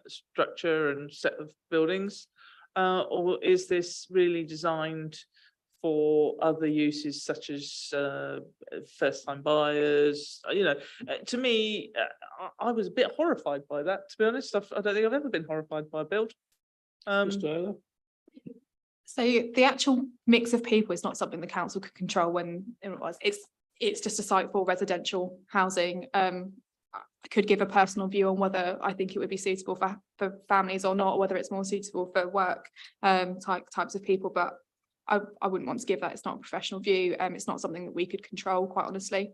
structure and set of buildings, or is this really designed for other uses such as first-time buyers? You know, to me, I was a bit horrified by that. To be honest, I don't think I've ever been horrified by a build. So the actual mix of people is not something the council could control when it was. It's just a site for residential housing. I could give a personal view on whether I think it would be suitable for families or not, whether it's more suitable for work types of people, but I wouldn't want to give that. It's not a professional view. It's not something that we could control, quite honestly.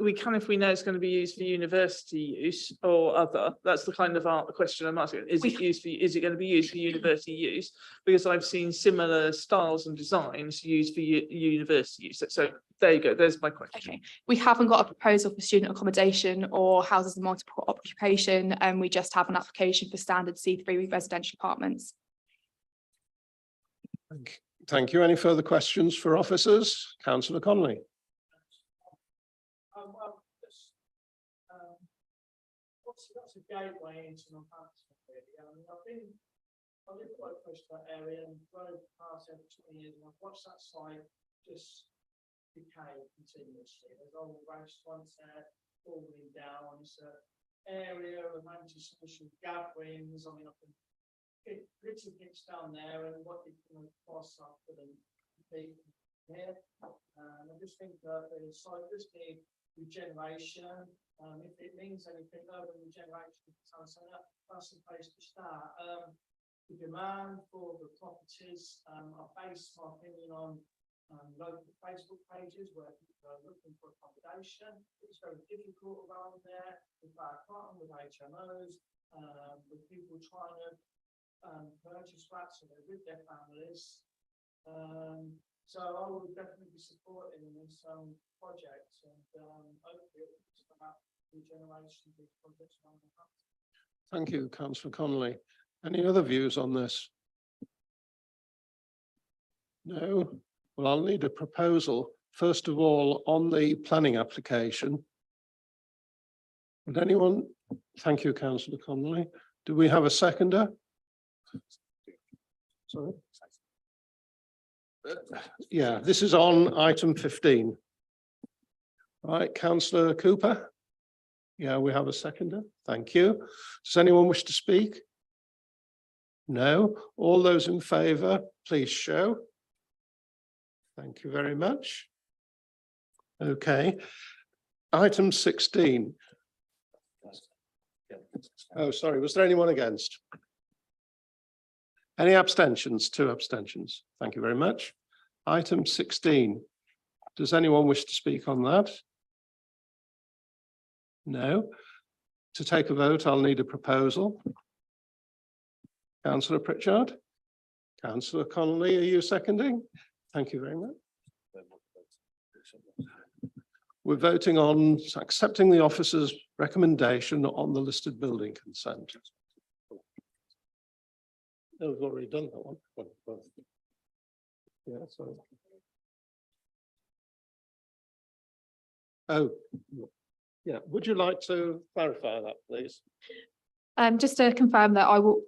We can if we know it's going to be used for university use or other. That's the kind of question I'm asking. Is it going to be used for university use? Because I've seen similar styles and designs used for university use. So there you go. There's my question. Okay. We haven't got a proposal for student accommodation or houses of multiple occupation, and we just have an application for standard C3 residential apartments. Thank you. Any further questions for officers? Councillor Connolly. Obviously that's a gateway into Northampton, really. I mean, I live quite close to that area and drove past every 20 years, and I've watched that site just decay continuously. There's old restaurants there falling down. It's an area of anti-social gatherings. I mean, I can get little bits down there and what you can cross up for the people here. I just think that the site does need regeneration. If it means anything, urban regeneration, so that's the place to start. The demand for the properties, I base my opinion on local Facebook pages where people are looking for accommodation. It's very difficult around there with our partner with HMOs, with people trying to purchase flats so they're with their families. So I would definitely be supporting this project, and hopefully it's about regeneration of these projects around the country. Thank you, Councillor Connolly. Any other views on this? No? Well, I'll need a proposal. First of all, on the planning application. Would anyone? Thank you, Councillor Connolly. Do we have a seconder? Sorry. Yeah, this is on item 15. Right, Councillor Cooper. Yeah, we have a seconder. Thank you. Does anyone wish to speak? No. All those in favour, please show. Thank you very much. Okay. Item 16. Oh, sorry. Was there anyone against? Any abstentions? 2 abstentions. Thank you very much. Item 16. Does anyone wish to speak on that? No. To take a vote, I'll need a proposal. Councillor Pritchard. Councillor Connolly, are you seconding? Thank you very much. We're voting on accepting the officer's recommendation on the listed building consent. Oh, we've already done that one. Yeah, sorry. Oh, yeah. Would you like to clarify that, please? Just to confirm that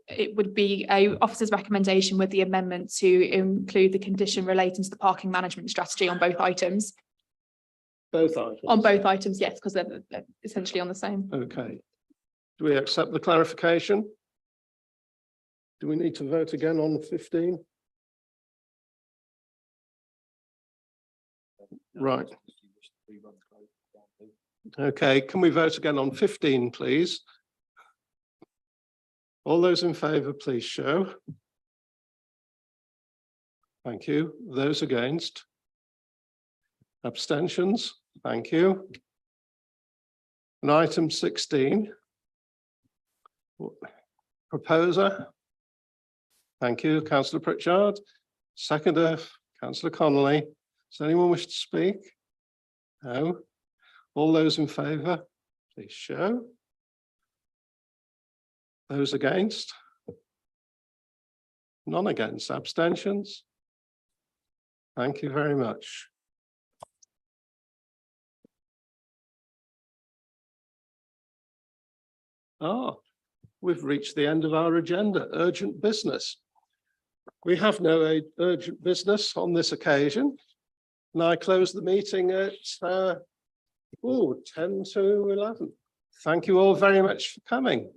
it would be a officer's recommendation with the amendment to include the condition relating to the parking management strategy on both items. Both items? On both items, yes, because they're essentially on the same. Okay. Do we accept the clarification? Do we need to vote again on 15? Right. Okay, can we vote again on 15, please? All those in favour, please show. Thank you. Those against? Abstentions? Thank you. And item 16. Proposer. Thank you, Councillor Pritchard. Seconder, Councillor Connolly. Does anyone wish to speak? No. All those in favour, please show. Those against? None against. Abstentions? Thank you very much. We've reached the end of our agenda. Urgent business. We have no urgent business on this occasion. And I close the meeting at 10 to 11. Thank you all very much for coming.